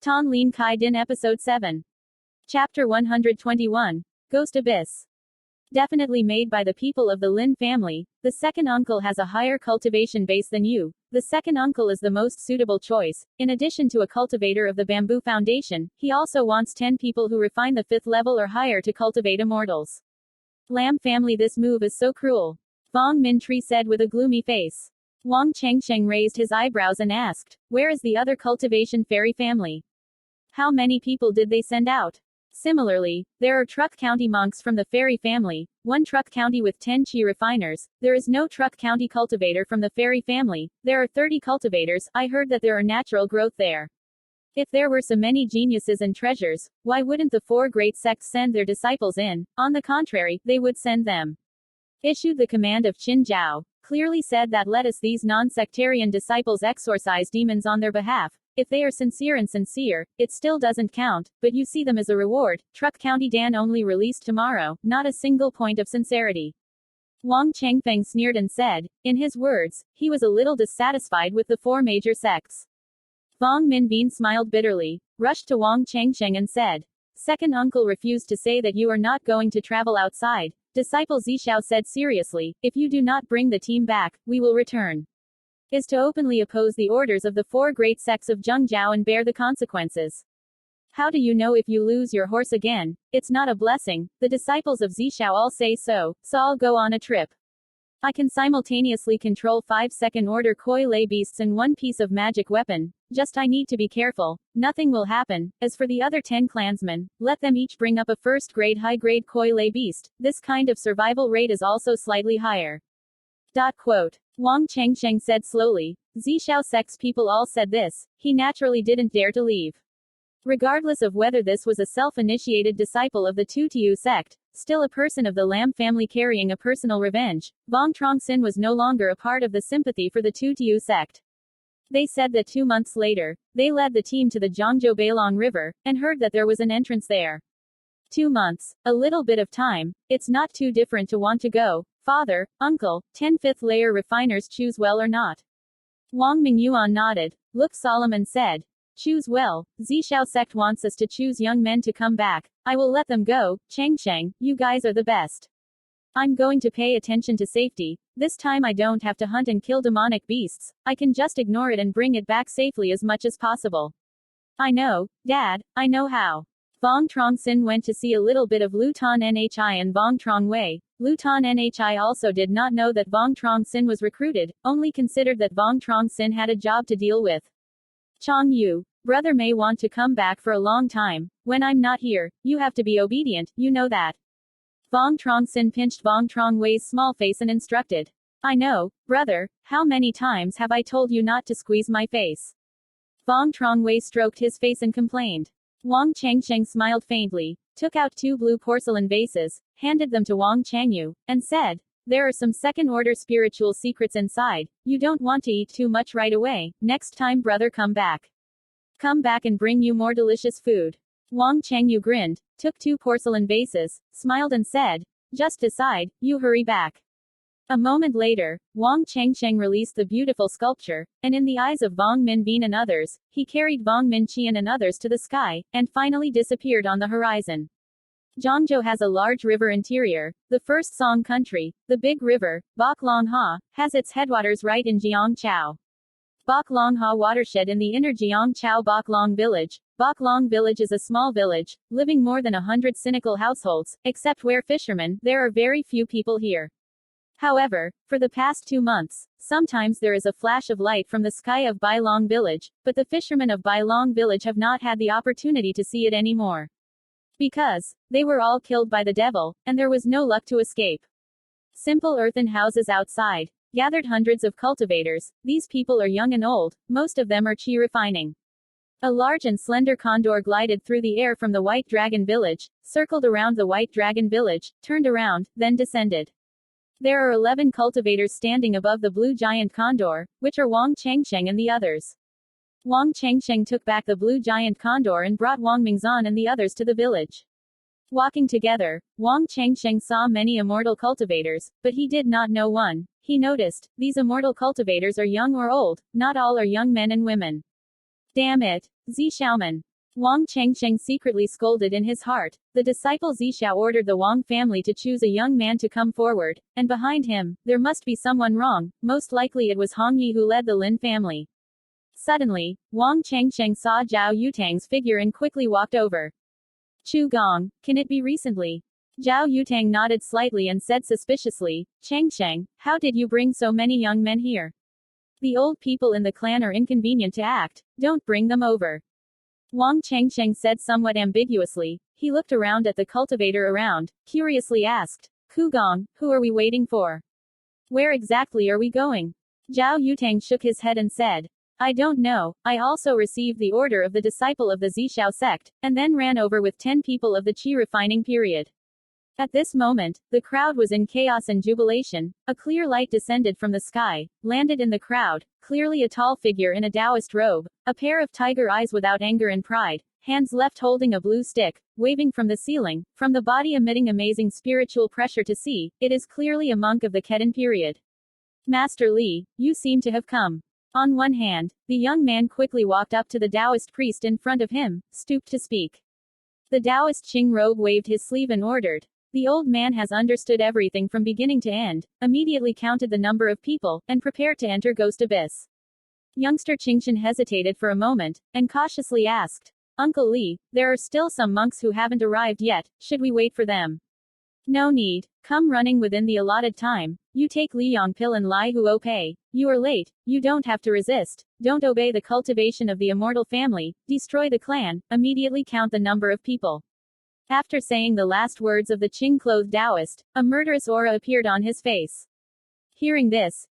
Thanh Lien Son Episode 7. Chapter 121. Ghost Abyss. Definitely made by the people of the Lin family, the second uncle has a higher cultivation base than you. The second uncle is the most suitable choice. In addition to a cultivator of the bamboo foundation, he also wants 10 people who refine the 5th level or higher to cultivate immortals. Lam family, this move is so cruel. Vuong Minh Tree said with a gloomy face. Wang Chengsheng raised his eyebrows and asked, where is the other cultivation fairy family? How many people did they send out? Similarly, there are Truc County monks from the fairy family, one Truc County with 10 chi refiners. There is no Truc County cultivator from the fairy family. There are 30 cultivators. I heard that there are natural growth there. If there were so many geniuses and treasures, why wouldn't the 4 great sects send their disciples in? On the contrary, they would send them. Issued the command of Qin Zhao, clearly said that let us these non-sectarian disciples exorcise demons on their behalf. If they are sincere, it still doesn't count, but you see them as a reward. Truc County Dan only released tomorrow, not a single point of sincerity. Wang Chengfeng sneered and said, in his words, he was a little dissatisfied with the 4 major sects. Vuong Minh smiled bitterly, rushed to Wang Chengsheng and said, second uncle refused to say that you are not going to travel outside. Disciple Zishao said seriously, if you do not bring the team back, we will return. Is to openly oppose the orders of the 4 great sects of Zhengzhou and bear the consequences. How do you know if you lose your horse again? It's not a blessing. The disciples of Zishao all say so I'll go on a trip. I can simultaneously control 5 second-order koi lay beasts and 1 piece of magic weapon. Just I need to be careful. Nothing will happen. As for the other 10 clansmen, let them each bring up a first-grade high-grade koi lay beast. This kind of survival rate is also slightly higher. Wang Chengsheng said slowly. Zishao sect's people all said this. He naturally didn't dare to leave. Regardless of whether this was a self-initiated disciple of the Tutiu sect, still a person of the Lam family carrying a personal revenge, Vuong Truong Sinh was no longer a part of the sympathy for the Tutiu sect. They said that 2 months later, they led the team to the Zhangzhou Beilong River, and heard that there was an entrance there. 2 months. A little bit of time. It's not too different to want to go. Father, uncle, 10 5th layer refiners choose well or not? Wang Mingyuan nodded, looked solemn and said, choose well. Zishao sect wants us to choose young men to come back. I will let them go. Chengsheng, you guys are the best. I'm going to pay attention to safety. This time I don't have to hunt and kill demonic beasts. I can just ignore it and bring it back safely as much as possible. I know, Dad, I know how. Vuong Truong Sinh went to see a little bit of Lutan Nhi and Vuong Truong Wei. Lutan Nhi also did not know that Vuong Truong Sinh was recruited, only considered that Vuong Truong Sinh had a job to deal with. Chong Yu, brother may want to come back for a long time. When I'm not here, you have to be obedient, you know that. Vuong Truong Sinh pinched Vuong Truong Wei's small face and instructed. I know, brother, how many times have I told you not to squeeze my face? Vuong Truong Wei stroked his face and complained. Wang Chengsheng smiled faintly, took out 2 blue porcelain vases, handed them to Wang Changyu, and said, there are some second-order spiritual secrets inside. You don't want to eat too much right away. Next time brother come back. Come back and bring you more delicious food. Wang Changyu grinned, took 2 porcelain vases, smiled and said, just decide, you hurry back. A moment later, Wang Chengsheng released the beautiful sculpture, and in the eyes of Vuong Minh and others, he carried Vuong Minh Qian and others to the sky, and finally disappeared on the horizon. Zhangzhou has a large river interior. The first Song country, the big river, Bok Long Ha, has its headwaters right in Jiangchao. Bok Long Ha watershed in the inner Jiangchao Bok Long village. Bok Long village is a small village, living more than 100 cynical households, except where fishermen, there are very few people here. However, for the past 2 months, sometimes there is a flash of light from the sky of Bai Long village, but the fishermen of Bai Long village have not had the opportunity to see it anymore. Because they were all killed by the devil, and there was no luck to escape. Simple earthen houses outside gathered hundreds of cultivators. These people are young and old, most of them are chi refining. A large and slender condor glided through the air from the White Dragon village, circled around the White Dragon village, turned around, then descended. There are 11 cultivators standing above the blue giant condor, which are Wang Chengsheng and the others. Wang Chengsheng took back the blue giant condor and brought Wang Mingzan and the others to the village. Walking together, Wang Chengsheng saw many immortal cultivators, but he did not know one. He noticed, these immortal cultivators are young or old, not all are young men and women. Damn it, Zi Xiaoman. Wang Chengsheng secretly scolded in his heart. The disciple Zishao ordered the Wang family to choose a young man to come forward, and behind him, there must be someone wrong, most likely it was Hong Yi who led the Lin family. Suddenly, Wang Chengsheng saw Zhao Yutang's figure and quickly walked over. Chu Gong, can it be recently? Zhao Yutang nodded slightly and said suspiciously, Chengsheng, how did you bring so many young men here? The old people in the clan are inconvenient to act, don't bring them over. Wang Chengsheng said somewhat ambiguously. He looked around at the cultivator around, curiously asked, Kugong, who are we waiting for? Where exactly are we going? Zhao Yutang shook his head and said, I don't know, I also received the order of the disciple of the Zishao sect, and then ran over with 10 people of the Qi refining period. At this moment, the crowd was in chaos and jubilation. A clear light descended from the sky, landed in the crowd, clearly a tall figure in a Taoist robe, a pair of tiger eyes without anger and pride, hands left holding a blue stick, waving from the ceiling, from the body emitting amazing spiritual pressure to see, it is clearly a monk of the Kedan period. Master Li, you seem to have come. On one hand, the young man quickly walked up to the Taoist priest in front of him, stooped to speak. The Taoist Qing robe waved his sleeve and ordered. The old man has understood everything from beginning to end, immediately counted the number of people, and prepared to enter Ghost Abyss. Youngster Qingshan hesitated for a moment, and cautiously asked, Uncle Li, there are still some monks who haven't arrived yet, should we wait for them? No need, come running within the allotted time. You take Li Yongpil and Lai Huo Pei. You are late, you don't have to resist, don't obey the cultivation of the immortal family, destroy the clan, immediately count the number of people. After saying the last words of the Qing-clothed Taoist, a murderous aura appeared on his face. Hearing this,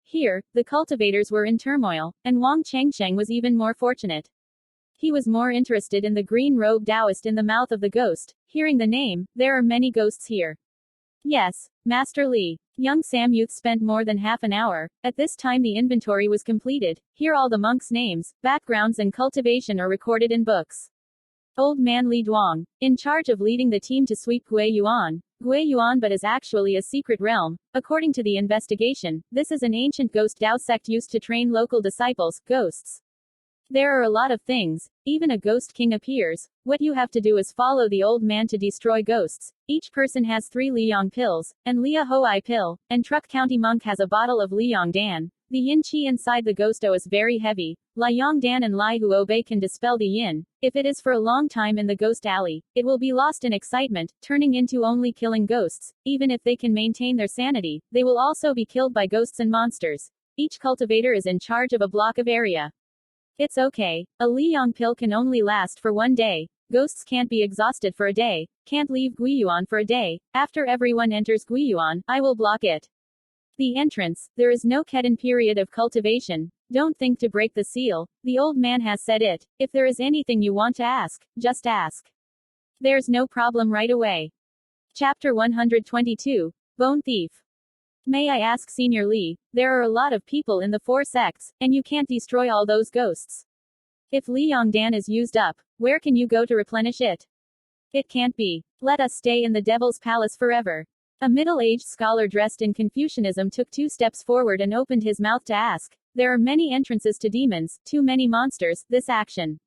the cultivators were in turmoil, and Wang Chengsheng was even more fortunate. He was more interested in the green-robed Taoist in the mouth of the ghost. Hearing the name, there are many ghosts here. Yes, Master Li. Young Sam Youth spent more than half an hour. At this time the inventory was completed. Here all the monks' names, backgrounds and cultivation are recorded in books. Old man Li Duang, in charge of leading the team to sweep Guiyuan but is actually a secret realm. According to the investigation, this is an ancient ghost Dao sect used to train local disciples, ghosts. There are a lot of things, even a ghost king appears. What you have to do is follow the old man to destroy ghosts. Each person has 3 Liyong pills, and Lia Hoai pill, and Truc County monk has a bottle of Liyong Dan. The yin qi inside the ghosto is very heavy. Liang Dan and Lai Huo Bei can dispel the yin. If it is for a long time in the ghost alley, it will be lost in excitement, turning into only killing ghosts. Even if they can maintain their sanity, they will also be killed by ghosts and monsters. Each cultivator is in charge of a block of area. It's okay. A Liyong pill can only last for 1 day. Ghosts can't be exhausted for a day. Can't leave Guiyuan for a day. After everyone enters Guiyuan, I will block it. The entrance, there is no Kedan period of cultivation. Don't think to break the seal. The old man has said it. If there is anything you want to ask, just ask. There's no problem right away. Chapter 122. Bone Thief. May I ask Senior Li, there are a lot of people in the 4 sects, and you can't destroy all those ghosts. If Liyong Dan is used up, where can you go to replenish it? It can't be. Let us stay in the Devil's Palace forever. A middle-aged scholar dressed in Confucianism took 2 steps forward and opened his mouth to ask, there are many entrances to demons, too many monsters, this action.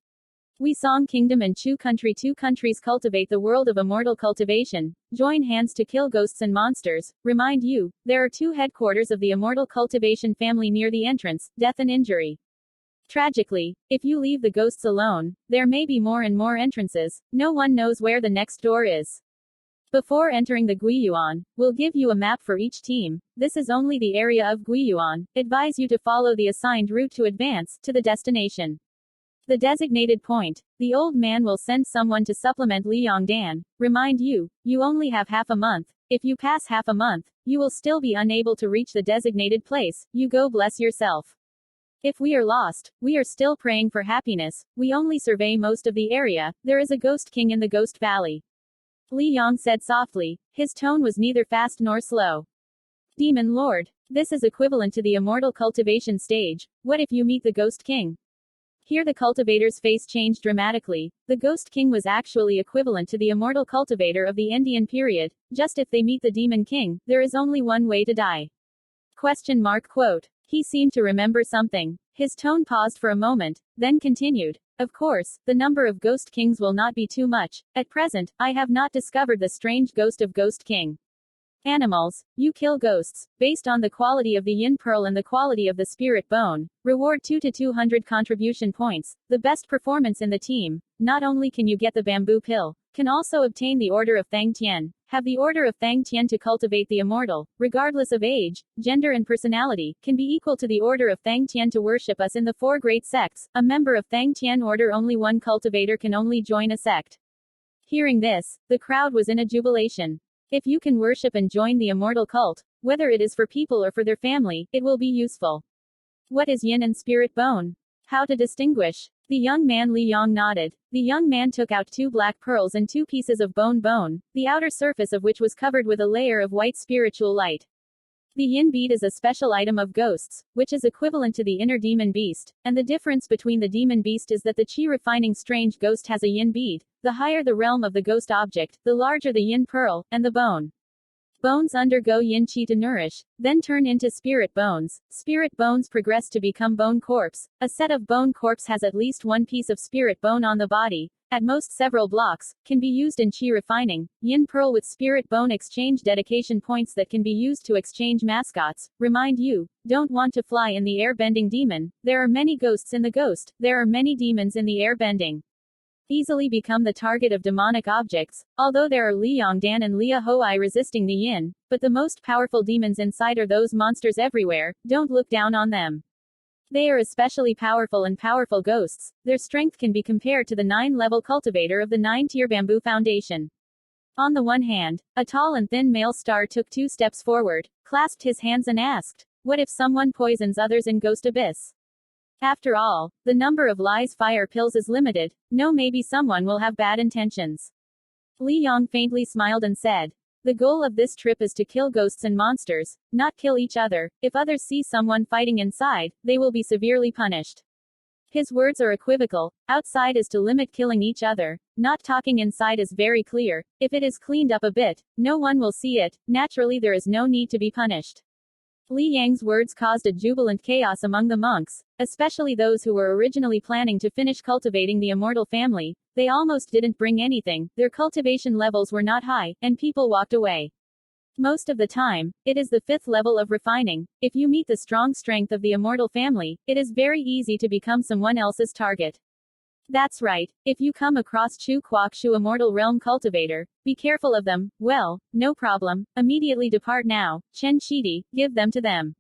We Song Kingdom and Chu Country 2 countries cultivate the world of immortal cultivation, join hands to kill ghosts and monsters. Remind you, there are 2 headquarters of the immortal cultivation family near the entrance, death and injury. Tragically, if you leave the ghosts alone, there may be more and more entrances, no one knows where the next door is. Before entering the Guiyuan, we'll give you a map for each team. This is only the area of Guiyuan. Advise you to follow the assigned route to advance to the destination. The designated point. The old man will send someone to supplement Liyong Dan. Remind you, you only have half a month. If you pass half a month, you will still be unable to reach the designated place. You go bless yourself. If we are lost, we are still praying for happiness. We only survey most of the area. There is a ghost king in the Ghost Valley. Li Yong said softly. His tone was neither fast nor slow. Demon Lord. This is equivalent to the immortal cultivation stage. What if you meet the Ghost King? Here the cultivator's face changed dramatically. The Ghost King was actually equivalent to the immortal cultivator of the Indian period. Just if they meet the Demon King, there is only one way to die. Quote. He seemed to remember something. His tone paused for a moment, then continued. Of course, the number of Ghost Kings will not be too much. At present, I have not discovered the strange ghost of Ghost King. Animals, you kill ghosts, based on the quality of the yin pearl and the quality of the spirit bone. Reward 2 to 200 contribution points, the best performance in the team. Not only can you get the bamboo pill, can also obtain the Order of Thang Tien. Have the Order of Thang Tien to cultivate the immortal, regardless of age, gender and personality, can be equal to the Order of Thang Tien to worship us in the 4 great sects. A member of Thang Tien Order, only one cultivator can only join a sect. Hearing this, the crowd was in a jubilation. If you can worship and join the immortal cult, whether it is for people or for their family, it will be useful. What is yin and spirit bone? How to distinguish? The young man Li Yong nodded. The young man took out 2 black pearls and 2 pieces of bone, the outer surface of which was covered with a layer of white spiritual light. The yin bead is a special item of ghosts, which is equivalent to the inner demon beast, and the difference between the demon beast is that the chi refining strange ghost has a yin bead. The higher the realm of the ghost object, the larger the yin pearl, and the bone. Bones undergo yin chi to nourish, then turn into spirit bones. Spirit bones progress to become bone corpse. A set of bone corpse has at least 1 piece of spirit bone on the body, at most several blocks, can be used in chi refining. Yin pearl with spirit bone exchange dedication points that can be used to exchange mascots. Remind you, don't want to fly in the air bending demon. There are many ghosts in the ghost, there are many demons in the air bending. Easily become the target of demonic objects, although there are Liang Dan and Lia Hoi resisting the yin, but the most powerful demons inside are those monsters everywhere. Don't look down on them. They are especially powerful and powerful ghosts. Their strength can be compared to the 9-level cultivator of the 9-tier bamboo foundation. On the one hand, a tall and thin male star took 2 steps forward, clasped his hands and asked, what if someone poisons others in Ghost Abyss? After all, the number of lies fire pills is limited. No, maybe someone will have bad intentions. Li Yong faintly smiled and said, the goal of this trip is to kill ghosts and monsters, not kill each other. If others see someone fighting inside, they will be severely punished. His words are equivocal. Outside is to limit killing each other. Not talking inside is very clear. If it is cleaned up a bit, no one will see it. Naturally, there is no need to be punished. Li Yang's words caused a jubilant chaos among the monks, especially those who were originally planning to finish cultivating the immortal family. They almost didn't bring anything, their cultivation levels were not high, and people walked away. Most of the time, it is the 5th level of refining. If you meet the strong strength of the immortal family, it is very easy to become someone else's target. That's right, if you come across Chu Kwok Shu Immortal Realm Cultivator, be careful of them. Well, no problem, immediately depart now. Chen Shidi, give them to them.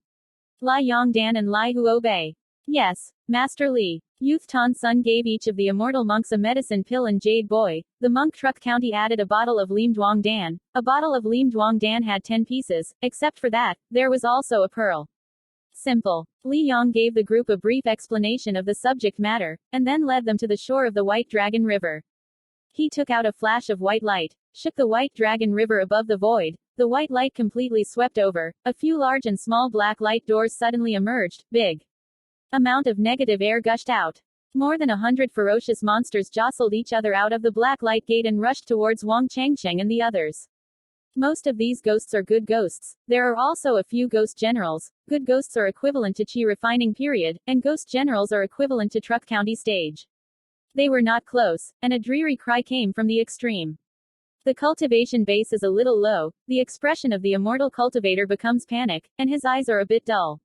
Lai Yong Dan and Lai Hu obey. Yes, Master Li. Youth Tan Sun gave each of the immortal monks a medicine pill and jade boy. The monk Truc County added a bottle of Lim Duong Dan. A bottle of Lim Duong Dan had 10 pieces. Except for that, there was also a pearl. Simple. Li Yong gave the group a brief explanation of the subject matter, and then led them to the shore of the White Dragon River. He took out a flash of white light, shook the White Dragon River above the void. The white light completely swept over. A few large and small black light doors suddenly emerged. Big amount of negative air gushed out. More than 100 ferocious monsters jostled each other out of the black light gate and rushed towards Wang Changsheng and the others. Most of these ghosts are good ghosts. There are also a few ghost generals. Good ghosts are equivalent to chi refining period, and ghost generals are equivalent to Truc County stage. They were not close, and a dreary cry came from the extreme. The cultivation base is a little low. The expression of the immortal cultivator becomes panic, and his eyes are a bit dull.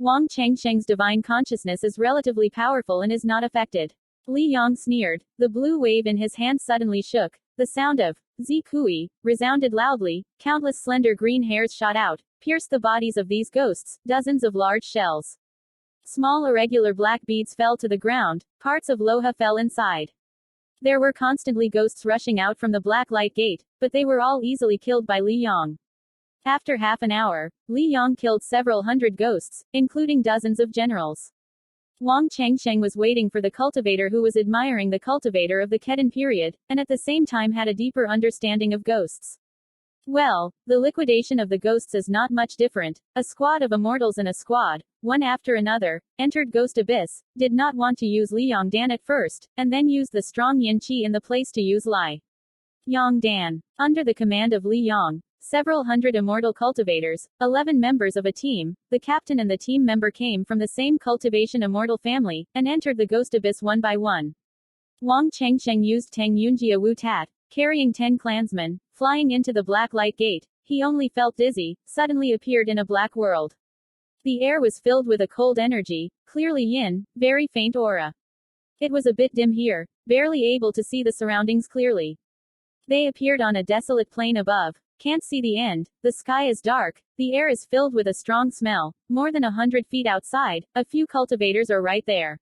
Wang Changsheng's divine consciousness is relatively powerful and is not affected. Li Yong sneered. The blue wave in his hand suddenly shook. The sound of Zi Kui resounded loudly. Countless slender green hairs shot out, pierced the bodies of these ghosts. Dozens of large shells. Small irregular black beads fell to the ground. Parts of Loha fell inside. There were constantly ghosts rushing out from the black light gate, but they were all easily killed by Li Yong. After half an hour, Li Yong killed several hundred ghosts, including dozens of generals. Wang Changsheng was waiting for the cultivator who was admiring the cultivator of the Ketan period, and at the same time had a deeper understanding of ghosts. Well, the liquidation of the ghosts is not much different. A squad of immortals and a squad, one after another, entered Ghost Abyss, did not want to use Li Yong Dan at first, and then used the strong yin chi in the place to use Lai Yong Dan. Under the command of Li Yong, several hundred immortal cultivators, 11 members of a team. The captain and the team member came from the same cultivation immortal family, and entered the ghost abyss one by one. Wang Chengsheng used Tang Yunjia Wu Tat, carrying 10 clansmen, flying into the black light gate. He only felt dizzy, suddenly appeared in a black world. The air was filled with a cold energy, clearly yin, very faint aura. It was a bit dim here, barely able to see the surroundings clearly. They appeared on a desolate plain above. Can't see the end, the sky is dark, the air is filled with a strong smell. More than 100 feet outside, a few cultivators are right there.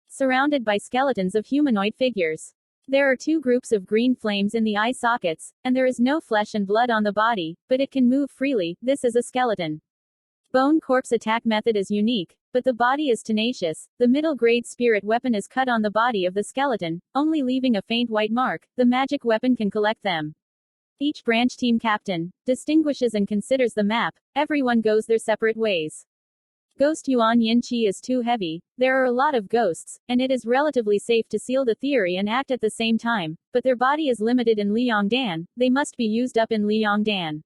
Surrounded by skeletons of humanoid figures. There are 2 groups of green flames in the eye sockets, and there is no flesh and blood on the body, but it can move freely. This is a skeleton. Bone corpse attack method is unique, but the body is tenacious. The middle grade spirit weapon is cut on the body of the skeleton, only leaving a faint white mark. The magic weapon can collect them. Each branch team captain distinguishes and considers the map. Everyone goes their separate ways. Ghost Yuan Yin Qi is too heavy. There are a lot of ghosts, and it is relatively safe to seal the theory and act at the same time, but their body is limited in Liangdan. They must be used up in Liangdan.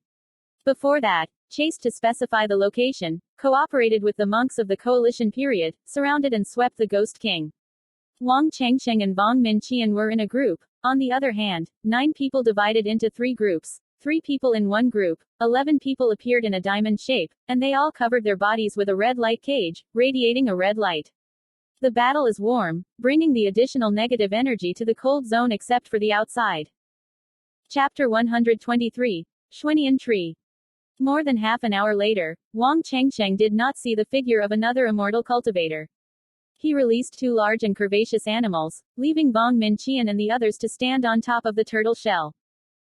Before that, chased to specify the location, cooperated with the monks of the coalition period, surrounded and swept the Ghost King. Wang Chengsheng and Vong Minqian were in a group. On the other hand, 9 people divided into 3 groups. 3 people in one group, 11 people appeared in a diamond shape, and they all covered their bodies with a red light cage, radiating a red light. The battle is warm, bringing the additional negative energy to the cold zone except for the outside. Chapter 123. Xuanian Tree. More than half an hour later, Wang Chengsheng did not see the figure of another immortal cultivator. He released 2 large and curvaceous animals, leaving Vong Minqian and the others to stand on top of the turtle shell.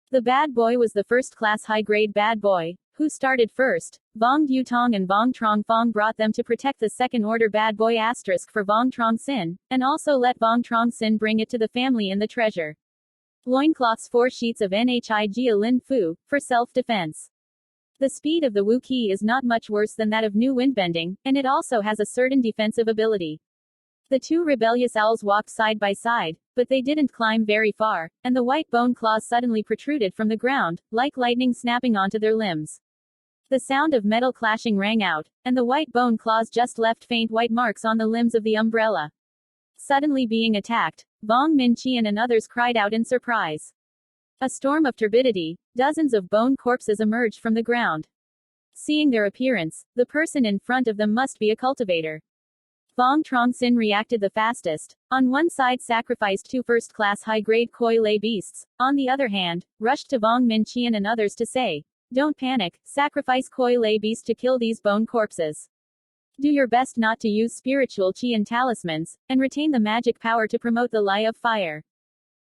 The bad boy was the first-class high-grade bad boy, who started first. Vuong Dutong and Vuong Truong Fong brought them to protect the second-order bad boy asterisk for Vuong Truong Sinh, and also let Vuong Truong Sinh bring it to the family in the treasure. Loincloths 4 sheets of Nhig Lin Fu, for self-defense. The speed of the Wu Qi is not much worse than that of New Windbending, and it also has a certain defensive ability. The 2 rebellious owls walked side by side, but they didn't climb very far, and the white bone claws suddenly protruded from the ground, like lightning snapping onto their limbs. The sound of metal clashing rang out, and the white bone claws just left faint white marks on the limbs of the umbrella. Suddenly being attacked, Vong Minqian and others cried out in surprise. A storm of turbidity, dozens of bone corpses emerged from the ground. Seeing their appearance, the person in front of them must be a cultivator. Vuong Truong Sinh reacted the fastest. On one side sacrificed 2 first-class high-grade koi lay beasts, on the other hand, rushed to Vong Minqian and others to say, "Don't panic, sacrifice koi lay beast to kill these bone corpses. Do your best not to use spiritual qi and talismans, and retain the magic power to promote the lie of fire.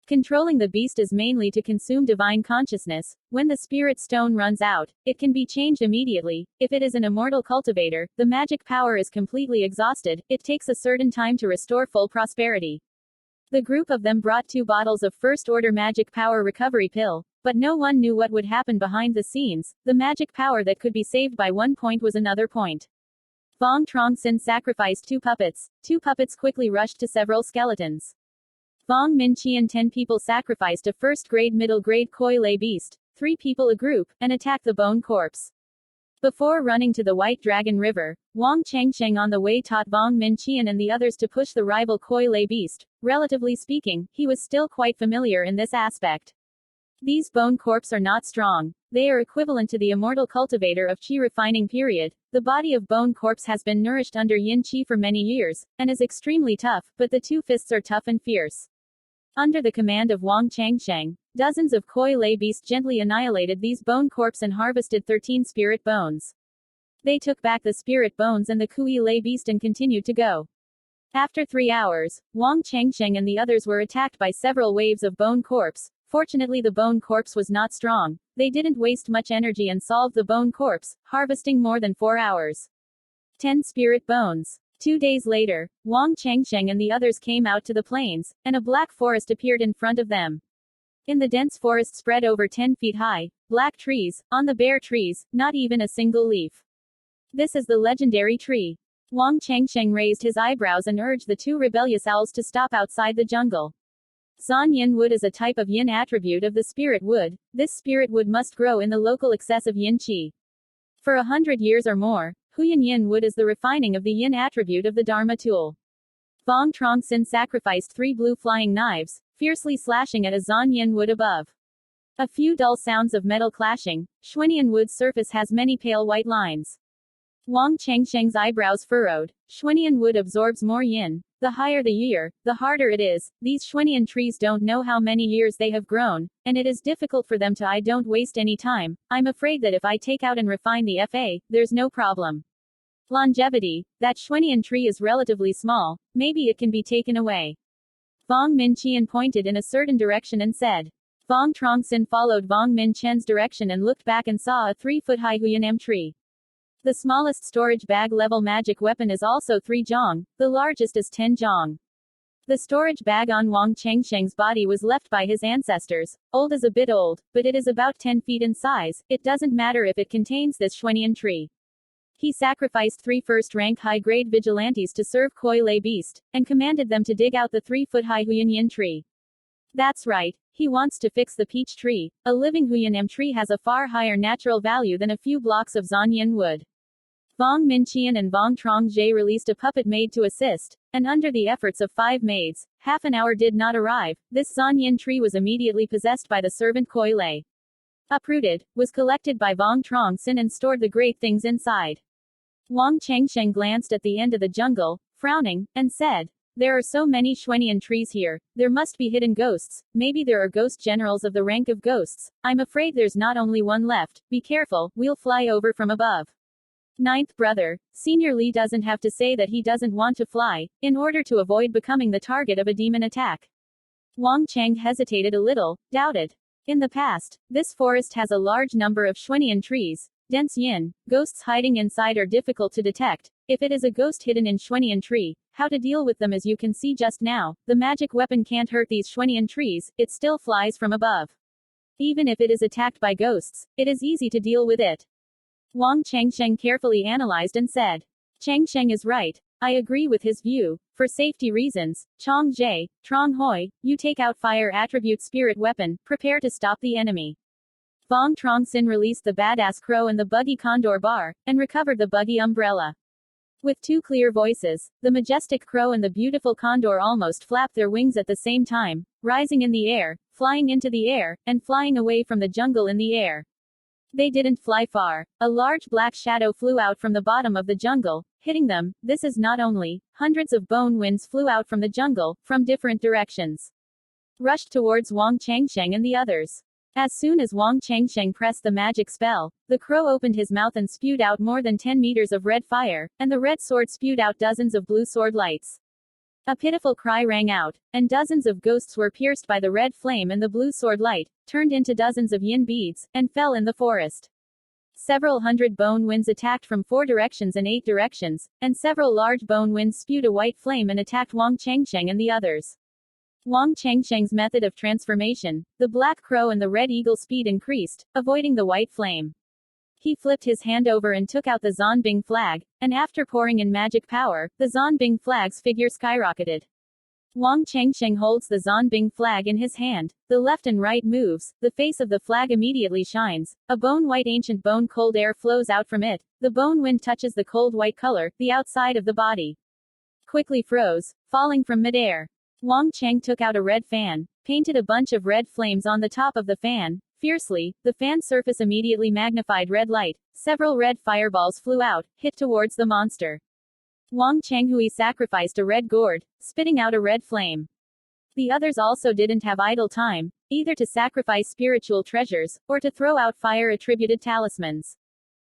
Controlling the beast is mainly to consume divine consciousness. When the spirit stone runs out, it can be changed immediately. If it is an immortal cultivator, the magic power is completely exhausted. It takes a certain time to restore full prosperity." The group of them brought 2 bottles of first-order magic power recovery pill, but no one knew what would happen behind the scenes. The magic power that could be saved by 1 point was another point. Vuong Truong Sinh sacrificed 2 puppets. 2 puppets quickly rushed to several skeletons. Vong Minqian 10 people sacrificed a first-grade middle-grade koi lay beast, 3 people a group, and attacked the bone corpse. Before running to the White Dragon River, Wang Chengsheng on the way taught Vong Minqian and the others to push the rival koi lay beast. Relatively speaking, he was still quite familiar in this aspect. These bone corpse are not strong. They are equivalent to the immortal cultivator of qi refining period. The body of bone corpse has been nourished under yin qi for many years, and is extremely tough, but the 2 fists are tough and fierce. Under the command of Wang Chengsheng, dozens of koi lay beasts gently annihilated these bone corpse and harvested 13 spirit bones. They took back the spirit bones and the kui lay beast and continued to go. After 3 hours, Wang Chengsheng and the others were attacked by several waves of bone corpse. Fortunately the bone corpse was not strong. They didn't waste much energy and solved the bone corpse, harvesting more than 4 hours. 10 spirit bones. 2 days later, Wang Chengsheng and the others came out to the plains, and a black forest appeared in front of them. In the dense forest spread over 10 feet high, black trees, on the bare trees, not even a single leaf. This is the legendary tree. Wang Chengsheng raised his eyebrows and urged the 2 rebellious owls to stop outside the jungle. Zan yin wood is a type of yin attribute of the spirit wood. This spirit wood must grow in the local excess of yin qi. For 100 years or more, Huyan yin wood is the refining of the yin attribute of the Dharma tool. Vuong Truong Sinh sacrificed 3 blue flying knives, fiercely slashing at a Zan yin wood above. A few dull sounds of metal clashing. Xuanyan wood's surface has many pale white lines. Wang Chengsheng's eyebrows furrowed. Xuanyan wood absorbs more yin. The higher the year, the harder it is. These Xuanyan trees don't know how many years they have grown, and it is difficult for them to. I don't waste any time. I'm afraid that if I take out and refine the FA, there's no problem. Longevity. That Xuanyan tree is relatively small. Maybe it can be taken away. Vong Min Qian pointed in a certain direction and said. Vuong Truong Sinh followed Vong Min Chen's direction and looked back and saw a 3-foot-high Huyanam tree. The smallest storage bag-level magic weapon is also 3 zhong, the largest is 10 zhong. The storage bag on Wang Chengsheng's body was left by his ancestors. Old is a bit old, but it is about 10 feet in size. It doesn't matter if it contains this Xuanyan tree. He sacrificed 3 first-rank high-grade vigilantes to serve Koi Lei Beast, and commanded them to dig out the 3-foot-high Huyanyan tree. That's right. He wants to fix the peach tree. A living Huyanam tree has a far higher natural value than a few blocks of Zan yin wood. Vong Min Qian and Vuong Truong Jie released a puppet maid to assist, and under the efforts of 5 maids, half an hour did not arrive. This Zan yin tree was immediately possessed by the servant Koi Lei. Uprooted, was collected by Vuong Truong Sinh and stored the great things inside. Wang Chengsheng glanced at the end of the jungle, frowning, and said, there are so many Xuanyan trees here, there must be hidden ghosts. Maybe there are ghost generals of the rank of ghosts. I'm afraid there's not only one left. Be careful, we'll fly over from above. 9th brother, Senior Li doesn't have to say that he doesn't want to fly, in order to avoid becoming the target of a demon attack. Wang Cheng hesitated a little, doubted. In the past, this forest has a large number of Xuanyan trees. Dense yin, ghosts hiding inside are difficult to detect. If it is a ghost hidden in Xuanyan tree, how to deal with them? As you can see just now, the magic weapon can't hurt these Xuanyan trees, it still flies from above. Even if it is attacked by ghosts, it is easy to deal with it. Wang Chengsheng carefully analyzed and said. Chengsheng is right. I agree with his view. For safety reasons, Chong Jie, Trong Hoi, you take out fire attribute spirit weapon, prepare to stop the enemy. Vuong Truong Sinh released the badass crow and the buggy condor bar, and recovered the buggy umbrella. With 2 clear voices, the majestic crow and the beautiful condor almost flapped their wings at the same time, rising in the air, flying into the air, and flying away from the jungle in the air. They didn't fly far. A large black shadow flew out from the bottom of the jungle, hitting them. This is not only. Hundreds of bone winds flew out from the jungle, from different directions. Rushed towards Wang Chengsheng and the others. As soon as Wang Chengsheng pressed the magic spell, the crow opened his mouth and spewed out more than 10 meters of red fire, and the red sword spewed out dozens of blue sword lights. A pitiful cry rang out, and dozens of ghosts were pierced by the red flame and the blue sword light, turned into dozens of yin beads, and fell in the forest. Several hundred bone winds attacked from 4 directions and 8 directions, and several large bone winds spewed a white flame and attacked Wang Chengsheng and the others. Wang Chengsheng's method of transformation, the black crow and the red eagle speed increased, avoiding the white flame. He flipped his hand over and took out the Zanbing flag, and after pouring in magic power, the Zanbing flag's figure skyrocketed. Wang Chengsheng holds the Zanbing flag in his hand, the left and right moves, the face of the flag immediately shines, a bone-white ancient bone cold air flows out from it, the bone wind touches the cold white color, the outside of the body. Quickly froze, falling from midair. Wang Cheng took out a red fan, painted a bunch of red flames on the top of the fan. Fiercely, the fan surface immediately magnified red light. Several red fireballs flew out, hit towards the monster. Wang Chenghui sacrificed a red gourd, spitting out a red flame. The others also didn't have idle time, either to sacrifice spiritual treasures, or to throw out fire-attributed talismans.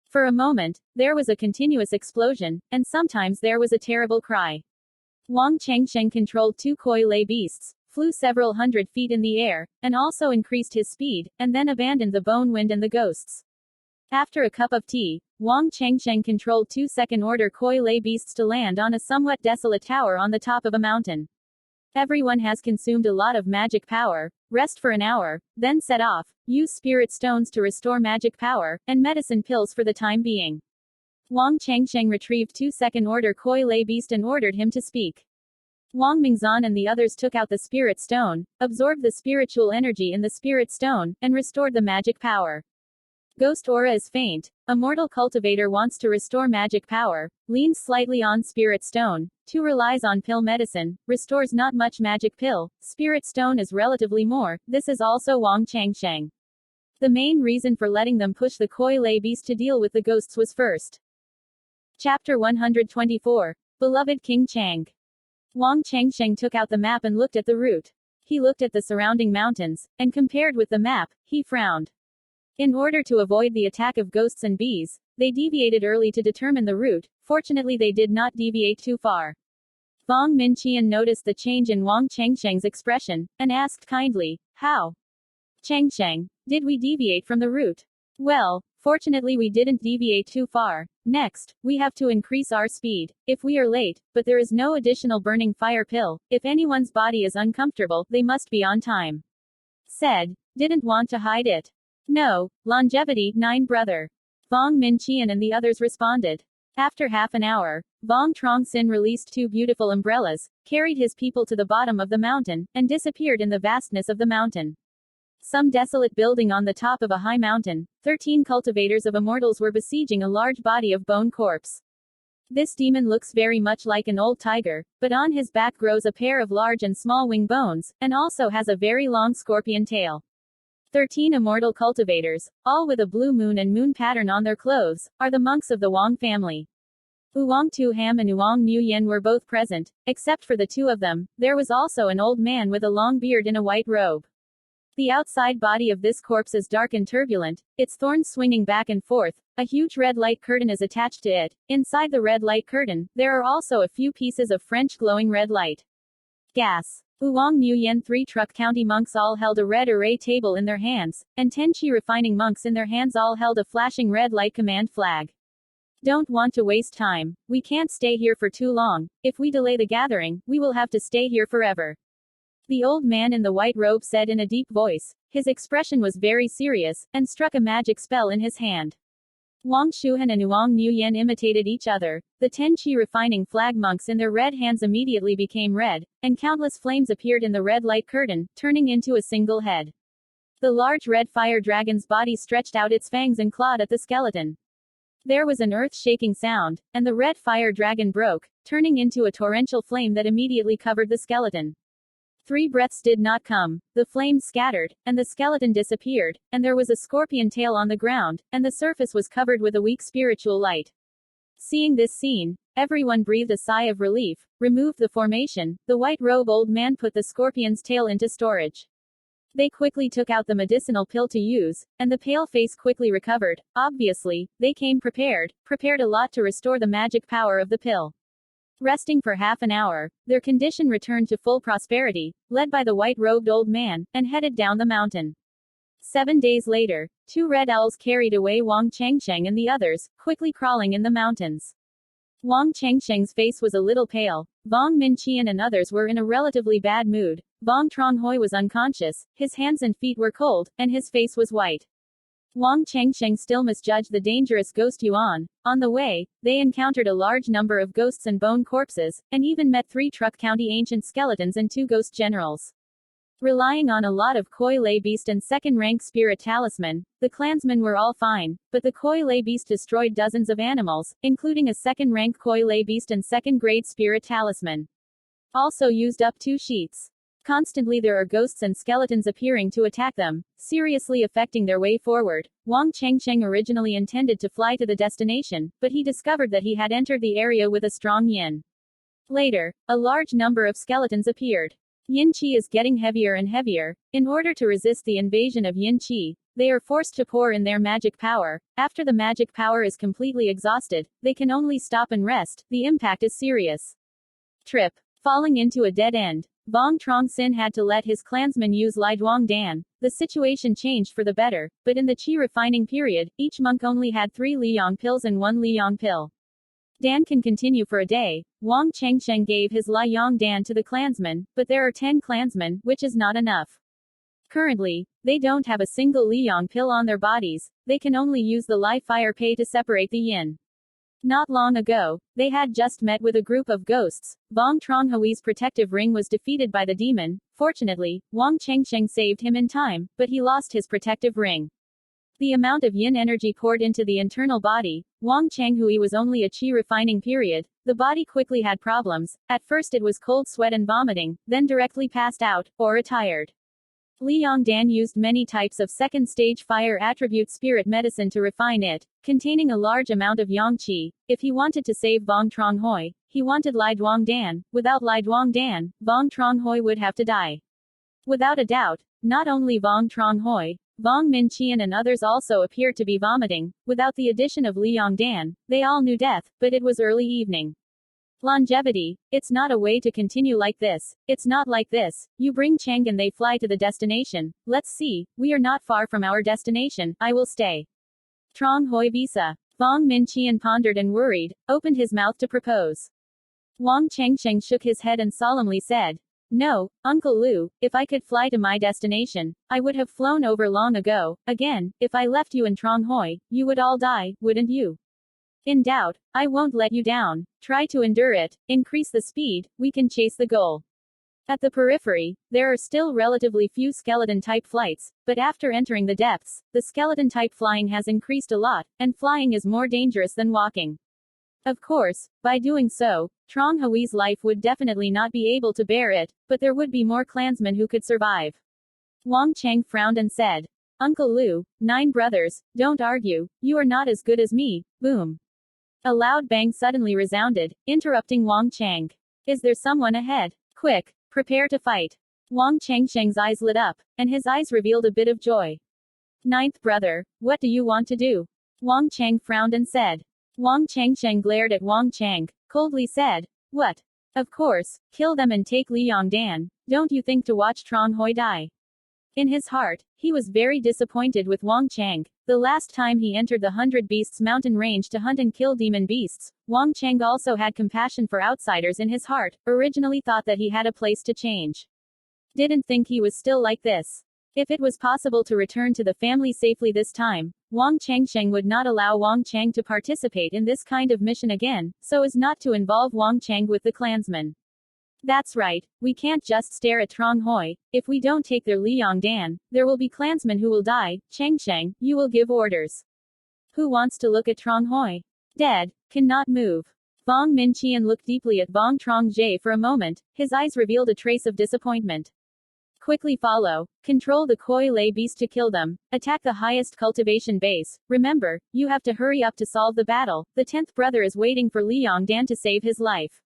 For a moment, there was a continuous explosion, and sometimes there was a terrible cry. Wang Chengsheng controlled 2 Koi Lei beasts, flew several hundred feet in the air, and also increased his speed, and then abandoned the bone wind and the ghosts. After a cup of tea, Wang Chengsheng controlled 2 second-order Koi Lei beasts to land on a somewhat desolate tower on the top of a mountain. Everyone has consumed a lot of magic power, rest for an hour, then set off, use spirit stones to restore magic power, and medicine pills for the time being. Wang Chengsheng retrieved 2 second-order Koi Lei beast and ordered him to speak. Wang Mingzan and the others took out the spirit stone, absorbed the spiritual energy in the spirit stone, and restored the magic power. Ghost aura is faint. A mortal cultivator wants to restore magic power, leans slightly on spirit stone, 2 relies on pill medicine, restores not much magic pill, spirit stone is relatively more, this is also Wang Changsheng. The main reason for letting them push the koi lay beast to deal with the ghosts was first. Chapter 124. Beloved King Chang. Wang Changsheng took out the map and looked at the route. He looked at the surrounding mountains, and compared with the map, he frowned. In order to avoid the attack of ghosts and bees, they deviated early to determine the route. Fortunately, they did not deviate too far. Vong Minqian noticed the change in Wang Changsheng's expression, and asked kindly, "How? Changsheng, did we deviate from the route?" "Well, fortunately we didn't deviate too far. Next, we have to increase our speed. If we are late, but there is no additional burning fire pill, if anyone's body is uncomfortable, they must be on time." Said, didn't want to hide it. "No, longevity, 9 brother." Vong Minqian and the others responded. After half an hour, Vuong Truong Sinh released 2 beautiful umbrellas, carried his people to the bottom of the mountain, and disappeared in the vastness of the mountain. Some desolate building on the top of a high mountain, 13 cultivators of immortals were besieging a large body of bone corpse. This demon looks very much like an old tiger, but on his back grows a pair of large and small wing bones, and also has a very long scorpion tail. 13 immortal cultivators, all with a blue moon and moon pattern on their clothes, are the monks of the Wang family. Vuong Tu Ham and Vuong Mu Yen were both present. Except for the 2 of them, there was also an old man with a long beard in a white robe. The outside body of this corpse is dark and turbulent, its thorns swinging back and forth. A huge red light curtain is attached to it. Inside the red light curtain, there are also a few pieces of French glowing red light. Gas. Vuong Mu Yen 3 Truc County monks all held a red array table in their hands, and 10 Chi refining monks in their hands all held a flashing red light command flag. "Don't want to waste time. We can't stay here for too long. If we delay the gathering, we will have to stay here forever." The old man in the white robe said in a deep voice. His expression was very serious, and struck a magic spell in his hand. Wang Shuhan and Vuong Mu Yen imitated each other. The 10 Chi refining flag monks in their red hands immediately became red, and countless flames appeared in the red light curtain, turning into a single head. The large red fire dragon's body stretched out its fangs and clawed at the skeleton. There was an earth-shaking sound, and the red fire dragon broke, turning into a torrential flame that immediately covered the skeleton. 3 breaths did not come, the flames scattered, and the skeleton disappeared, and there was a scorpion tail on the ground, and the surface was covered with a weak spiritual light. Seeing this scene, everyone breathed a sigh of relief, removed the formation. The white-robe old man put the scorpion's tail into storage. They quickly took out the medicinal pill to use, and the pale face quickly recovered. Obviously, they came prepared a lot to restore the magic power of the pill. Resting for half an hour, their condition returned to full prosperity, led by the white-robed old man, and headed down the mountain. 7 days later, 2 red owls carried away Wang Changsheng and the others, quickly crawling in the mountains. Wang Changsheng's face was a little pale. Vong Minqian and others were in a relatively bad mood. Vuong Truong Hoi was unconscious, his hands and feet were cold, and his face was white. Wang Changsheng still misjudged the dangerous ghost Yuan. On the way, they encountered a large number of ghosts and bone corpses, and even met 3 Truc County ancient skeletons and 2 ghost generals. Relying on a lot of koi lay beast and second-rank spirit talisman, the clansmen were all fine, but the koi lay beast destroyed dozens of animals, including a second-rank koi lay beast and second-grade spirit talisman. Also used up 2 sheets. Constantly there are ghosts and skeletons appearing to attack them, seriously affecting their way forward. Wang Changsheng originally intended to fly to the destination, but he discovered that he had entered the area with a strong yin. Later, a large number of skeletons appeared. Yin Qi is getting heavier and heavier. In order to resist the invasion of Yin Qi, they are forced to pour in their magic power. After the magic power is completely exhausted, they can only stop and rest. The impact is serious. Trip. Falling into a dead end. Vuong Truong Sinh had to let his clansmen use Lai Duong Dan. The situation changed for the better, but in the Qi refining period, each monk only had 3 Liyang pills and 1 Liyang pill. Dan can continue for a day. Wang Changsheng gave his Liyang Dan to the clansmen, but there are 10 clansmen, which is not enough. Currently, they don't have a single Liyang pill on their bodies. They can only use the Lai Fire Pei to separate the yin. Not long ago, they had just met with a group of ghosts. Vuong Truong Si's protective ring was defeated by the demon. Fortunately, Wang Chengsheng saved him in time, but he lost his protective ring. The amount of yin energy poured into the internal body, Wang Chenghui was only a qi refining period. The body quickly had problems. At first it was cold sweat and vomiting, then directly passed out, or retired. Li Yongdan used many types of second-stage fire attribute spirit medicine to refine it, containing a large amount of yang qi. If he wanted to save Vuong Truong Hui, he wanted Li Duangdan. Without Li Duangdan, Vuong Truong Hui would have to die. Without a doubt, not only Vuong Truong Hui, Vuong Minqian and others also appeared to be vomiting. Without the addition of Li Yongdan, they all knew death, but it was early evening. Longevity. It's not a way to continue like this. It's not like this. You bring Cheng and they fly to the destination. Let's see. We are not far from our destination. I will stay. Truong Hui visa. Vuong Minqian pondered and worried, opened his mouth to propose. Wang Chengsheng shook his head and solemnly said, "No, Uncle Lu, if I could fly to my destination, I would have flown over long ago. Again, if I left you in Truong Hui, you would all die, wouldn't you? In doubt, I won't let you down. Try to endure it, increase the speed, we can chase the goal." At the periphery, there are still relatively few skeleton-type flights, but after entering the depths, the skeleton-type flying has increased a lot, and flying is more dangerous than walking. Of course, by doing so, Truong Hui's life would definitely not be able to bear it, but there would be more clansmen who could survive. Wang Cheng frowned and said, "Uncle Lu, 9 brothers, don't argue, you are not as good as me." Boom. A loud bang suddenly resounded, interrupting Wang Cheng. "Is there someone ahead? Quick, prepare to fight." Wang Chengsheng's eyes lit up, and his eyes revealed a bit of joy. "Ninth brother, what do you want to do?" Wang Cheng frowned and said. Wang Chengsheng glared at Wang Cheng, coldly said, "What? Of course, kill them and take Li Yongdan. Don't you think to watch Truong Hui die?" In his heart, he was very disappointed with Wang Cheng. The last time he entered the 100 Beasts mountain range to hunt and kill demon beasts, Wang Cheng also had compassion for outsiders in his heart, originally thought that he had a place to change. Didn't think he was still like this. If it was possible to return to the family safely this time, Wang Chengsheng would not allow Wang Cheng to participate in this kind of mission again, so as not to involve Wang Cheng with the clansmen. That's right, we can't just stare at Truong Hui. If we don't take their Li Yongdan, there will be clansmen who will die. Chengsheng, you will give orders. Who wants to look at Truong Hui? Dead, cannot move. Vuong Minqian looked deeply at Vuong Truong Jie for a moment, his eyes revealed a trace of disappointment. Quickly follow. Control the Koi Lei beast to kill them. Attack the highest cultivation base. Remember, you have to hurry up to solve the battle. The 10th brother is waiting for Li Yongdan to save his life.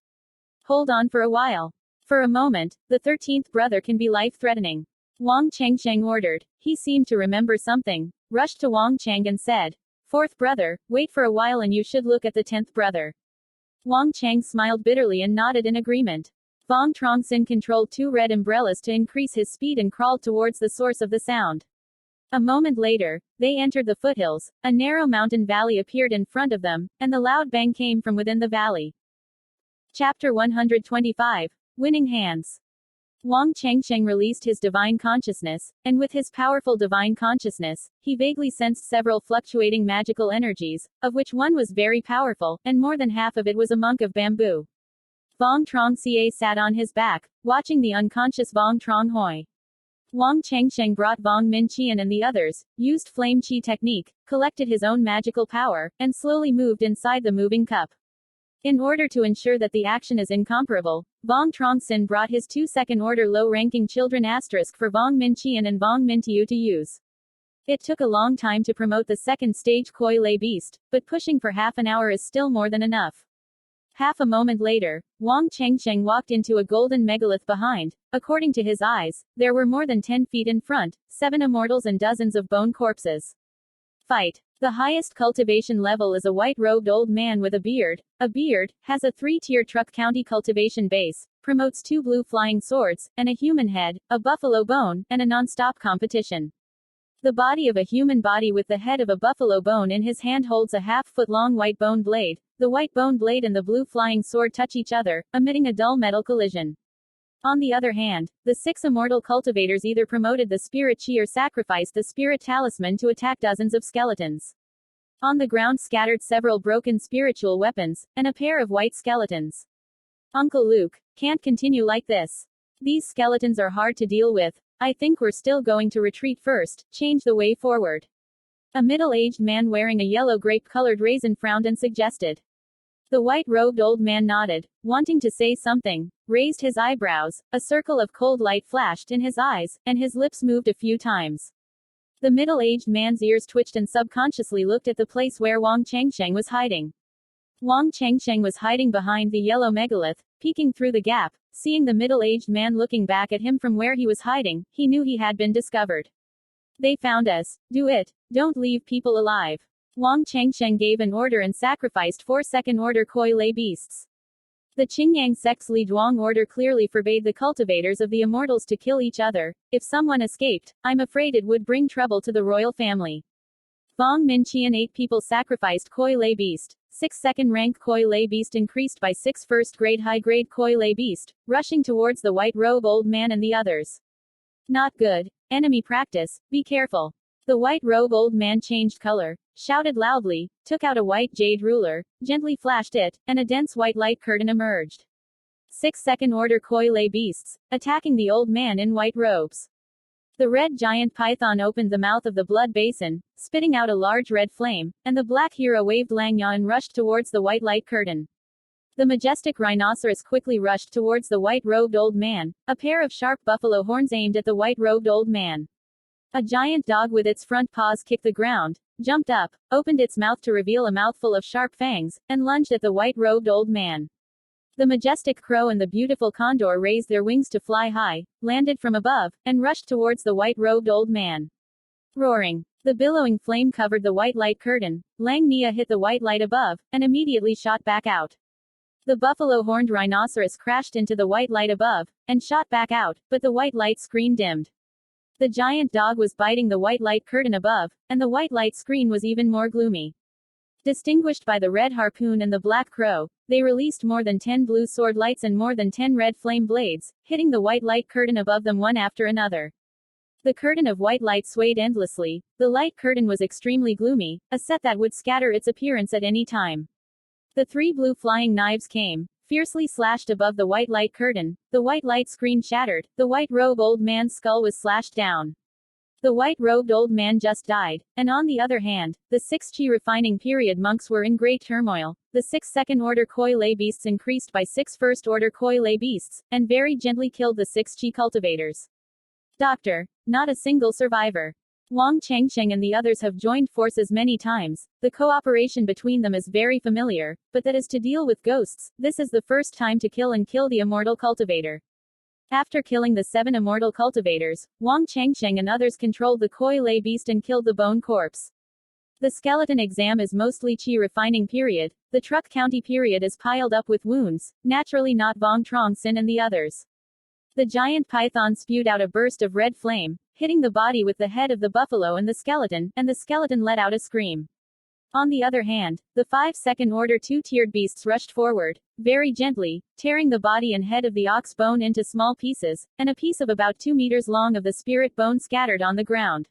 Hold on for a while. For a moment, the 13th brother can be life-threatening. Wang Chengsheng ordered. He seemed to remember something. Rushed to Wang Cheng and said, "4th brother, wait for a while and you should look at the 10th brother." Wang Cheng smiled bitterly and nodded in agreement. Vuong Truong Sinh controlled 2 red umbrellas to increase his speed and crawled towards the source of the sound. A moment later, they entered the foothills. A narrow mountain valley appeared in front of them, and the loud bang came from within the valley. Chapter 125. Winning Hands. Wang Chengsheng released his divine consciousness, and with his powerful divine consciousness, he vaguely sensed several fluctuating magical energies, of which one was very powerful, and more than half of it was a monk of bamboo. Vuong Truong Xie sat on his back, watching the unconscious Vuong Truong Hui. Wang Chengsheng brought Vuong Minqian and the others, used flame qi technique, collected his own magical power, and slowly moved inside the moving cup. In order to ensure that the action is incomparable, Vuong Truong Sinh brought his 2 second-order low-ranking children for Vuong Minqian and Vuong Mintiu to use. It took a long time to promote the second-stage Koi Lei beast, but pushing for half an hour is still more than enough. Half a moment later, Wang Chengsheng walked into a golden megalith behind. According to his eyes, there were more than 10 feet in front, 7 immortals and dozens of bone corpses. Fight. The highest cultivation level is a white-robed old man with a beard. A beard, has a 3-tier Truc County cultivation base, promotes 2 blue flying swords, and a human head, a buffalo bone, and a non-stop competition. The body of a human body with the head of a buffalo bone in his hand holds a half-foot-long white bone blade. The white bone blade and the blue flying sword touch each other, emitting a dull metal collision. On the other hand, the 6 immortal cultivators either promoted the spirit chi or sacrificed the spirit talisman to attack dozens of skeletons. On the ground scattered several broken spiritual weapons, and a pair of white skeletons. Uncle Luke, can't continue like this. These skeletons are hard to deal with. I think we're still going to retreat first, change the way forward. A middle-aged man wearing a yellow grape-colored raisin frowned and suggested. The white-robed old man nodded, wanting to say something, raised his eyebrows, a circle of cold light flashed in his eyes, and his lips moved a few times. The middle-aged man's ears twitched and subconsciously looked at the place where Vuong Truong was hiding. Vuong Truong was hiding behind the yellow megalith, peeking through the gap. Seeing the middle-aged man looking back at him from where he was hiding, he knew he had been discovered. They found us. Do it. Don't leave people alive. Vuong Truong gave an order and sacrificed 4 second-order koi lay beasts. The Qingyang sect's Li Duang order clearly forbade the cultivators of the immortals to kill each other. If someone escaped, I'm afraid it would bring trouble to the royal family. Vuong Minqian 8 people sacrificed koi lay beast. 6 second-rank koi lay beast increased by 6 first-grade high-grade koi lay beast, rushing towards the white-robe old man and the others. Not good. Enemy practice, be careful. The white-robe old man changed color, shouted loudly, took out a white jade ruler, gently flashed it, and a dense white light curtain emerged. 6 second-order koi lay beasts, attacking the old man in white robes. The red giant python opened the mouth of the blood basin, spitting out a large red flame, and the black hero waved Langya and rushed towards the white light curtain. The majestic rhinoceros quickly rushed towards the white-robed old man, a pair of sharp buffalo horns aimed at the white-robed old man. A giant dog with its front paws kicked the ground, jumped up, opened its mouth to reveal a mouthful of sharp fangs, and lunged at the white-robed old man. The majestic crow and the beautiful condor raised their wings to fly high, landed from above, and rushed towards the white-robed old man. Roaring. The billowing flame covered the white light curtain. Langya hit the white light above, and immediately shot back out. The buffalo-horned rhinoceros crashed into the white light above, and shot back out, but the white light screen dimmed. The giant dog was biting the white light curtain above, and the white light screen was even more gloomy. Distinguished by the red harpoon and the black crow, they released more than 10 blue sword lights and more than 10 red flame blades, hitting the white light curtain above them one after another. The curtain of white light swayed endlessly. The light curtain was extremely gloomy, a set that would scatter its appearance at any time. The 3 blue flying knives came, fiercely slashed above the white light curtain. The white light screen shattered. The white-robed old man's skull was slashed down. The white-robed old man just died, and on the other hand, the 6 Qi refining period monks were in great turmoil. The 6 second-order koi lay beasts increased by 6 first-order koi lay beasts, and very gently killed the 6 Qi cultivators. Doctor, not a single survivor. Vuong Truong and the others have joined forces many times. The cooperation between them is very familiar, but that is to deal with ghosts. This is the first time to kill the immortal cultivator. After killing the 7 immortal cultivators, Vuong Truong and others controlled the koi lay beast and killed the bone corpse. The skeleton exam is mostly Qi refining period. The Truc County period is piled up with wounds, naturally not Vuong Truong Sinh and the others. The giant python spewed out a burst of red flame, hitting the body with the head of the buffalo and the skeleton let out a scream. On the other hand, the 5 second-order 2-tiered beasts rushed forward, very gently, tearing the body and head of the ox bone into small pieces, and a piece of about 2 meters long of the spirit bone scattered on the ground.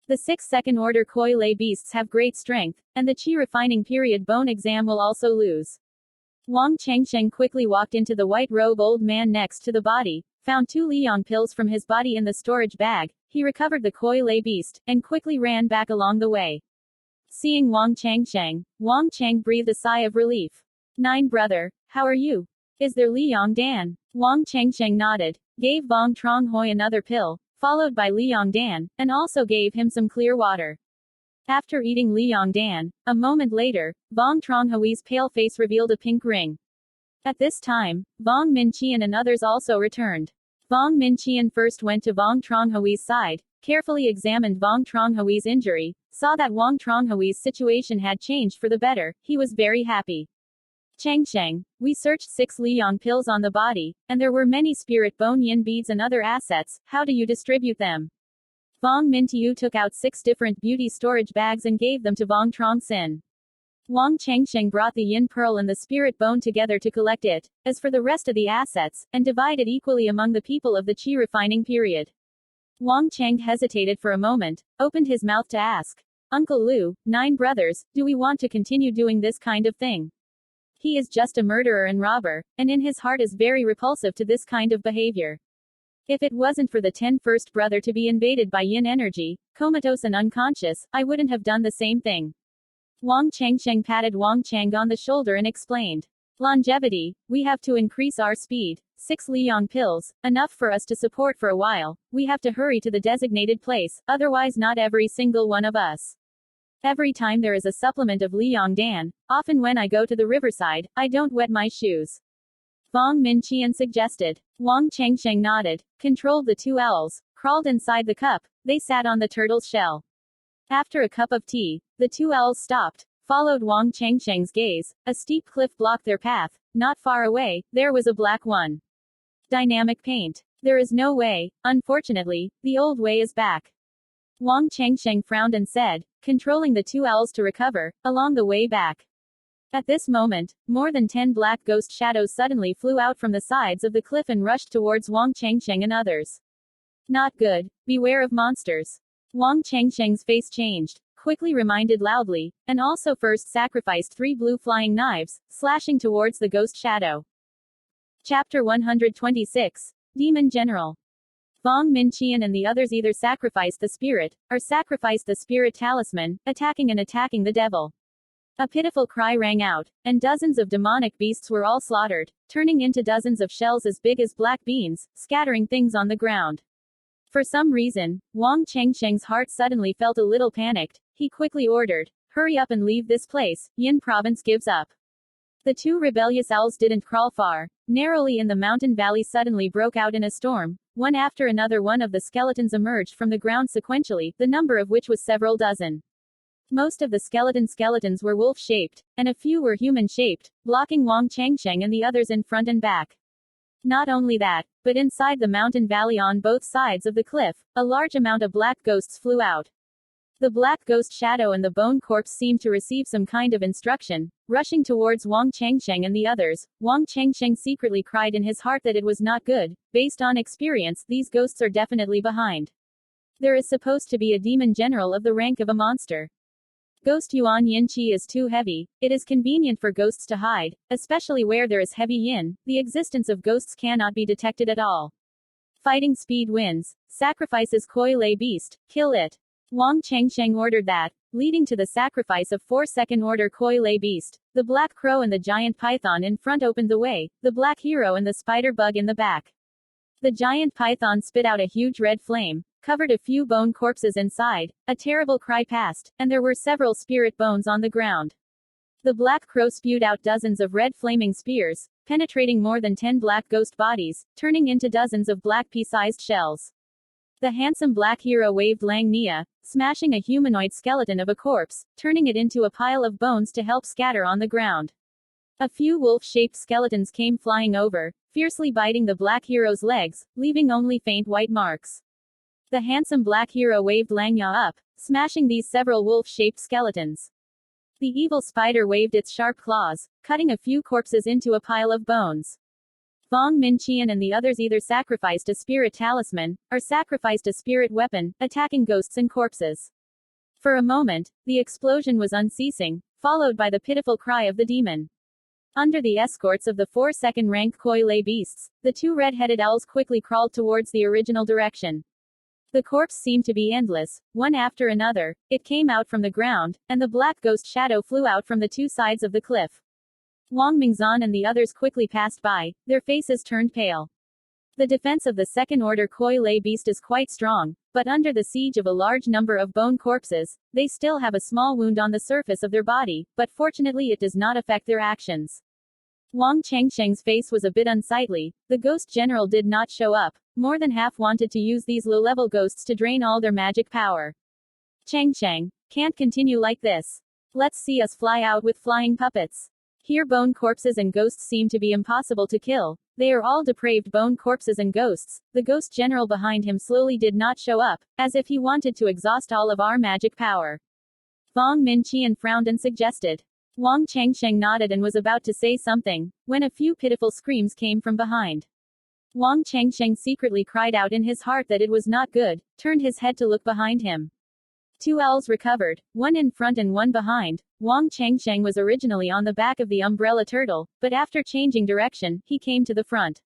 The 6 second-order koi lay beasts have great strength, and the Qi refining period bone exam will also lose. Vuong Truong quickly walked into the white-robe old man next to the body, found 2 Liang pills from his body in the storage bag. He recovered the koi lay beast, and quickly ran back along the way. Seeing Vuong Truong breathed a sigh of relief. 9 brother, how are you? Is there Liang Dan? Vuong Truong nodded, gave Vuong Truong Hoi another pill, followed by Liang Dan, and also gave him some clear water. After eating Liang Dan, a moment later, Vuong Truong Hoi's pale face revealed a pink ring. At this time, Vuong Minqian and others also returned. Vuong Minqian first went to Vuong Truong Hoi's side, carefully examined Vuong Truong Hoi's injury, saw that Vuong Truong Hoi's situation had changed for the better. He was very happy. Truong, we searched 6 Liang pills on the body, and there were many spirit bone yin beads and other assets. How do you distribute them? Vuong Mintiu took out 6 different beauty storage bags and gave them to Vuong Truong Sinh. Vuong Truong brought the yin pearl and the spirit bone together to collect it, as for the rest of the assets, and divide it equally among the people of the Qi refining period. Vuong Truong hesitated for a moment, opened his mouth to ask, Uncle Lu, 9 brothers, do we want to continue doing this kind of thing? He is just a murderer and robber, and in his heart is very repulsive to this kind of behavior. If it wasn't for the 1st brother to be invaded by yin energy, comatose and unconscious, I wouldn't have done the same thing. Wang Changsheng patted Wang Chang on the shoulder and explained. Longevity, we have to increase our speed. 6 Liyang pills, enough for us to support for a while. We have to hurry to the designated place, otherwise not every single one of us. Every time there is a supplement of Liyang Dan, often when I go to the riverside, I don't wet my shoes. Vong Minqian suggested. Wang Changsheng nodded, controlled the 2 owls, crawled inside the cup. They sat on the turtle's shell. After a cup of tea, the 2 owls stopped, followed Wang Changsheng's gaze. A steep cliff blocked their path. Not far away, there was a black one. Dynamic paint. There is no way, unfortunately, the old way is back. Wang Changsheng frowned and said, controlling the 2 owls to recover, along the way back. At this moment, more than 10 black ghost shadows suddenly flew out from the sides of the cliff and rushed towards Wang Changsheng and others. Not good, beware of monsters. Wang Changsheng's face changed, quickly reminded loudly, and also first sacrificed 3 blue flying knives, slashing towards the ghost shadow. Chapter 126. Demon General. Vong Minqian and the others either sacrificed the spirit, or sacrificed the spirit talisman, attacking the devil. A pitiful cry rang out, and dozens of demonic beasts were all slaughtered, turning into dozens of shells as big as black beans, scattering things on the ground. For some reason, Wang Changsheng's heart suddenly felt a little panicked. He quickly ordered, hurry up and leave this place, Yin province gives up. The 2 rebellious owls didn't crawl far. Narrowly in the mountain valley suddenly broke out in a storm. One after another one of the skeletons emerged from the ground sequentially, the number of which was several dozen. Most of the skeletons were wolf-shaped, and a few were human-shaped, blocking Wang Changsheng and the others in front and back. Not only that, but inside the mountain valley on both sides of the cliff, a large amount of black ghosts flew out. The black ghost shadow and the bone corpse seemed to receive some kind of instruction, rushing towards Wang Changsheng and the others. Wang Changsheng secretly cried in his heart that it was not good. Based on experience, these ghosts are definitely behind. There is supposed to be a demon general of the rank of a monster. Ghost Yuan Yin Qi is too heavy. It is convenient for ghosts to hide, especially where there is heavy yin. The existence of ghosts cannot be detected at all. Fighting speed wins. Sacrifices Koi Lei beast. Kill it. Wang Changsheng ordered that, leading to the sacrifice of 4 second-order Koi Lei beast. The black crow and the giant python in front opened the way, the black hero and the spider bug in the back. The giant python spit out a huge red flame, covered a few bone corpses inside. A terrible cry passed, and there were several spirit bones on the ground. The black crow spewed out dozens of red flaming spears, penetrating more than 10 black ghost bodies, turning into dozens of black pea-sized shells. The handsome black hero waved Lang Nia, smashing a humanoid skeleton of a corpse, turning it into a pile of bones to help scatter on the ground. A few wolf-shaped skeletons came flying over, fiercely biting the black hero's legs, leaving only faint white marks. The handsome black hero waved Langya up, smashing these several wolf-shaped skeletons. The evil spider waved its sharp claws, cutting a few corpses into a pile of bones. Vong Minqian and the others either sacrificed a spirit talisman, or sacrificed a spirit weapon, attacking ghosts and corpses. For a moment, the explosion was unceasing, followed by the pitiful cry of the demon. Under the escorts of the 4 second-rank Koi Lei beasts, the 2 red-headed owls quickly crawled towards the original direction. The corpse seemed to be endless, one after another. It came out from the ground, and the black ghost shadow flew out from the 2 sides of the cliff. Wang Mingzan and the others quickly passed by, their faces turned pale. The defense of the second-order Koi Lei beast is quite strong, but under the siege of a large number of bone corpses, they still have a small wound on the surface of their body, but fortunately it does not affect their actions. Wang Changsheng's face was a bit unsightly. The ghost general did not show up. More than half wanted to use these low-level ghosts to drain all their magic power. Changsheng, can't continue like this. Let's see us fly out with flying puppets. Here bone corpses and ghosts seem to be impossible to kill. They are all depraved bone corpses and ghosts. The ghost general behind him slowly did not show up, as if he wanted to exhaust all of our magic power. Vong Minqian frowned and suggested. Wang Changsheng nodded and was about to say something, when a few pitiful screams came from behind. Wang Changsheng secretly cried out in his heart that it was not good, turned his head to look behind him. 2 owls recovered, one in front and one behind. Vuong Truong was originally on the back of the umbrella turtle, but after changing direction, he came to the front.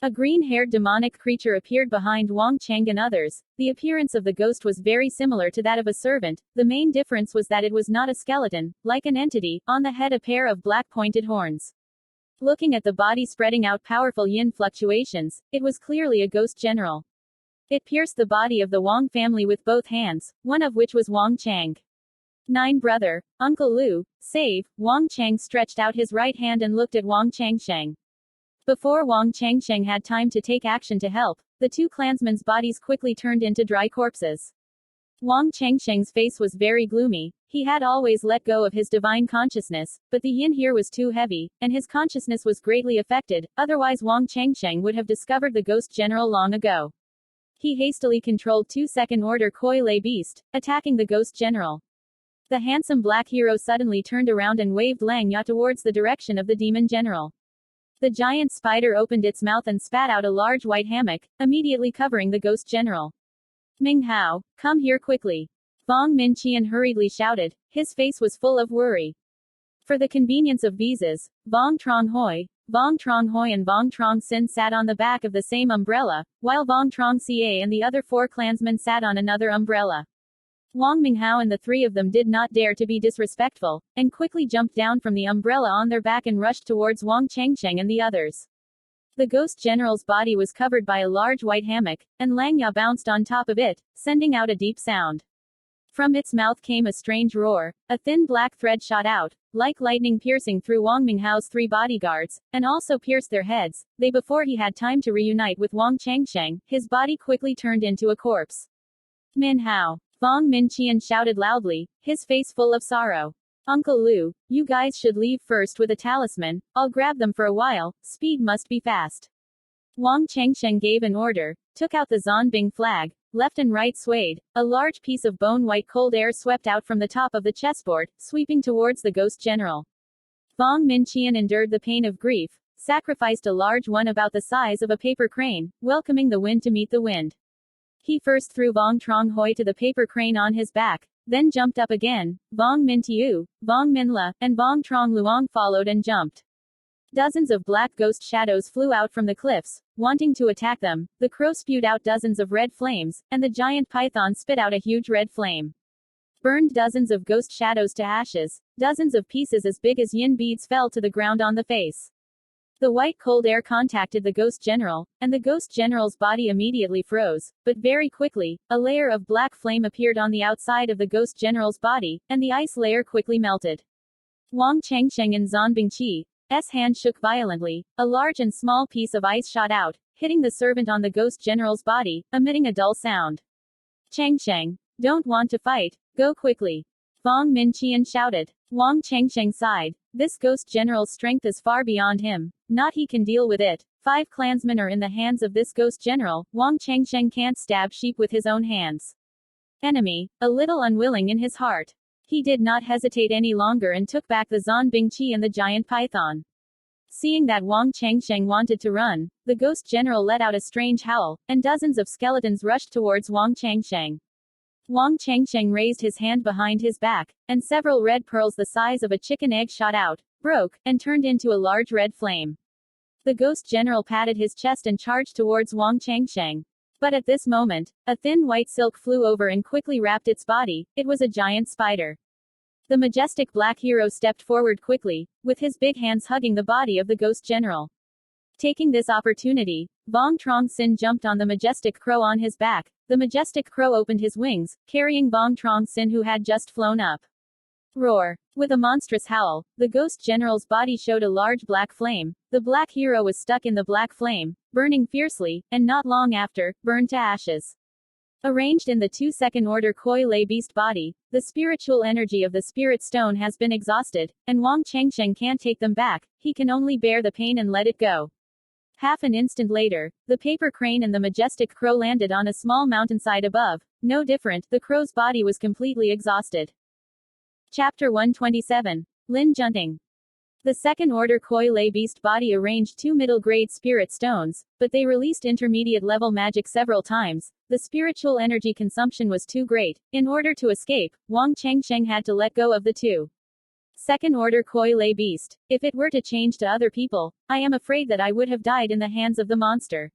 A green-haired demonic creature appeared behind Vuong Truong and others. The appearance of the ghost was very similar to that of a servant. The main difference was that it was not a skeleton, like an entity, on the head a pair of black pointed horns. Looking at the body spreading out powerful yin fluctuations, it was clearly a ghost general. It pierced the body of the Vuong family with both hands, one of which was Vuong Truong. 9 brother, Uncle Lu, save. Vuong Truong stretched out his right hand and looked at Vuong Truong. Before Vuong Truong had time to take action to help, the 2 clansmen's bodies quickly turned into dry corpses. Vuong Truong's face was very gloomy. He had always let go of his divine consciousness, but the yin here was too heavy, and his consciousness was greatly affected, otherwise Vuong Truong would have discovered the ghost general long ago. He hastily controlled 2 second-order koi lay beast, attacking the ghost general. The handsome black hero suddenly turned around and waved Lang Ya towards the direction of the demon general. The giant spider opened its mouth and spat out a large white hammock, immediately covering the ghost general. Ming Hao, come here quickly. Vuong Minqian hurriedly shouted. His face was full of worry. For the convenience of visas, Vuong Truong and Vuong Truong Sinh sat on the back of the same umbrella, while Vuong Truong Ca and the other 4 clansmen sat on another umbrella. Wang Minghao and the 3 of them did not dare to be disrespectful, and quickly jumped down from the umbrella on their back and rushed towards Vuong Truong and the others. The ghost general's body was covered by a large white hammock, and Lang Ya bounced on top of it, sending out a deep sound. From its mouth came a strange roar. A thin black thread shot out, like lightning, piercing through Wang Minghao's 3 bodyguards, and also pierced their heads. Before he had time to reunite with Vuong Truong, his body quickly turned into a corpse. Min Hao. Vuong Minqian shouted loudly, his face full of sorrow. Uncle Lu, you guys should leave first with a talisman. I'll grab them for a while. Speed must be fast. Vuong Truong gave an order, took out the Zonbing flag. Left and right swayed. A large piece of bone-white cold air swept out from the top of the chessboard, sweeping towards the ghost general. Vuong Minqian endured the pain of grief, sacrificed a large one about the size of a paper crane, welcoming the wind to meet the wind. He first threw Vuong Truong Hoi to the paper crane on his back, then jumped up again. Vuong Min Tiu, Vuong Min La, and Vuong Truong Luong followed and jumped. Dozens of black ghost shadows flew out from the cliffs, wanting to attack them. The crow spewed out dozens of red flames, and the giant python spit out a huge red flame. Burned dozens of ghost shadows to ashes. Dozens of pieces as big as yin beads fell to the ground on the face. The white cold air contacted the ghost general, and the ghost general's body immediately froze, but very quickly, a layer of black flame appeared on the outside of the ghost general's body, and the ice layer quickly melted. Vuong Truong and Zonbing Qi's hand shook violently. A large and small piece of ice shot out, hitting the servant on the ghost general's body, emitting a dull sound. Truong, don't want to fight, go quickly. Vuong Minqian shouted. Vuong Truong sighed. This ghost general's strength is far beyond him. Not he can deal with it. 5 clansmen are in the hands of this ghost general. Vuong Truong can't stab sheep with his own hands. Enemy, a little unwilling in his heart. He did not hesitate any longer and took back the Zonbing Qi and the giant python. Seeing that Vuong Truong wanted to run, the ghost general let out a strange howl, and dozens of skeletons rushed towards Vuong Truong. Vuong Truong raised his hand behind his back, and several red pearls the size of a chicken egg shot out, broke, and turned into a large red flame. The ghost general patted his chest and charged towards Vuong Truong. But at this moment, a thin white silk flew over and quickly wrapped its body. It was a giant spider. The majestic black hero stepped forward quickly, with his big hands hugging the body of the ghost general. Taking this opportunity, Vuong Truong Sinh jumped on the majestic crow on his back. The majestic crow opened his wings, carrying Vuong Truong Sinh who had just flown up. Roar! With a monstrous howl, the ghost general's body showed a large black flame. The black hero was stuck in the black flame, burning fiercely, and not long after, burned to ashes. Arranged in the 2 second-order koi lay beast body, the spiritual energy of the spirit stone has been exhausted, and Vuong Truong can't take them back. He can only bear the pain and let it go. Half an instant later, the paper crane and the majestic crow landed on a small mountainside above. No different, the crow's body was completely exhausted. Chapter 127. Lin Junting. The second-order koi lay beast body arranged 2 middle-grade spirit stones, but they released intermediate-level magic several times. the spiritual energy consumption was too great. In order to escape, Vuong Chengsheng had to let go of the two. Second-order koi lay beast. If it were to change to other people, I am afraid that I would have died in the hands of the monster.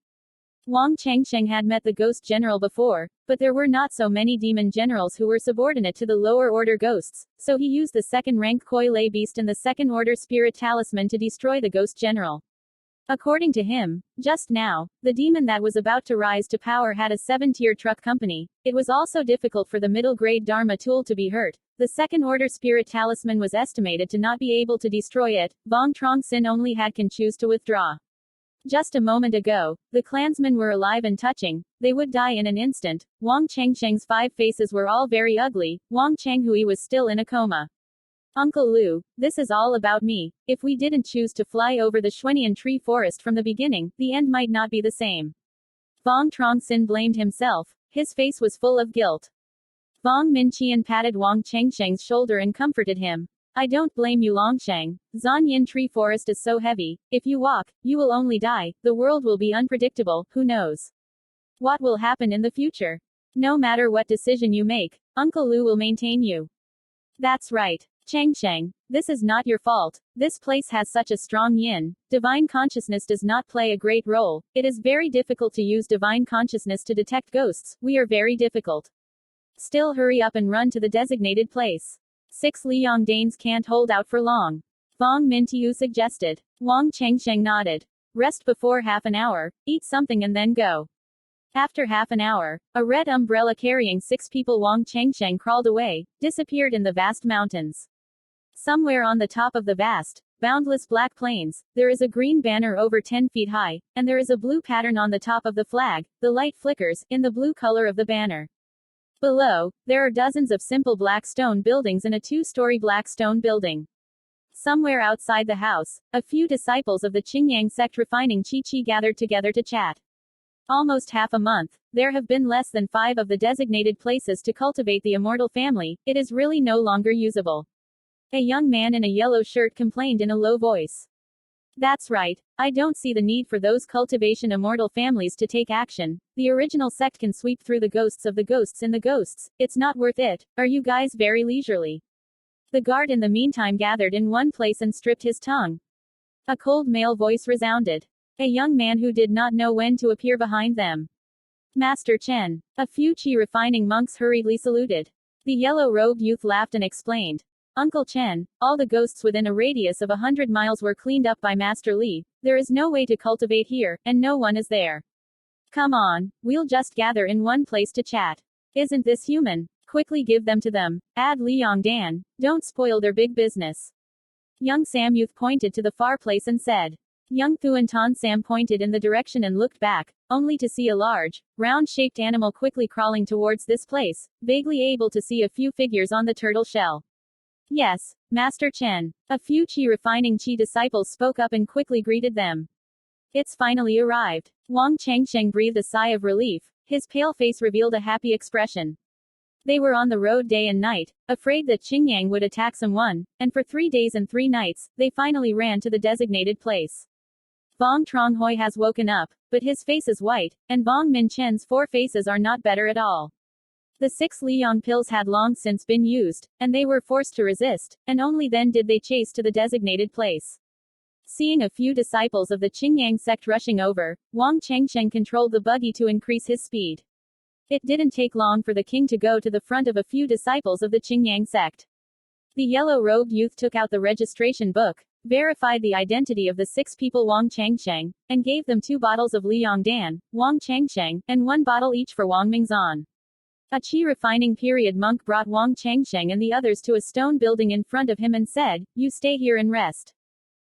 Vuong Chengsheng had met the ghost general before, but there were not so many demon generals who were subordinate to the lower-order ghosts, so he used the second-rank koi lay beast and the second-order spirit talisman to destroy the ghost general. According to him, just now, the demon that was about to rise to power had a 7-tier truck company. It was also difficult for the middle-grade Dharma tool to be hurt. The second-order spirit talisman was estimated to not be able to destroy it. Vuong Truong Sinh only had can choose to withdraw. Just a moment ago, the clansmen were alive and touching. They would die in an instant. Vuong Chengsheng's 5 faces were all very ugly. Vuong Chenghui was still in a coma. Uncle Lu, this is all about me. If we didn't choose to fly over the Xuanian tree forest from the beginning, the end might not be the same. Vuong Truong Sinh blamed himself. His face was full of guilt. Vuong Minqian patted Vuong Chengsheng's shoulder and comforted him. I don't blame you, Longsheng. Xuanian tree forest is so heavy. If you walk, you will only die. The world will be unpredictable. Who knows what will happen in the future? No matter what decision you make, Uncle Lu will maintain you. That's right. Chengsheng, this is not your fault. This place has such a strong yin. Divine consciousness does not play a great role. It is very difficult to use divine consciousness to detect ghosts. We are very difficult. Still, hurry up and run to the designated place. 6 Liang Danes can't hold out for long. Vuong Mintiu suggested. Vuong Chengsheng nodded. Rest before half an hour, eat something and then go. After half an hour, a red umbrella carrying 6 people Vuong Chengsheng crawled away, disappeared in the vast mountains. Somewhere on the top of the vast, boundless black plains, there is a green banner over 10 feet high, and there is a blue pattern on the top of the flag. The light flickers, in the blue color of the banner. Below, there are dozens of simple black stone buildings and a 2-story black stone building. Somewhere outside the house, a few disciples of the Qingyang sect refining Qi gathered together to chat. Almost half a month, there have been less than 5 of the designated places to cultivate the immortal family. It is really no longer usable. A young man in a yellow shirt complained in a low voice. That's right, I don't see the need for those cultivation immortal families to take action. The original sect can sweep through the ghosts of the ghosts in the ghosts. It's not worth it. Are you guys very leisurely? The guard in the meantime gathered in one place and stripped his tongue. A cold male voice resounded. A young man who did not know when to appear behind them. Master Chen. A few Qi refining monks hurriedly saluted. The yellow-robed youth laughed and explained. Uncle Chen, all the ghosts within a radius of 100 miles were cleaned up by Master Li. There is no way to cultivate here, and no one is there. Come on, we'll just gather in one place to chat. Isn't this human? Quickly give them to them. Add Liang Dan. Don't spoil their big business. Young Sam Youth pointed to the far place and said. Young Thuan Tan Sam pointed in the direction and looked back, only to see a large, round-shaped animal quickly crawling towards this place, vaguely able to see a few figures on the turtle shell. Yes, Master Chen. A few Qi refining Qi disciples spoke up and quickly greeted them. It's finally arrived. Vuong Chengsheng breathed a sigh of relief. His pale face revealed a happy expression. They were on the road day and night, afraid that Qingyang would attack someone, and for 3 days and 3 nights, they finally ran to the designated place. Vuong Truong Hoi has woken up, but his face is white, and Vuong Min Chen's 4 faces are not better at all. The 6 Liang pills had long since been used, and they were forced to resist, and only then did they chase to the designated place. Seeing a few disciples of the Qingyang sect rushing over, Vuong Chengsheng controlled the buggy to increase his speed. It didn't take long for the king to go to the front of a few disciples of the Qingyang sect. The yellow-robed youth took out the registration book, verified the identity of the 6 people Vuong Chengsheng, and gave them 2 bottles of Liang Dan, Vuong Chengsheng, and 1 bottle each for Vuong Mingzan. A Qi refining period monk brought Vuong Chengsheng and the others to a stone building in front of him and said, You stay here and rest.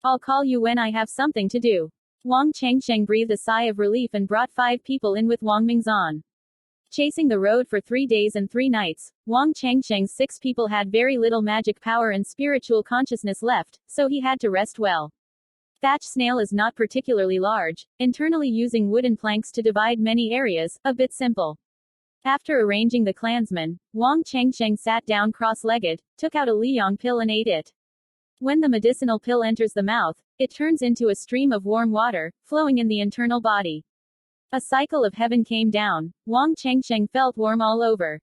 I'll call you when I have something to do. Vuong Chengsheng breathed a sigh of relief and brought 5 people in with Vuong Mingzan. Chasing the road for 3 days and 3 nights, Vuong Chengsheng's 6 people had very little magic power and spiritual consciousness left, so he had to rest well. Thatch snail is not particularly large, internally using wooden planks to divide many areas, a bit simple. After arranging the clansmen, Vuong Chengsheng sat down cross-legged, took out a Liang pill and ate it. When the medicinal pill enters the mouth, it turns into a stream of warm water, flowing in the internal body. A cycle of heaven came down. Vuong Changsheng felt warm all over.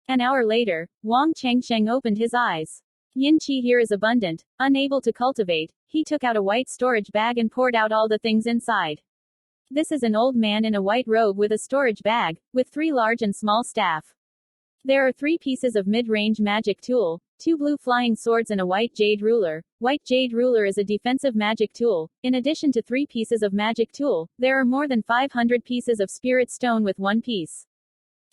An hour later, Vuong Changsheng opened his eyes. Yin qi here is abundant. Unable to cultivate, he took out a white storage bag and poured out all the things inside. This is an old man in a white robe with a storage bag, with 3 large and small staff. There are 3 pieces of mid-range magic tool, 2 blue flying swords and a white jade ruler. White jade ruler is a defensive magic tool. In addition to 3 pieces of magic tool, there are more than 500 pieces of spirit stone with 1 piece.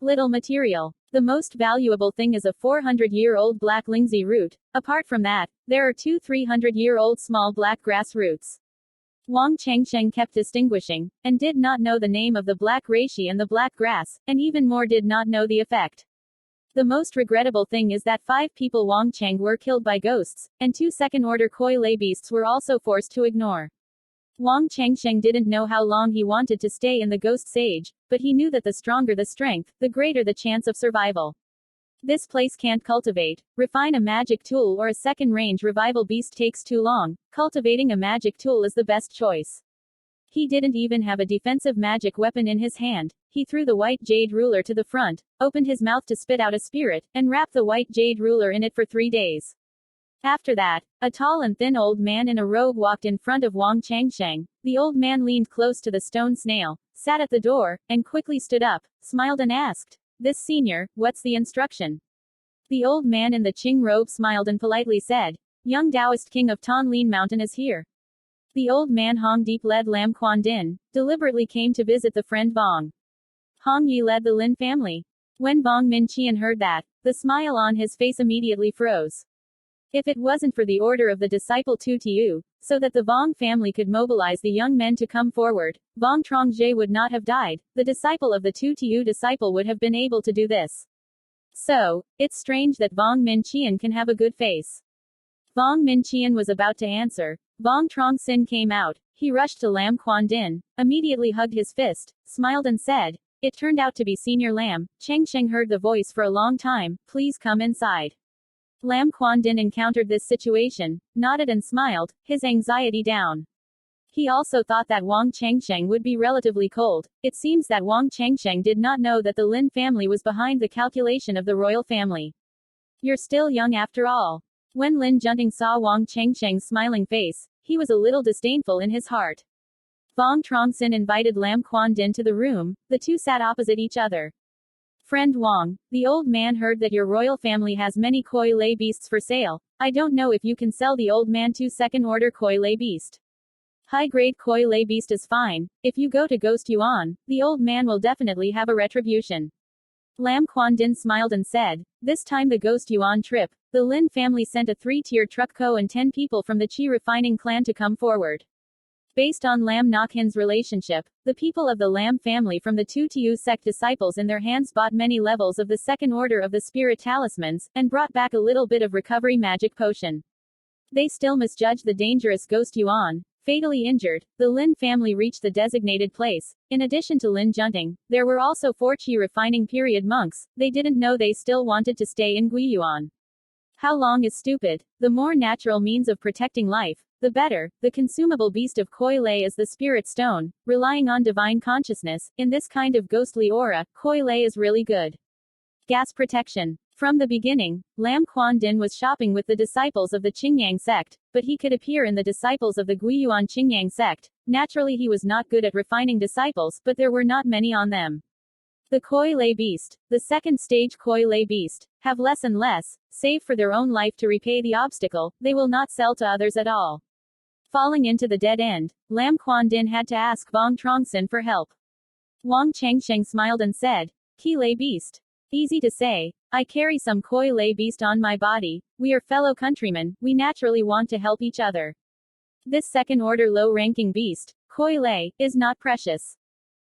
Little material. The most valuable thing is a 400-year-old black lingzi root. Apart from that, there are 2 300-year-old small black grass roots. Vuong Changsheng kept distinguishing, and did not know the name of the black reishi and the black grass, and even more did not know the effect. The most regrettable thing is that 5 people Vuong Chang were killed by ghosts, and 2 second-order koi lay beasts were also forced to ignore. Vuong Changsheng didn't know how long he wanted to stay in the Ghost Age, but he knew that the stronger the strength, the greater the chance of survival. This place can't cultivate, refine a magic tool or a second-range revival beast takes too long. Cultivating a magic tool is the best choice. He didn't even have a defensive magic weapon in his hand. He threw the white jade ruler to the front, opened his mouth to spit out a spirit, and wrapped the white jade ruler in it for 3 days. After that, a tall and thin old man in a robe walked in front of Vuong Changsheng. The old man leaned close to the stone snail, sat at the door, and quickly stood up, smiled and asked, "This senior, what's the instruction?" The old man in the Qing robe smiled and politely said, "Young Taoist king of Thanh Lien Mountain is here." The old man Hong Deep led Lam Quan Din, deliberately came to visit the friend Vuong. Hong Yi led the Lin family. When Vuong Min Qian heard that, the smile on his face immediately froze. If it wasn't for the order of the disciple Tu Tiu, so that the Vuong family could mobilize the young men to come forward, Vuong Truong Sinh would not have died. The disciple of the Tu Tiu disciple would have been able to do this. So, it's strange that Vuong Min Qian can have a good face. Vuong Min Qian was about to answer. Vuong Truong Sinh came out. He rushed to Lam Quan Din, immediately hugged his fist, smiled and said, "It turned out to be Senior Lam." Changsheng heard the voice for a long time. "Please come inside." Lam Quan Din encountered this situation, nodded and smiled, his anxiety down. He also thought that Vuong Changsheng would be relatively cold. It seems that Vuong Changsheng did not know that the Lin family was behind the calculation of the royal family. "You're still young after all." When Lin Junting saw Vuong Changsheng's smiling face, he was a little disdainful in his heart. Vuong Truong Sinh invited Lam Quan Din to the room. The two sat opposite each other. "Friend Vuong, the old man heard that your royal family has many koi lay beasts for sale. I don't know if you can sell the old man 2 second-order koi lay beast. High-grade koi lay beast is fine. If you go to Ghost Yuan, the old man will definitely have a retribution." Lam Quan Din smiled and said, "This time the Ghost Yuan trip, the Lin family sent a 3-tier Truc Co and 10 people from the Qi refining clan to come forward. Based on Lam Nok Hin's relationship, the people of the Lam family from the Tu Tiu sect disciples in their hands bought many levels of the second order of the spirit talismans, and brought back a little bit of recovery magic potion. They still misjudged the dangerous Ghost Yuan. Fatally injured, the Lin family reached the designated place. In addition to Lin Junting, there were also 4 Qi refining period monks. They didn't know they still wanted to stay in Guiyuan. How long is stupid? The more natural means of protecting life, the better. The consumable beast of Koi Lay is the spirit stone, relying on divine consciousness. In this kind of ghostly aura, Koi Lay is really good. Gas protection. From the beginning, Lam Quan Din was shopping with the disciples of the Qingyang sect, but he could appear in the disciples of the Guiyuan Qingyang sect. Naturally he was not good at refining disciples, but there were not many on them. The Koi Lay beast, the second stage Koi Lay beast, have less and less, save for their own life to repay the obstacle. They will not sell to others at all. Falling into the dead end, Lam Quan Din had to ask Vuong Truong Sinh for help. Vuong Changsheng smiled and said, "Ki Lay beast. Easy to say. I carry some Koi Lay beast on my body. We are fellow countrymen, we naturally want to help each other. This second-order low-ranking beast, Koi Lay, is not precious."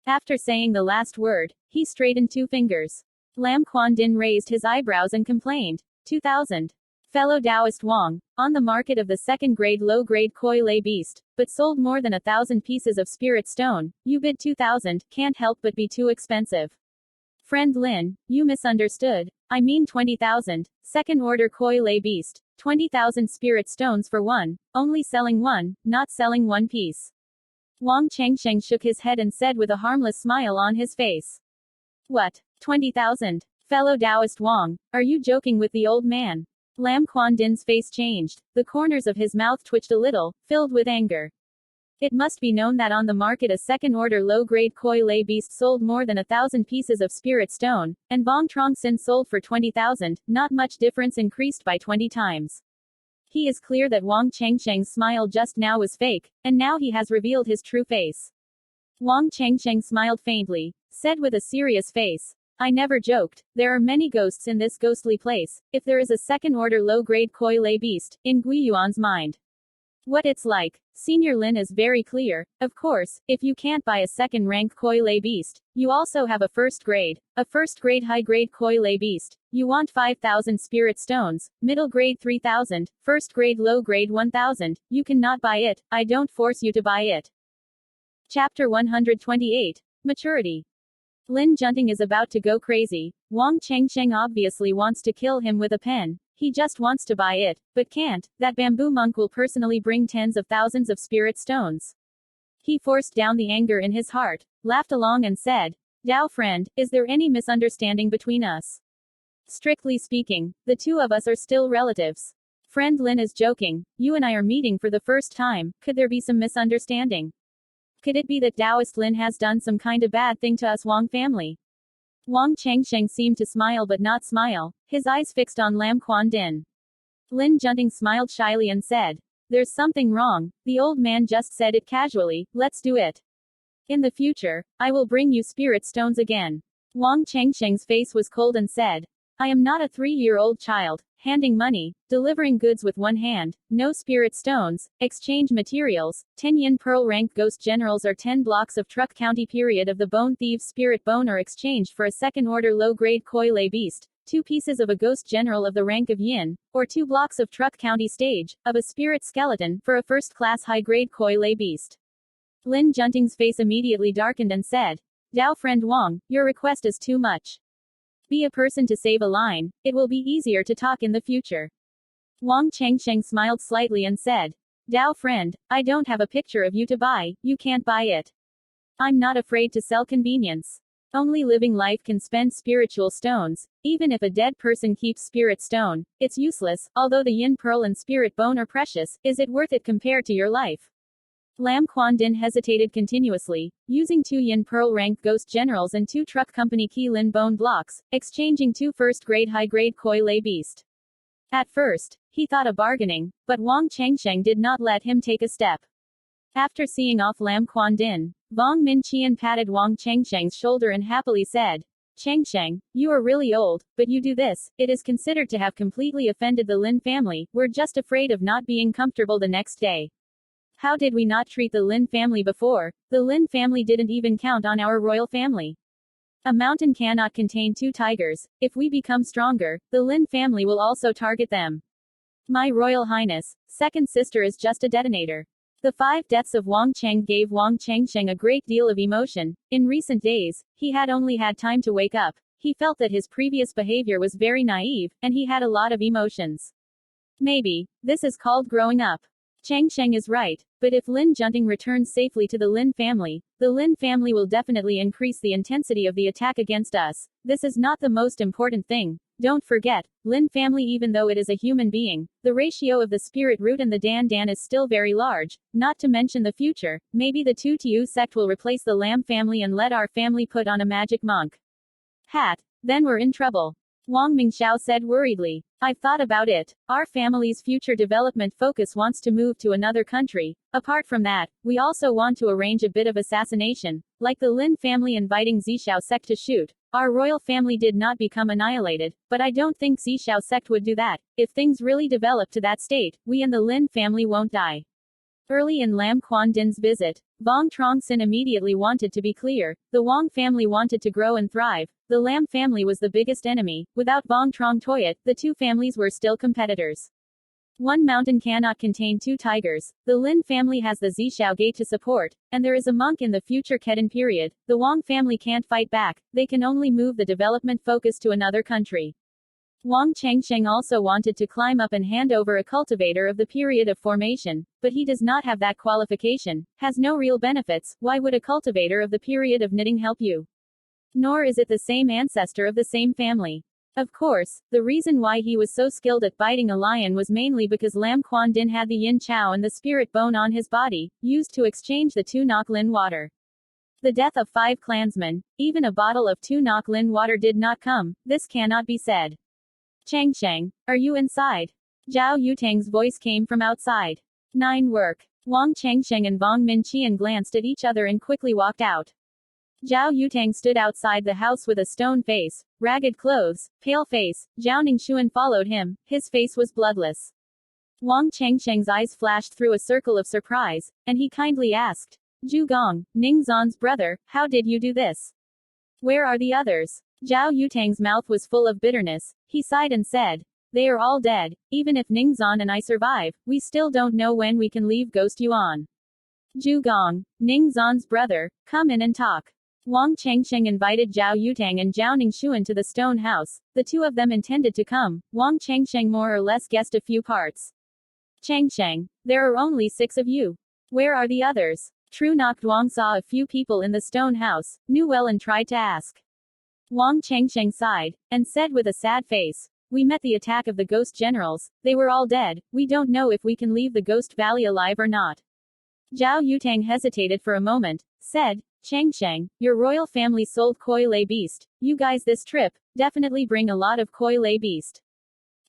After saying the last word, he straightened 2 fingers. Lam Quan Din raised his eyebrows and complained, 2,000. Fellow Taoist Vuong, on the market of the second-grade low-grade Koi Lay beast, but sold more than 1,000 pieces of spirit stone. You bid 2,000, can't help but be too expensive. Friend Lin, you misunderstood. I mean 20,000, second-order Koi Lay beast, 20,000 spirit stones for one, only selling one, not selling one piece. Vuong Changsheng shook his head and said with a harmless smile on his face. What? 20,000? Fellow Taoist Vuong, are you joking with the old man? Lam Quan Din's face changed. The corners of his mouth twitched a little, filled with anger. It must be known that on the market a second-order low-grade koi lay beast sold more than 1,000 pieces of spirit stone, and Vuong Truong Sinh sold for 20,000, not much difference, increased by 20 times. He is clear that Vuong Changsheng's smile just now was fake, and now he has revealed his true face. Vuong Changsheng smiled faintly, said with a serious face, I never joked. There are many ghosts in this ghostly place. If there is a second-order low-grade koi lay beast, in Gui Yuan's mind. What it's like, Senior Lin is very clear. Of course, if you can't buy a second-rank koi lay beast, you also have a first-grade high-grade koi lay beast. You want 5,000 spirit stones, middle grade 3,000, first-grade low-grade 1,000. You cannot buy it. I don't force you to buy it. Chapter 128. Maturity. Lin Junting is about to go crazy. Vuong Changsheng obviously wants to kill him with a pen. He just wants to buy it, but can't. That bamboo monk will personally bring tens of thousands of spirit stones. He forced down the anger in his heart, laughed along and said, Dao friend, is there any misunderstanding between us? Strictly speaking, the two of us are still relatives. Friend Lin is joking. You and I are meeting for the first time. Could there be some misunderstanding? Could it be that Taoist Lin has done some kind of bad thing to us Vuong family? Vuong Changsheng seemed to smile but not smile, his eyes fixed on Lam Quan Din. Lin Junting smiled shyly and said, There's something wrong. The old man just said it casually, let's do it. In the future, I will bring you spirit stones again. Vuong Changsheng's face was cold and said, I am not a 3-year-old child, handing money, delivering goods with one hand, no spirit stones, exchange materials, 10 yin pearl rank ghost generals or 10 blocks of Truc County period of the bone thieves spirit bone are exchanged for a second-order low-grade koi lay beast, 2 pieces of a ghost general of the rank of yin, or 2 blocks of Truc County stage, of a spirit skeleton, for a first-class high-grade koi lay beast. Lin Junting's face immediately darkened and said, Dao friend Vuong, your request is too much. Be a person to save a line, it will be easier to talk in the future. Vuong Changsheng smiled slightly and said, Dao friend, I don't have a picture of you to buy, you can't buy it. I'm not afraid to sell convenience. Only living life can spend spiritual stones. Even if a dead person keeps spirit stone, it's useless. Although the yin pearl and spirit bone are precious, is it worth it compared to your life? Lam Quan Din hesitated continuously, using 2 yin pearl rank ghost generals and 2 Truc Company Ki Lin bone blocks, exchanging 2 first-grade high-grade koi lay beast. At first, he thought of bargaining, but Vuong Changsheng did not let him take a step. After seeing off Lam Quan Din, Vuong Min Qian patted Vuong Changsheng's shoulder and happily said, Changsheng, you are really old, but you do this, it is considered to have completely offended the Lin family. We're just afraid of not being comfortable the next day. How did we not treat the Lin family before? The Lin family didn't even count on our royal family. A mountain cannot contain 2 tigers. If we become stronger, the Lin family will also target them. My Royal Highness, second sister is just a detonator. The 5 deaths of Vuong Cheng gave Vuong Changsheng a great deal of emotion. In recent days, he had only had time to wake up. He felt that his previous behavior was very naive, and he had a lot of emotions. Maybe, this is called growing up. Changsheng is right, but if Lin Junting returns safely to the Lin family will definitely increase the intensity of the attack against us. This is not the most important thing. Don't forget, Lin family, even though it is a human being, the ratio of the spirit root and the Dan Dan is still very large, not to mention the future. Maybe the Tu Tiu sect will replace the Lam family and let our family put on a magic monk hat. Then we're in trouble. Wang Mingxiao said worriedly. I've thought about it. Our family's future development focus wants to move to another country. Apart from that, we also want to arrange a bit of assassination, like the Lin family inviting Zishao sect to shoot. Our royal family did not become annihilated, but I don't think Zishao sect would do that. If things really develop to that state, we and the Lin family won't die. Early in Lam Quan Din's visit, Vuong Truong Sinh immediately wanted to be clear. The Vuong family wanted to grow and thrive. The Lam family was the biggest enemy. Without Vuong Truong Toyat, the two families were still competitors. One mountain cannot contain 2 tigers. The Lin family has the Zishao gate to support, and there is a monk in the future Kedan period. The Wang family can't fight back. They can only move the development focus to another country. Vuong Changsheng also wanted to climb up and hand over a cultivator of the period of formation, but he does not have that qualification, has no real benefits. Why would a cultivator of the period of knitting help you? Nor is it the same ancestor of the same family. Of course, the reason why he was so skilled at biting a lion was mainly because Lam Quan Din had the yin chow and the spirit bone on his body, used to exchange the 2 Nok Lin water. The death of 5 clansmen, even a bottle of 2 Nok Lin water did not come. This cannot be said. Changsheng, are you inside? Zhao Yutang's voice came from outside. 9 work. Vuong Changsheng and Vuong Minqian glanced at each other and quickly walked out. Zhao Yutang stood outside the house with a stone face, ragged clothes, pale face. Zhao Ningxuan followed him, his face was bloodless. Vuong Changsheng's eyes flashed through a circle of surprise, and he kindly asked, Zhu Gong, Ning Zan's brother, how did you do this? Where are the others? Zhao Yutang's mouth was full of bitterness. He sighed and said, they are all dead. Even if Ning Zan and I survive, we still don't know when we can leave Ghost Yuan. Zhu Gong, Ning Zan's brother, come in and talk. Vuong Changsheng invited Zhao Yutang and Zhao Ningxuan to the stone house. The 2 of them intended to come. Vuong Changsheng more or less guessed a few parts. Changsheng, there are only 6 of you. Where are the others? Tru Nok Duong saw a few people in the stone house, knew well and tried to ask. Vuong Changsheng sighed, and said with a sad face, we met the attack of the ghost generals, they were all dead, we don't know if we can leave the ghost valley alive or not. Zhao Yutang hesitated for a moment, said, Changsheng, your royal family sold koi lay beast, you guys this trip, definitely bring a lot of koi lay beast.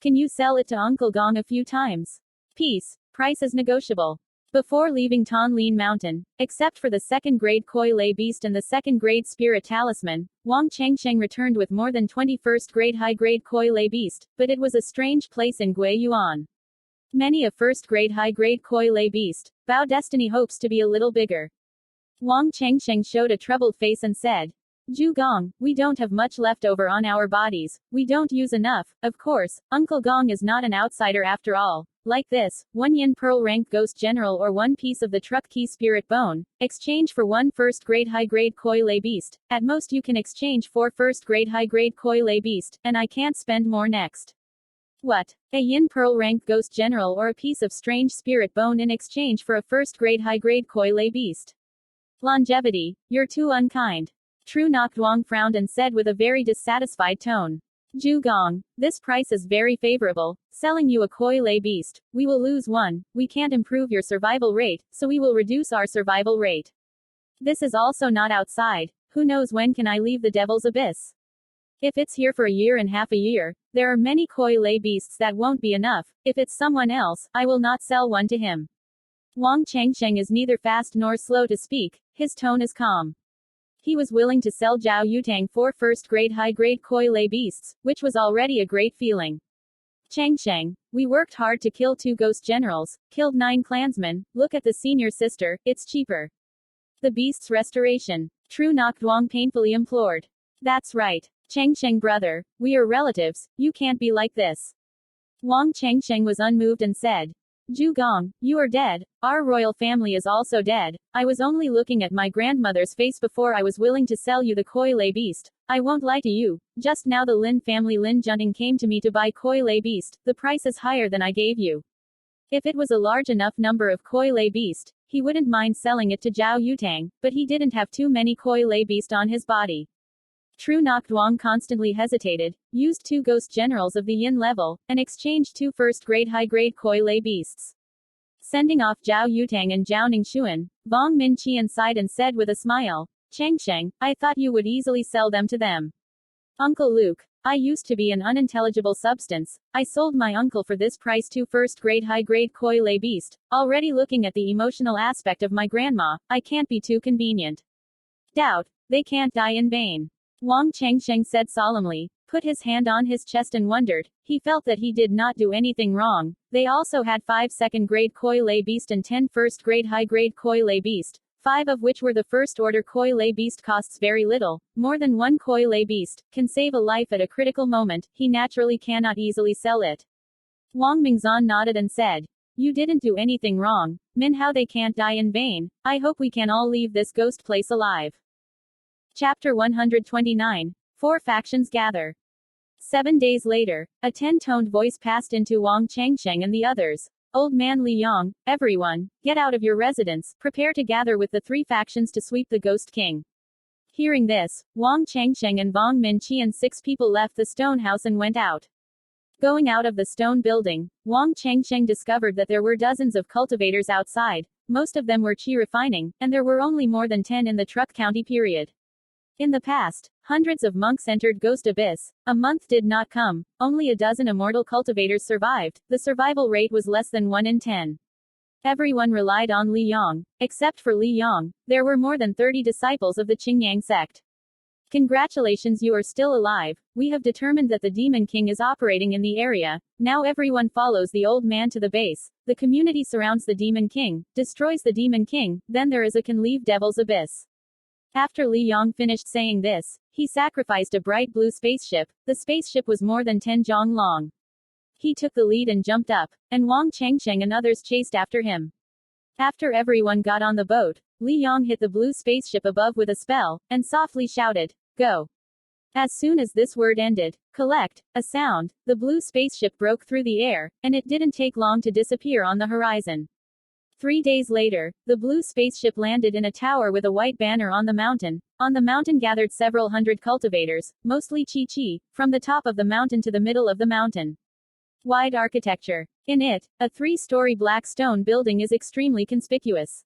Can you sell it to Uncle Gong a few times? Peace, price is negotiable. Before leaving Tonlin Mountain, except for the 2nd grade koi lay beast and the 2nd grade spirit talisman, Vuong Changsheng returned with more than 21st grade high grade koi lay beast, but it was a strange place in Gui Yuan. Many a 1st grade high grade koi lay beast, Bao Destiny hopes to be a little bigger. Vuong Changsheng showed a troubled face and said, Zhu Gong, we don't have much left over on our bodies, we don't use enough, of course, Uncle Gong is not an outsider after all. Like this, 1 yin pearl ranked ghost general or 1 piece of the Truc Co spirit bone, exchange for 1 1st grade high grade koi lay beast, at most you can exchange 4 1st grade high grade koi lay beast, and I can't spend more next. What? A yin pearl ranked ghost general or a piece of strange spirit bone in exchange for a 1st grade high grade koi lay beast? Longevity, you're too unkind. Tru Nok Duong frowned and said with a very dissatisfied tone. Zhu Gong, this price is very favorable, selling you a koi lay beast, we will lose 1, we can't improve your survival rate, so we will reduce our survival rate. This is also not outside, who knows when can I leave the devil's abyss? If it's here for a year and half a year, there are many koi lay beasts that won't be enough, if it's someone else, I will not sell 1 to him. Vuong Changsheng is neither fast nor slow to speak, his tone is calm. He was willing to sell Zhao Yutang 4 1st grade high grade koi lay beasts, which was already a great feeling. Changsheng, we worked hard to kill 2 ghost generals, killed 9 clansmen, look at the senior sister, it's cheaper. The beast's restoration. Tru Nok Duong painfully implored. That's right. Changsheng brother, we are relatives, you can't be like this. Vuong Changsheng was unmoved and said, Zhu Gong, you are dead, our royal family is also dead, I was only looking at my grandmother's face before I was willing to sell you the koi lay beast, I won't lie to you, just now the Lin family Lin Junting came to me to buy koi lay beast, the price is higher than I gave you. If it was a large enough number of koi lay beast, he wouldn't mind selling it to Zhao Yutang, but he didn't have too many koi lay beast on his body. Tru Nok Duong constantly hesitated, used 2 ghost generals of the yin level, and exchanged 2 1st grade high grade koi lay beasts. Sending off Zhao Yutang and Zhao Ningxuan, Vuong Minqian sighed and said with a smile, Changsheng, I thought you would easily sell them to them. Uncle Luke, I used to be an unintelligible substance, I sold my uncle for this price 2 1st grade high grade koi lay beast, already looking at the emotional aspect of my grandma, I can't be too convenient. Doubt, they can't die in vain. Vuong Changsheng said solemnly, put his hand on his chest and wondered, he felt that he did not do anything wrong. They also had 5 2nd grade koi lay beast and 10 1st grade high grade koi lay beast, 5 of which were the 1st order koi lay beast costs very little, more than 1 koi lay beast, can save a life at a critical moment, he naturally cannot easily sell it. Wang Mingzan nodded and said, you didn't do anything wrong, Min how they can't die in vain, I hope we can all leave this ghost place alive. Chapter 129. 4 factions gather. 7 days later, a 10-toned voice passed into Vuong Truong and the others. Old man Li Yong, everyone, get out of your residence, prepare to gather with the 3 factions to sweep the Ghost King. Hearing this, Vuong Truong and Vuong Min Chi and 6 people left the stone house and went out. Going out of the stone building, Vuong Truong discovered that there were dozens of cultivators outside. Most of them were chi refining, and there were only more than 10 in the Truc County period. In the past, hundreds of monks entered Ghost Abyss. A month did not come. Only a dozen immortal cultivators survived. The survival rate was less than 1 in 10. Everyone relied on Li Yong. Except for Li Yong, there were more than 30 disciples of the Qingyang sect. Congratulations, you are still alive. We have determined that the Demon King is operating in the area. Now everyone follows the old man to the base. The community surrounds the Demon King, destroys the Demon King, then there is a can leave Devil's Abyss. After Li Yong finished saying this, he sacrificed a bright blue spaceship. The spaceship was more than 10 zhong long. He took the lead and jumped up, and Vuong Truong and others chased after him. After everyone got on the boat, Li Yong hit the blue spaceship above with a spell, and softly shouted, "Go." As soon as this word ended, collect, a sound, the blue spaceship broke through the air, and it didn't take long to disappear on the horizon. 3 days later, the blue spaceship landed in a tower with a white banner on the mountain. On the mountain gathered several hundred cultivators, mostly Chi-Chi, from the top of the mountain to the middle of the mountain. Wide architecture. In it, a 3-story black stone building is extremely conspicuous.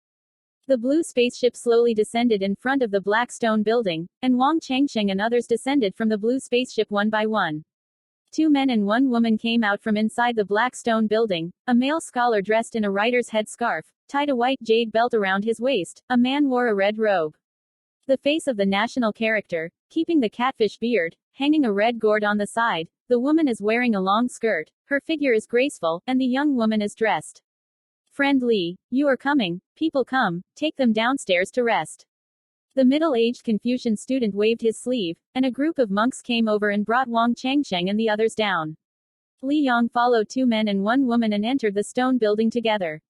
The blue spaceship slowly descended in front of the black stone building, and Vuong Truong and others descended from the blue spaceship one by one. 2 men and 1 woman came out from inside the black stone building. A male scholar dressed in a writer's headscarf, tied a white jade belt around his waist. A man wore a red robe. The face of the national character, keeping the catfish beard, hanging a red gourd on the side. The woman is wearing a long skirt, her figure is graceful, and the young woman is dressed. "Friend Li, you are coming, people come, take them downstairs to rest." The middle-aged Confucian student waved his sleeve, and a group of monks came over and brought Vuong Truong and the others down. Li Yong followed 2 men and 1 woman and entered the stone building together.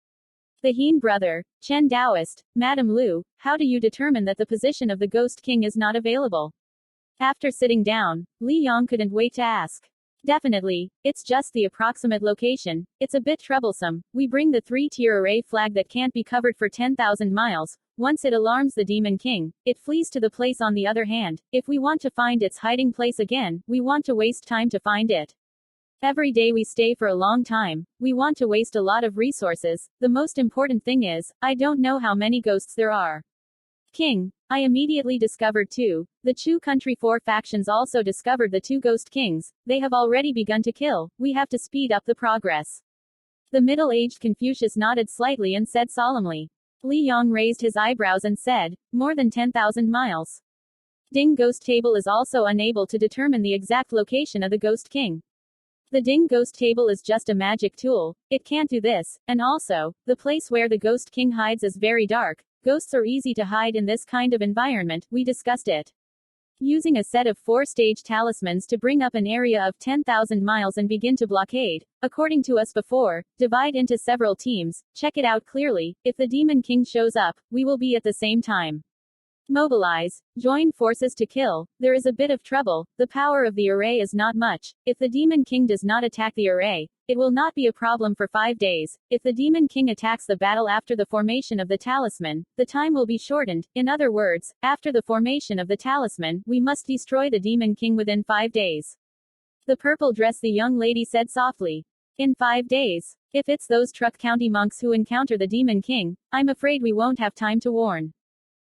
The Heen brother, Chen Taoist, Madam Lu, how do you determine that the position of the Ghost King is not available? After sitting down, Li Yong couldn't wait to ask. Definitely, it's just the approximate location. It's a bit troublesome. We bring the 3-tier array flag that can't be covered for 10,000 miles. Once it alarms the Demon King, it flees to the place. On the other hand, if we want to find its hiding place again, we want to waste time to find it. Every day we stay for a long time. We want to waste a lot of resources. The most important thing is, I don't know how many ghosts there are. King, I immediately discovered 2. The Chu country 4 factions also discovered the 2 Ghost Kings. They have already begun to kill. We have to speed up the progress. The middle-aged Confucius nodded slightly and said solemnly. Li Yong raised his eyebrows and said, more than 10,000 miles. Ding Ghost Table is also unable to determine the exact location of the Ghost King. The Ding Ghost Table is just a magic tool. It can't do this, and also, the place where the Ghost King hides is very dark. Ghosts are easy to hide in this kind of environment. We discussed it. Using a set of 4-stage talismans to bring up an area of 10,000 miles and begin to blockade. According to us before, divide into several teams, check it out clearly. If the Demon King shows up, we will be at the same time. Mobilize, join forces to kill. There is a bit of trouble. The power of the array is not much. If the Demon King does not attack the array, it will not be a problem for 5 days. If the Demon King attacks the battle after the formation of the talisman, the time will be shortened. In other words, after the formation of the talisman, we must destroy the Demon King within 5 days. The purple dress, the young lady said softly. In 5 days. If it's those Truc County monks who encounter the Demon King, I'm afraid we won't have time to warn.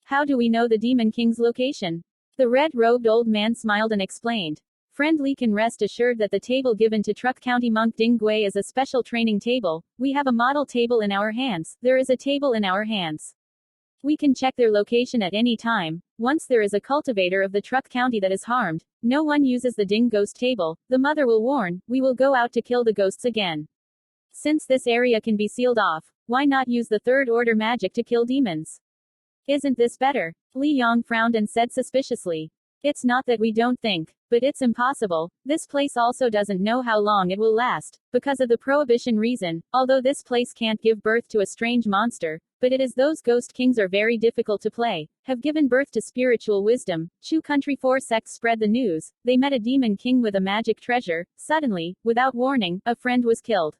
How do we know the Demon King's location? The red-robed old man smiled and explained. Friend Li can rest assured that the table given to Truc County monk Ding Gui is a special training table. We have a model table in our hands. There is a table in our hands. We can check their location at any time. Once there is a cultivator of the Truc County that is harmed, no one uses the Ding Ghost table. The mother will warn, we will go out to kill the ghosts again. Since this area can be sealed off, why not use the 3rd order magic to kill demons? Isn't this better? Li Yong frowned and said suspiciously. It's not that we don't think, but it's impossible. This place also doesn't know how long it will last, because of the prohibition reason, although this place can't give birth to a strange monster, but it is those ghost kings are very difficult to play, have given birth to spiritual wisdom. Chu country 4 sects spread the news, they met a demon king with a magic treasure. Suddenly, without warning, a friend was killed.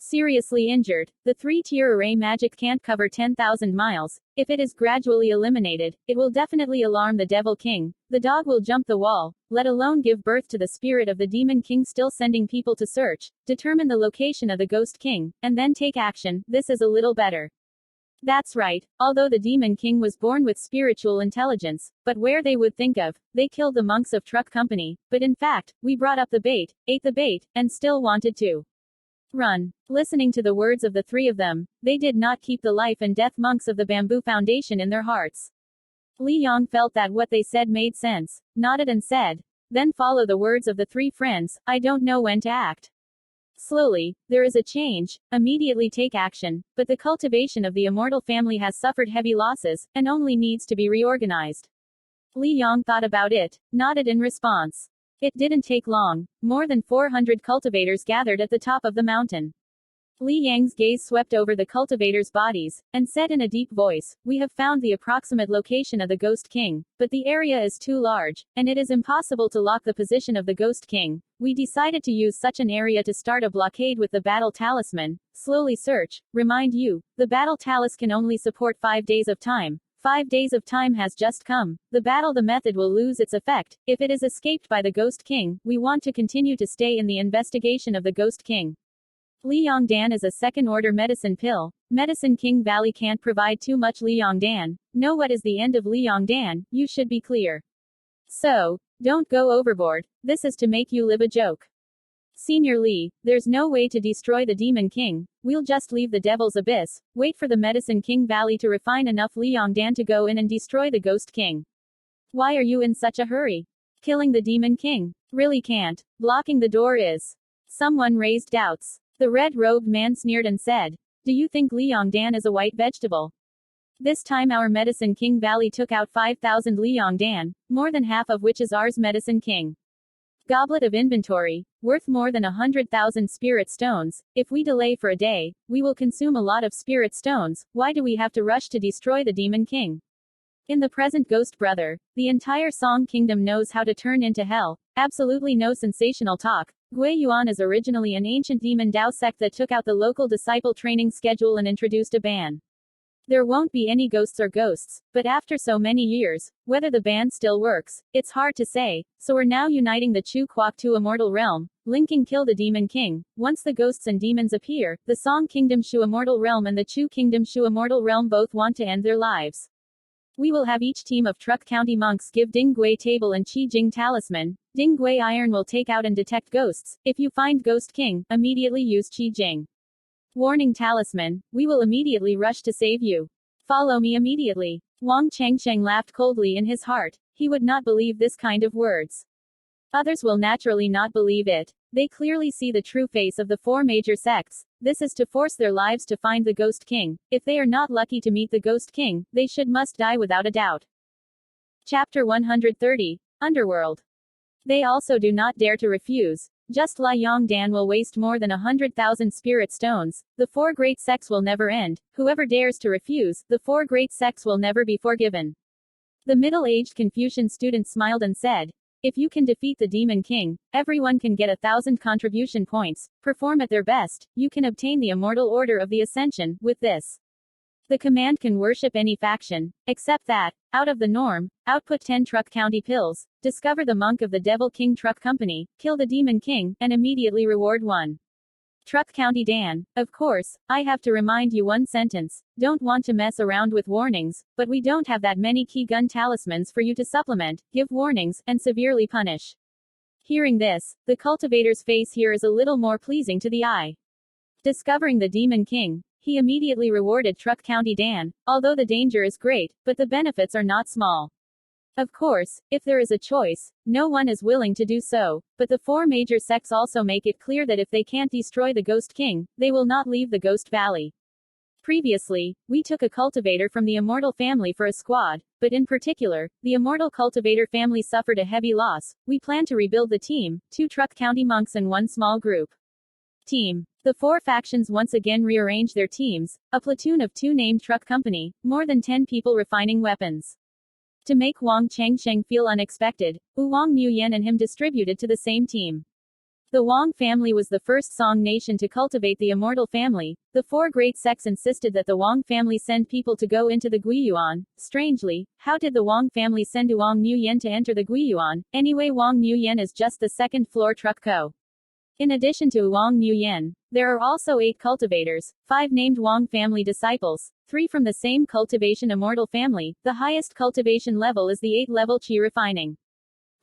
Seriously injured. The 3-tier array magic can't cover 10,000 miles. If it is gradually eliminated, it will definitely alarm the Devil King. The dog will jump the wall, let alone give birth to the spirit of the Demon King, still sending people to search, determine the location of the Ghost King, and then take action. This is a little better. That's right, although the Demon King was born with spiritual intelligence, but where they would think of, they killed the monks of Truc Company, but in fact, we brought up the bait, ate the bait, and still wanted to run. Listening to the words of the three of them, they did not keep the life and death monks of the Bamboo Foundation in their hearts. Li Yong felt that what they said made sense, nodded and said, then follow the words of the three friends, I don't know when to act. Slowly, there is a change, immediately take action, but the cultivation of the immortal family has suffered heavy losses, and only needs to be reorganized. Li Yong thought about it, nodded in response. It didn't take long. More than 400 cultivators gathered at the top of the mountain. Li Yang's gaze swept over the cultivators' bodies, and said in a deep voice, we have found the approximate location of the Ghost King, but the area is too large, and it is impossible to lock the position of the Ghost King. We decided to use such an area to start a blockade with the Battle Talisman. Slowly search. Remind you, the Battle Talis can only support 5 days of time. 5 days of time has just come. The method will lose its effect. If it is escaped by the Ghost King, we want to continue to stay in the investigation of the Ghost King. Liang Dan is a second-order medicine pill. Medicine King Valley can't provide too much Liang Dan. Know what is the end of Liang Dan, you should be clear. So, don't go overboard. This is to make you live a joke. Senior Li, there's no way to destroy the Demon King. We'll just leave the Devil's Abyss, wait for the Medicine King Valley to refine enough Liang Dan to go in and destroy the Ghost King. Why are you in such a hurry? Killing the Demon King? Really can't. Blocking the door is. Someone raised doubts. The red-robed man sneered and said, do you think Liang Dan is a white vegetable? This time our Medicine King Valley took out 5,000 Liang Dan, more than half of which is ours Medicine King. Goblet of inventory, worth more than 100,000 spirit stones. If we delay for a day, we will consume a lot of spirit stones. Why do we have to rush to destroy the Demon King? In the present Ghost Brother, the entire Song Kingdom knows how to turn into hell. Absolutely no sensational talk. Gui Yuan is originally an ancient demon Dao sect that took out the local disciple training schedule and introduced a ban. There won't be any ghosts or ghosts, but after so many years, whether the ban still works, it's hard to say, so we're now uniting the Chu Quoc to Immortal Realm, linking Kill the Demon King. Once the ghosts and demons appear, the Song Kingdom Shu Immortal Realm and the Chu Kingdom Shu Immortal Realm both want to end their lives. We will have each team of Truc County monks give Ding Gui Table and Qi Jing Talisman. Ding Gui Iron will take out and detect ghosts. If you find Ghost King, immediately use Qi Jing. Warning Talisman, we will immediately rush to save you. Follow me immediately. Wang Changsheng laughed coldly in his heart. He would not believe this kind of words. Others will naturally not believe it. They clearly see the true face of the four major sects. This is to force their lives to find the Ghost King. If they are not lucky to meet the Ghost King, they must die without a doubt. Chapter 130. Underworld. They also do not dare to refuse. Just Liang Dan will waste more than 100,000 spirit stones. The four great sects will never end. Whoever dares to refuse, the four great sects will never be forgiven. The middle-aged Confucian student smiled and said, if you can defeat the Demon King, everyone can get 1,000 contribution points. Perform at their best, you can obtain the Immortal Order of the Ascension. With this, the command can worship any faction. Except that, out of the norm, output 10 Truc County pills, discover the monk of the Devil King Truc Company, kill the Demon King, and immediately reward 1 Truc County Dan. Of course, I have to remind you one sentence. Don't want to mess around with warnings, but we don't have that many key gun talismans for you to supplement, give warnings, and severely punish. Hearing this, the cultivator's face here is a little more pleasing to the eye. Discovering the Demon King, he immediately rewarded Truc County Dan, although the danger is great, but the benefits are not small. Of course, if there is a choice, no one is willing to do so, but the four major sects also make it clear that if they can't destroy the Ghost King, they will not leave the Ghost Valley. Previously, we took a cultivator from the immortal family for a squad, but in particular, the immortal cultivator family suffered a heavy loss. We plan to rebuild the team, 2 Truc County monks and 1 small group. Team. The 4 factions once again rearrange their teams, a platoon of 2 named Truc Company, more than 10 people refining weapons. To make Vuong Truong feel unexpected, Vuong Nguyen and him distributed to the same team. The Vuong family was the first Song nation to cultivate the immortal family. The 4 great sects insisted that the Vuong family send people to go into the Guiyuan. Strangely, how did the Vuong family send Vuong Nguyen to enter the Guiyuan? Anyway, Vuong Nguyen is just the second floor Truc Co. In addition to Vuong Nguyen, there are also 8 cultivators, 5 named Vuong family disciples, 3 from the same cultivation immortal family. The highest cultivation level is the 8th-level Qi refining.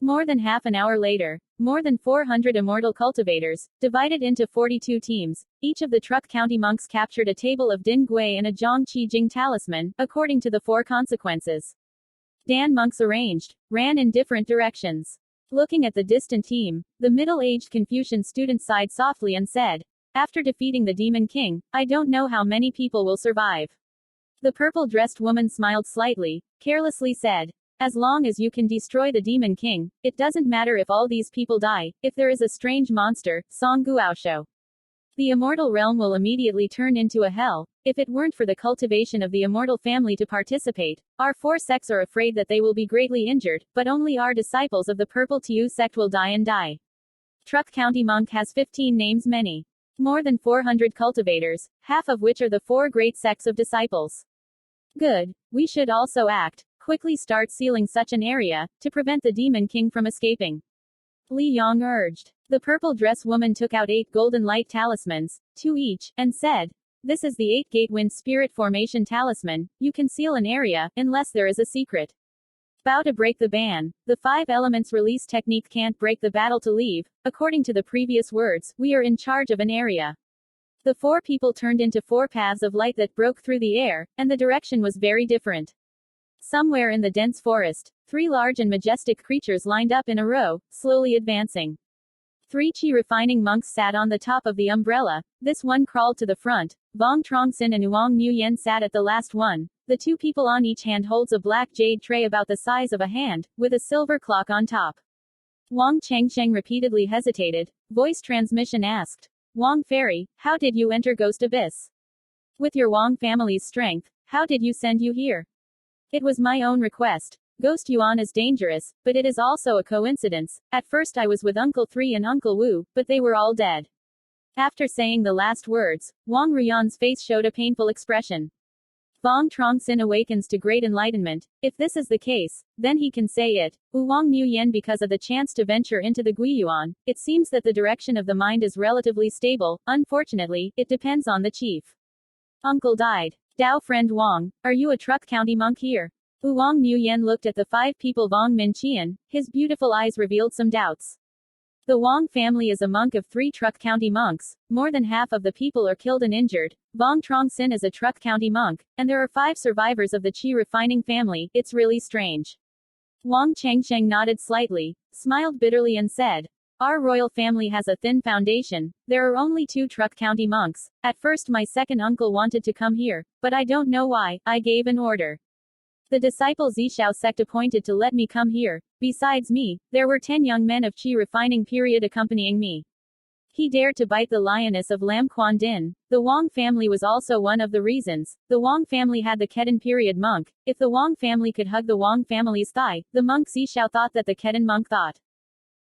More than half an hour later, more than 400 immortal cultivators, divided into 42 teams, each of the Truc County monks captured a table of Din Gui and a Zhang Qi Jing talisman, according to the 4 consequences. Dan monks arranged, ran in different directions. Looking at the distant team, the middle-aged Confucian student sighed softly and said, "After defeating the Demon King, I don't know how many people will survive." The purple-dressed woman smiled slightly, carelessly said, "As long as you can destroy the Demon King, it doesn't matter if all these people die. If there is a strange monster, Song Guaosho, the immortal realm will immediately turn into a hell. If it weren't for the cultivation of the immortal family to participate, our 4 sects are afraid that they will be greatly injured, but only our disciples of the Purple Tiu sect will die and die." Truc County monk has 15 names, many. More than 400 cultivators, half of which are the 4 great sects of disciples. Good. We should also act. Quickly start sealing such an area, to prevent the Demon King from escaping. Li Yong urged. The purple dress woman took out 8 golden light talismans, 2 each, and said, "This is the 8-gate wind spirit formation talisman. You can seal an area, unless there is a secret. Bow to break the ban. The 5 elements release technique can't break the battle to leave. According to the previous words, we are in charge of an area." The 4 people turned into 4 paths of light that broke through the air, and the direction was very different. Somewhere in the dense forest, 3 large and majestic creatures lined up in a row, slowly advancing. 3 Qi refining monks sat on the top of the umbrella. This one crawled to the front. Vuong Truong Sinh and Vuong Nguyen sat at the last one. The 2 people on each hand holds a black jade tray about the size of a hand, with a silver clock on top. Vuong Truong repeatedly hesitated. Voice transmission asked, "Vuong Fairy, how did you enter Ghost Abyss? With your Vuong family's strength, how did you send you here?" "It was my own request. Ghost Yuan is dangerous, but it is also a coincidence. At first I was with Uncle 3 and Uncle Wu, but they were all dead." After saying the last words, Vuong Ruyan's face showed a painful expression. Vuong Truong Sinh awakens to great enlightenment. If this is the case, then he can say it. Vuong Nguyen, because of the chance to venture into the Guiyuan, it seems that the direction of the mind is relatively stable. Unfortunately, it depends on the chief. Uncle died. Dao friend Vuong, are you a Truc County monk here? Vuong Nguyen looked at the 5 people. Vuong Min Qian, his beautiful eyes revealed some doubts. The Vuong family is a monk of 3 Truc County monks. More than half of the people are killed and injured. Vuong Truong Sinh is a Truc County monk, and there are 5 survivors of the Qi refining family. It's really strange. Vuong Truong nodded slightly, smiled bitterly and said, "Our royal family has a thin foundation. There are only 2 Truc County monks. At first my second uncle wanted to come here, but I don't know why. I gave an order. The disciple Zishao sect appointed to let me come here. Besides me, there were 10 young men of Qi refining period accompanying me." He dared to bite the lioness of Lam Quan Din. The Vuong family was also one of the reasons. The Vuong family had the Ketan period monk. If the Vuong family could hug the Vuong family's thigh, the monk Zishao thought that the Ketan monk thought.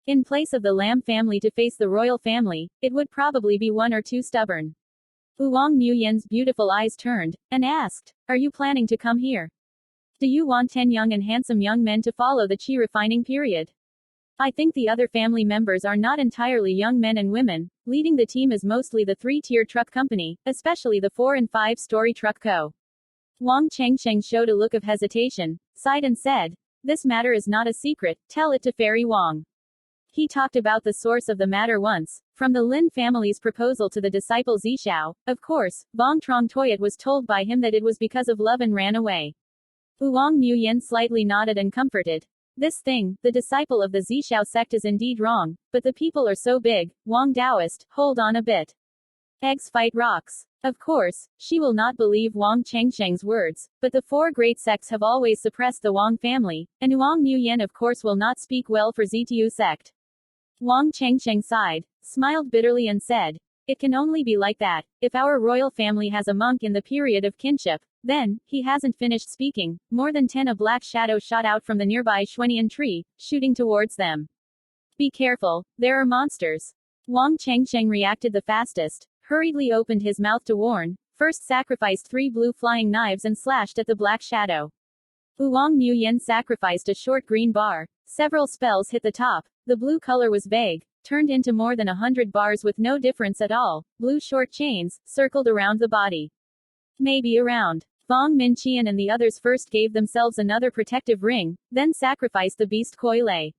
In place of the Lam family to face the royal family, it would probably be 1 or 2 stubborn. Vuong Nguyen's beautiful eyes turned, and asked, "Are you planning to come here? Do you want 10 young and handsome young men to follow the Qi refining period?" "I think the other family members are not entirely young men and women. Leading the team is mostly the 3-tier Truc Company, especially the 4- and 5-story Truc Co." Vuong Truong showed a look of hesitation, sighed and said, "This matter is not a secret. Tell it to Fairy Vuong." He talked about the source of the matter once, from the Lin family's proposal to the disciple Zishao. Of course, Vuong Truong Toyat was told by him that it was because of love and ran away. Vuong Nguyen slightly nodded and comforted. "This thing, the disciple of the Zishao sect is indeed wrong, but the people are so big. Vuong Taoist, hold on a bit. Eggs fight rocks. Of course, she will not believe Vuong Chengsheng's words, but the four great sects have always suppressed the Vuong family, and Vuong Nguyen of course will not speak well for Ztu sect. Vuong Chengsheng sighed, smiled bitterly and said, "It can only be like that. If our royal family has a monk in the period of kinship, then," he hasn't finished speaking, more than 10 a black shadow shot out from the nearby Xuanian tree, shooting towards them. "Be careful, there are monsters." Vuong Chengsheng reacted the fastest, hurriedly opened his mouth to warn, first sacrificed 3 blue flying knives and slashed at the black shadow. Vuong Nguyen sacrificed a short green bar, several spells hit the top, the blue color was vague, turned into more than 100 bars with no difference at all, blue short chains, circled around the body. Maybe around. Vuong Minqian and the others first gave themselves another protective ring, then sacrificed the beast Koi Lei.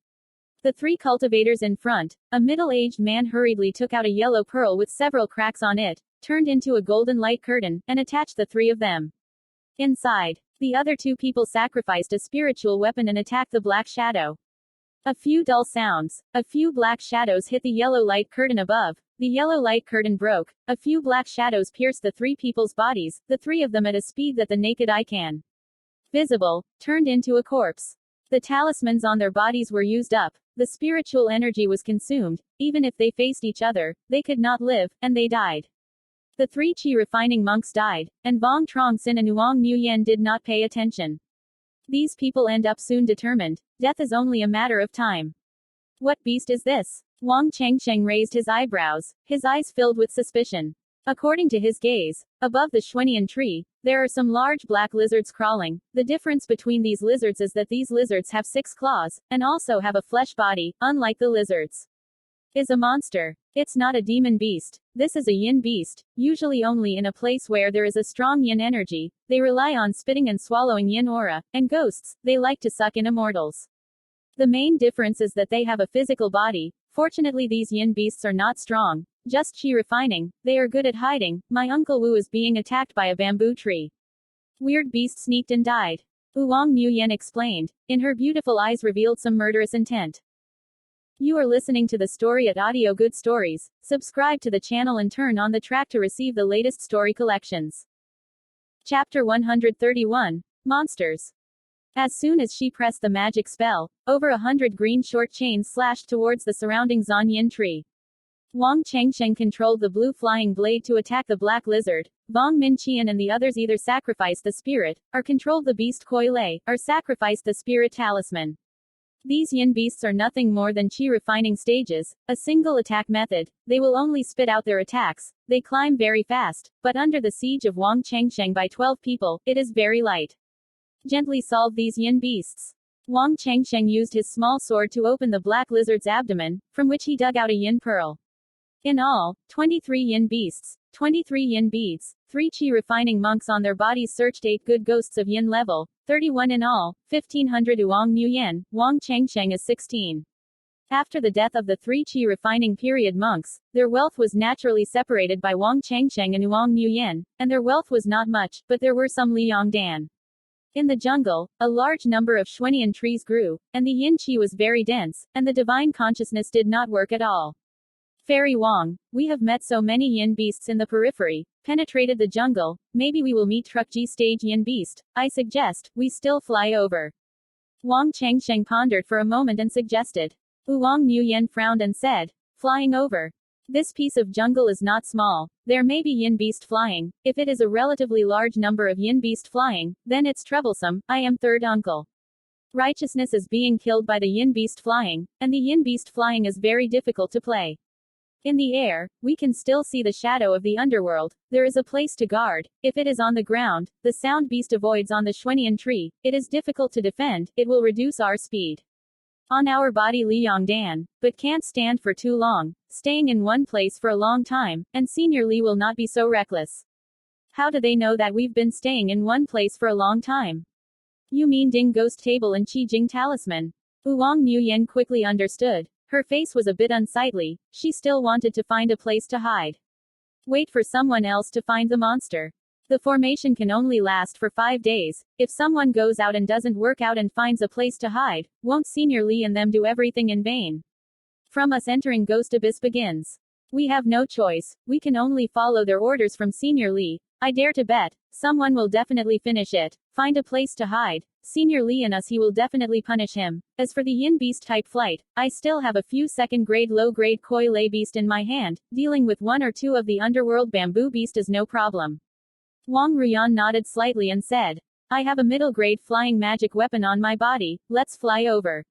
The 3 cultivators in front, a middle-aged man hurriedly took out a yellow pearl with several cracks on it, turned into a golden light curtain, and attached the 3 of them. Inside, the other 2 people sacrificed a spiritual weapon and attacked the black shadow. A few dull sounds, a few black shadows hit the yellow light curtain above, the yellow light curtain broke, a few black shadows pierced the 3 people's bodies, the 3 of them at a speed that the naked eye can visible, turned into a corpse. The talismans on their bodies were used up, the spiritual energy was consumed, even if they faced each other, they could not live, and they died. The 3 chi refining monks died, and Vuong Truong Sinh and Vuong Nguyen did not pay attention. These people end up soon determined, death is only a matter of time. What beast is this? Vuong Chengsheng raised his eyebrows, his eyes filled with suspicion. According to his gaze, above the Xuanian tree, there are some large black lizards crawling. The difference between these lizards is that these lizards have 6 claws, and also have a flesh body, unlike the lizards. Is a monster. It's not a demon beast. This is a yin beast, usually only in a place where there is a strong yin energy. They rely on spitting and swallowing yin aura, and ghosts, they like to suck in immortals. The main difference is that they have a physical body. Fortunately these yin beasts are not strong, just chi refining, they are good at hiding. My Uncle Wu is being attacked by a bamboo tree. Weird beast sneaked and died. Vuong Nguyen explained, in her beautiful eyes revealed some murderous intent. You are listening to the story at Audio Good Stories. Subscribe to the channel and turn on the track to receive the latest story collections. Chapter 131. Monsters. As soon as she pressed the magic spell, over 100 green short chains slashed towards the surrounding Zhanyin tree. Vuong Chengsheng controlled the blue flying blade to attack the black lizard. Vuong Minqian and the others either sacrificed the spirit, or controlled the beast Koi Lei, or sacrificed the spirit talisman. These yin beasts are nothing more than chi refining stages, a single attack method. They will only spit out their attacks. They climb very fast, but under the siege of Vuong Chengsheng by 12 people, it is very light. Gently solve these yin beasts. Vuong Chengsheng used his small sword to open the black lizard's abdomen, from which he dug out a yin pearl. In all, 23 yin beasts, 23 yin beads, 3 chi refining monks on their bodies searched 8 good ghosts of yin level, 31 in all, 1500 Vuong Nguyen, Vuong Chengsheng is 16. After the death of the 3 chi refining period monks, their wealth was naturally separated by Vuong Chengsheng and Vuong Nguyen, and their wealth was not much, but there were some Liangdan. In the jungle, a large number of Xuanian trees grew, and the yin chi was very dense, and the divine consciousness did not work at all. Fairy Vuong, we have met so many yin beasts in the periphery, penetrated the jungle, maybe we will meet Truc Co stage yin beast. I suggest, we still fly over. Vuong Chengsheng pondered for a moment and suggested. Vuong Nguyen frowned and said, flying over. This piece of jungle is not small, there may be yin beast flying. If it is a relatively large number of yin beast flying, then it's troublesome. I am third uncle. Righteousness is being killed by the yin beast flying, and the yin beast flying is very difficult to play. In the air, we can still see the shadow of the underworld. There is a place to guard. If it is on the ground, the sound beast avoids on the Xuanian tree. It is difficult to defend. It will reduce our speed. On our body Liangdan, but can't stand for too long, staying in one place for a long time, and Senior Li will not be so reckless. How do they know that we've been staying in one place for a long time? You mean Ding Ghost Table and Qi Jing Talisman? Vuong Nguyen quickly understood. Her face was a bit unsightly, she still wanted to find a place to hide. Wait for someone else to find the monster. The formation can only last for 5 days. If someone goes out and doesn't work out and finds a place to hide, won't Senior Li and them do everything in vain? From us entering Ghost Abyss begins. We have no choice, we can only follow their orders from Senior Lee. I dare to bet, someone will definitely finish it. Find a place to hide. Senior Lee and us, he will definitely punish him. As for the yin beast type flight, I still have a few second grade low grade koi lay beast in my hand. Dealing with one or two of the underworld bamboo beast is no problem. Vuong Ruyan nodded slightly and said, I have a middle grade flying magic weapon on my body, let's fly over.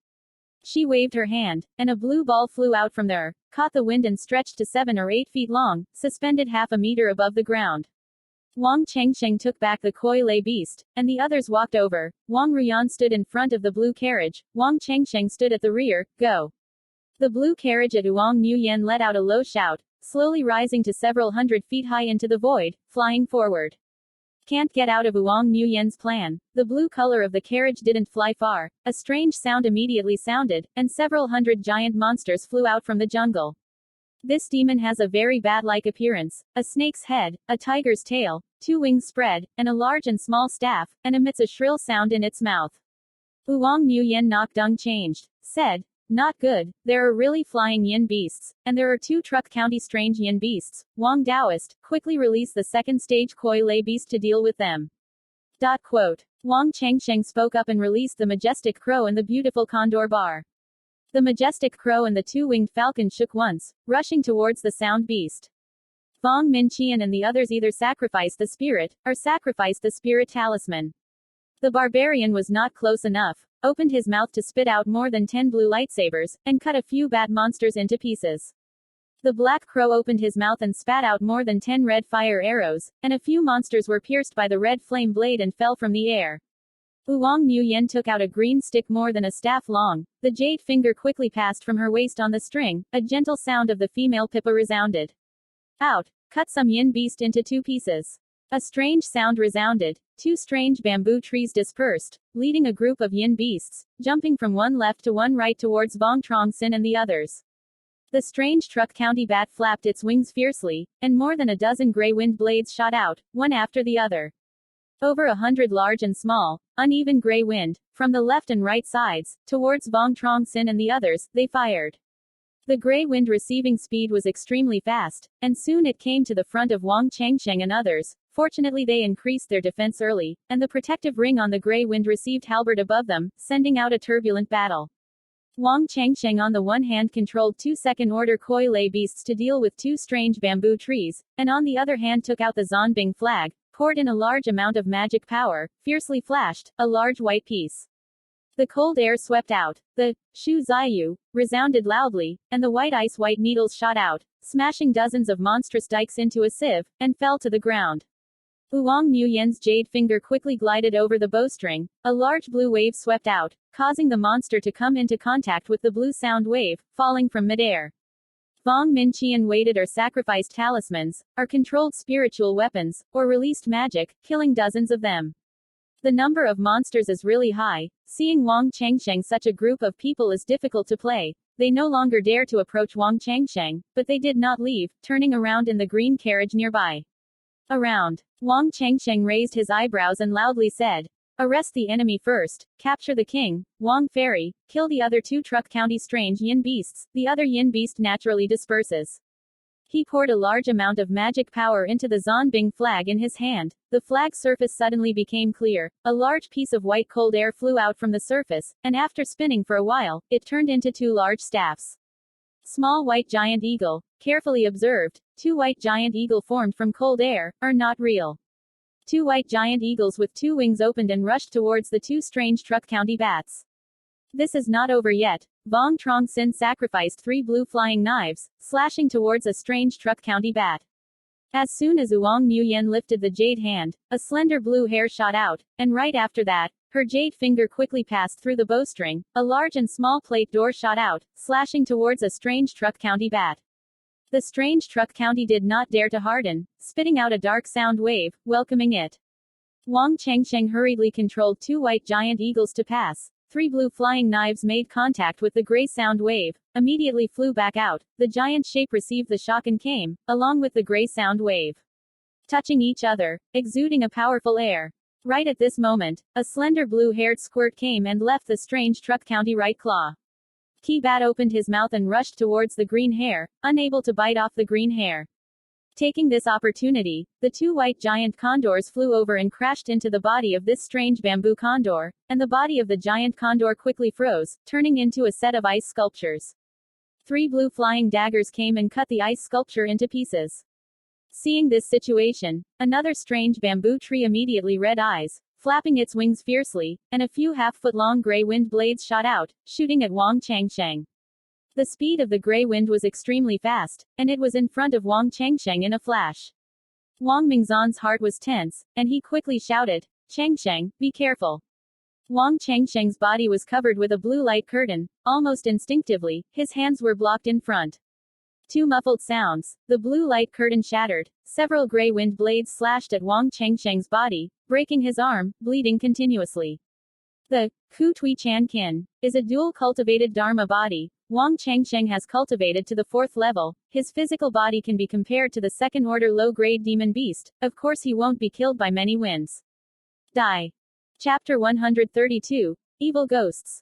She waved her hand, and a blue ball flew out from there, caught the wind and stretched to 7 or 8 feet long, suspended half a meter above the ground. Wang Chengsheng took back the koi lay beast, and the others walked over. Vuong Ruyan stood in front of the blue carriage, Wang Chengsheng stood at the rear. Go! The blue carriage at Vuong Nuyen let out a low shout, slowly rising to several hundred feet high into the void, flying forward. Can't get out of Vuong Nuyen's plan. The blue color of the carriage didn't fly far. A strange sound immediately sounded, and several hundred giant monsters flew out from the jungle. This demon has a very bat-like appearance, a snake's head, a tiger's tail, 2 wings spread, and a large and small staff, and emits a shrill sound in its mouth. Vuong Nuyen Nokdung changed, said, not good, there are really flying yin beasts, and there are 2 Truc County strange yin beasts. Wang Daoist, quickly release the second stage koi lay beast to deal with them. Quote. Wang Chengsheng spoke up and released the majestic crow and the beautiful condor bar. The majestic crow and the 2-winged falcon shook once, rushing towards the sound beast. Vong Minqian and the others either sacrificed the spirit, or sacrificed the spirit talisman. The barbarian was not close enough, opened his mouth to spit out more than 10 blue lightsabers, and cut a few bat monsters into pieces. The black crow opened his mouth and spat out more than 10 red fire arrows, and a few monsters were pierced by the red flame blade and fell from the air. Vuong Nuyen took out a green stick more than a staff long. The jade finger quickly passed from her waist on the string. A gentle sound of the female pippa resounded. Out! Cut some yin beast into 2 pieces. A strange sound resounded. 2 strange bamboo trees dispersed, leading a group of yin beasts, jumping from one left to one right towards Vuong Truong Sinh and the others. The strange Truc County bat flapped its wings fiercely, and more than a dozen gray wind blades shot out, one after the other. Over 100 large and small, uneven gray wind, from the left and right sides, towards Vuong Truong Sinh and the others, they fired. The gray wind receiving speed was extremely fast, and soon it came to the front of Wang Chengsheng and others. Fortunately they increased their defense early, and the protective ring on the gray wind received halberd above them, sending out a turbulent battle. Wang Chengsheng on the one hand controlled 2 second-order koi lay beasts to deal with 2 strange bamboo trees, and on the other hand took out the Zonbing flag, poured in a large amount of magic power, fiercely flashed, a large white piece. The cold air swept out, the Shu Ziyu resounded loudly, and the white ice-white needles shot out, smashing dozens of monstrous dikes into a sieve, and fell to the ground. Vuong Nuyen's jade finger quickly glided over the bowstring. A large blue wave swept out, causing the monster to come into contact with the blue sound wave, falling from midair. Vong Minqian waited or sacrificed talismans, or controlled spiritual weapons, or released magic, killing dozens of them. The number of monsters is really high. Seeing Wang Chengsheng, such a group of people is difficult to play. They no longer dare to approach Wang Chengsheng, but they did not leave, turning around in the green carriage nearby. Around. Wang Chengsheng raised his eyebrows and loudly said, arrest the enemy first, capture the king, Wang Fairy, kill the other 2 Truc County strange yin beasts, the other yin beast naturally disperses. He poured a large amount of magic power into the Zonbing flag in his hand. The flag's surface suddenly became clear, a large piece of white cold air flew out from the surface, and after spinning for a while, it turned into 2 large staffs. Small white giant eagle, carefully observed, 2 white giant eagle formed from cold air, are not real. 2 white giant eagles with 2 wings opened and rushed towards the 2 strange Truc County bats. This is not over yet. Vuong Truong Sinh sacrificed 3 blue flying knives, slashing towards a strange Truc County bat. As soon as Vuong Nuyen lifted the jade hand, a slender blue hair shot out, and right after that, her jade finger quickly passed through the bowstring. A large and small plate door shot out, slashing towards a strange Truc County bat. The strange Truc County did not dare to harden, spitting out a dark sound wave, welcoming it. Wang Chengsheng hurriedly controlled 2 white giant eagles to pass. 3 blue flying knives made contact with the gray sound wave, immediately flew back out. The giant shape received the shock and came, along with the gray sound wave, touching each other, exuding a powerful air. Right at this moment, a slender blue-haired squirt came and left the strange Truc County right claw. Ki Bat opened his mouth and rushed towards the green hair, unable to bite off the green hair. Taking this opportunity, the two white giant condors flew over and crashed into the body of this strange bamboo condor, and the body of the giant condor quickly froze, turning into a set of ice sculptures. 3 blue flying daggers came and cut the ice sculpture into pieces. Seeing this situation, another strange bamboo tree immediately red eyes, flapping its wings fiercely, and a few half-foot-long gray wind blades shot out, shooting at Vuong Truong. The speed of the gray wind was extremely fast, and it was in front of Vuong Truong in a flash. Wang Mingzhan's heart was tense, and he quickly shouted, "Truong, be careful." Vuong Truong's body was covered with a blue light curtain. Almost instinctively, his hands were blocked in front. 2 muffled sounds, the blue light curtain shattered, several gray wind blades slashed at Vuong Truong's body, breaking his arm, bleeding continuously. The Ku Tui Chan Kin is a dual cultivated Dharma body. Vuong Truong has cultivated to the 4th level. His physical body can be compared to the 2nd order low-grade demon beast. Of course he won't be killed by many winds. Die. Chapter 132. Evil Ghosts.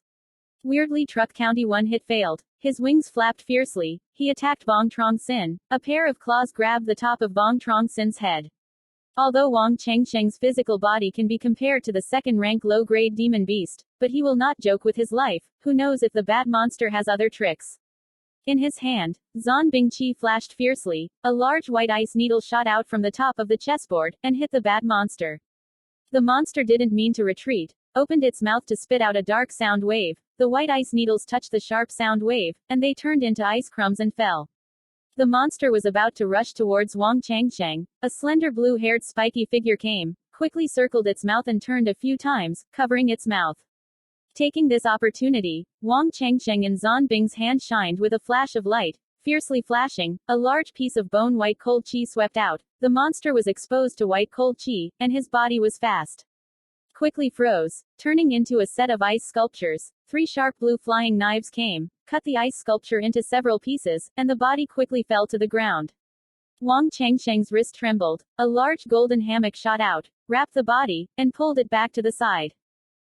Weirdly, Truc County one-hit failed. His wings flapped fiercely. He attacked Vuong Truong Sinh. A pair of claws grabbed the top of Vuong Truong Sinh's head. Although Vuong Truong's physical body can be compared to the 2nd-rank low-grade demon beast, but he will not joke with his life. Who knows if the bat monster has other tricks. In his hand, Zan Bingqi flashed fiercely. A large white ice needle shot out from the top of the chessboard, and hit the bat monster. The monster didn't mean to retreat, opened its mouth to spit out a dark sound wave. The white ice needles touched the sharp sound wave, and they turned into ice crumbs and fell. The monster was about to rush towards Vuong Truong. A slender blue-haired spiky figure came, quickly circled its mouth and turned a few times, covering its mouth. Taking this opportunity, Vuong Truong and Zan Bing's hand shined with a flash of light. Fiercely flashing, a large piece of bone white cold qi swept out. The monster was exposed to white cold qi, and his body was fast. Quickly froze, turning into a set of ice sculptures. 3 sharp blue flying knives came, cut the ice sculpture into several pieces, and the body quickly fell to the ground. Vuong Truong's wrist trembled. A large golden hammock shot out, wrapped the body, and pulled it back to the side.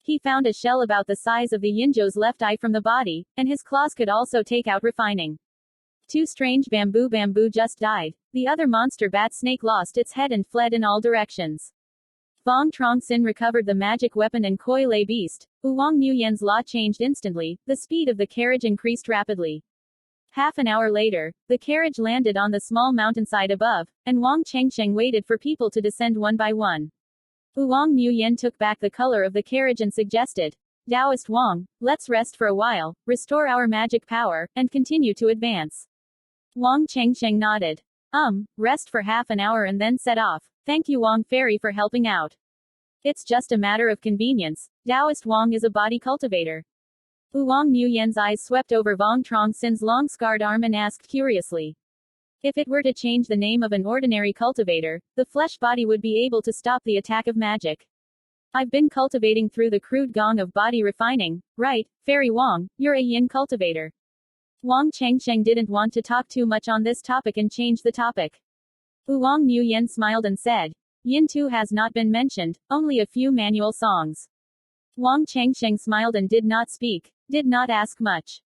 He found a shell about the size of the Yinzhou's left eye from the body, and his claws could also take out refining. 2 strange bamboo just died. The other monster bat snake lost its head and fled in all directions. Vuong Truong Sinh recovered the magic weapon and Koi Lei beast. Vuong Nguyen's law changed instantly. The speed of the carriage increased rapidly. Half an hour later, the carriage landed on the small mountainside above, and Vuong Truong waited for people to descend one by one. Vuong Nguyen took back the color of the carriage and suggested, "Taoist Vuong, let's rest for a while, restore our magic power, and continue to advance." Vuong Truong nodded. Rest for half an hour and then set off. Thank you Vuong Fairy for helping out. It's just a matter of convenience. Taoist Vuong is a body cultivator. Vuong Nguyen's eyes swept over Vuong Truong Sinh's long scarred arm and asked curiously. If it were to change the name of an ordinary cultivator, the flesh body would be able to stop the attack of magic. I've been cultivating through the crude gong of body refining, right, Fairy Vuong, you're a yin cultivator. Vuong Truong didn't want to talk too much on this topic and changed the topic. Vuong Nguyen smiled and said, Yin too has not been mentioned, only a few manual songs. Vuong Truong smiled and did not speak, did not ask much.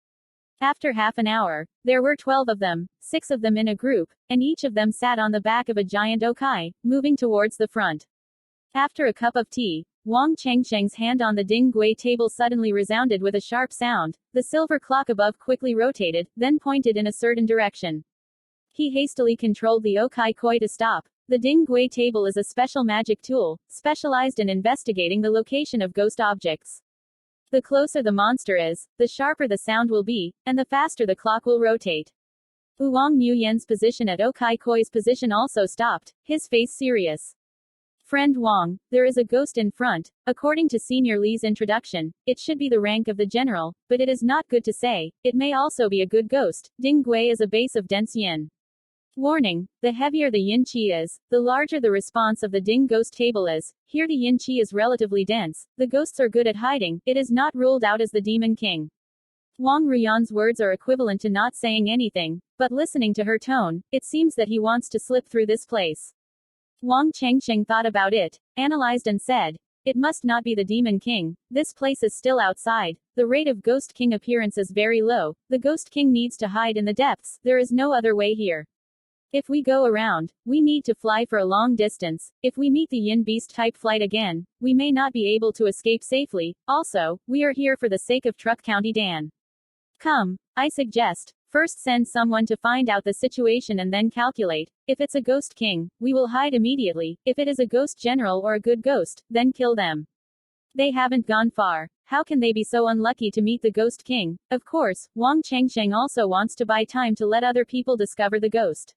After half an hour, there were 12 of them, 6 of them in a group, and each of them sat on the back of a giant okai, moving towards the front. After a cup of tea, Vuong Truong's hand on the ding gui table suddenly resounded with a sharp sound. The silver clock above quickly rotated, then pointed in a certain direction. He hastily controlled the okai koi to stop. The ding gui table is a special magic tool, specialized in investigating the location of ghost objects. The closer the monster is, the sharper the sound will be, and the faster the clock will rotate. Vuong Nguyen's position at okai koi's position also stopped, his face serious. Friend Vuong, there is a ghost in front. According to Senior Li's introduction, it should be the rank of the general, but it is not good to say. It may also be a good ghost. Ding gui is a base of dense yin. Warning, the heavier the yin qi is, the larger the response of the ding ghost table is. Here the yin qi is relatively dense. The ghosts are good at hiding. It is not ruled out as the demon king. Vuong Ruyan's words are equivalent to not saying anything, but listening to her tone, it seems that he wants to slip through this place. Vuong Truong thought about it, analyzed and said, It must not be the Demon King. This place is still outside. The rate of Ghost King appearance is very low. The Ghost King needs to hide in the depths. There is no other way here. If we go around, we need to fly for a long distance. If we meet the Yin Beast type flight again, we may not be able to escape safely. Also, we are here for the sake of Truc County Dan. Come, I suggest, first send someone to find out the situation and then calculate. If it's a Ghost King, we will hide immediately. If it is a Ghost General or a good ghost, then kill them. They haven't gone far. How can they be so unlucky to meet the Ghost King? Of course, Vuong Truong also wants to buy time to let other people discover the Ghost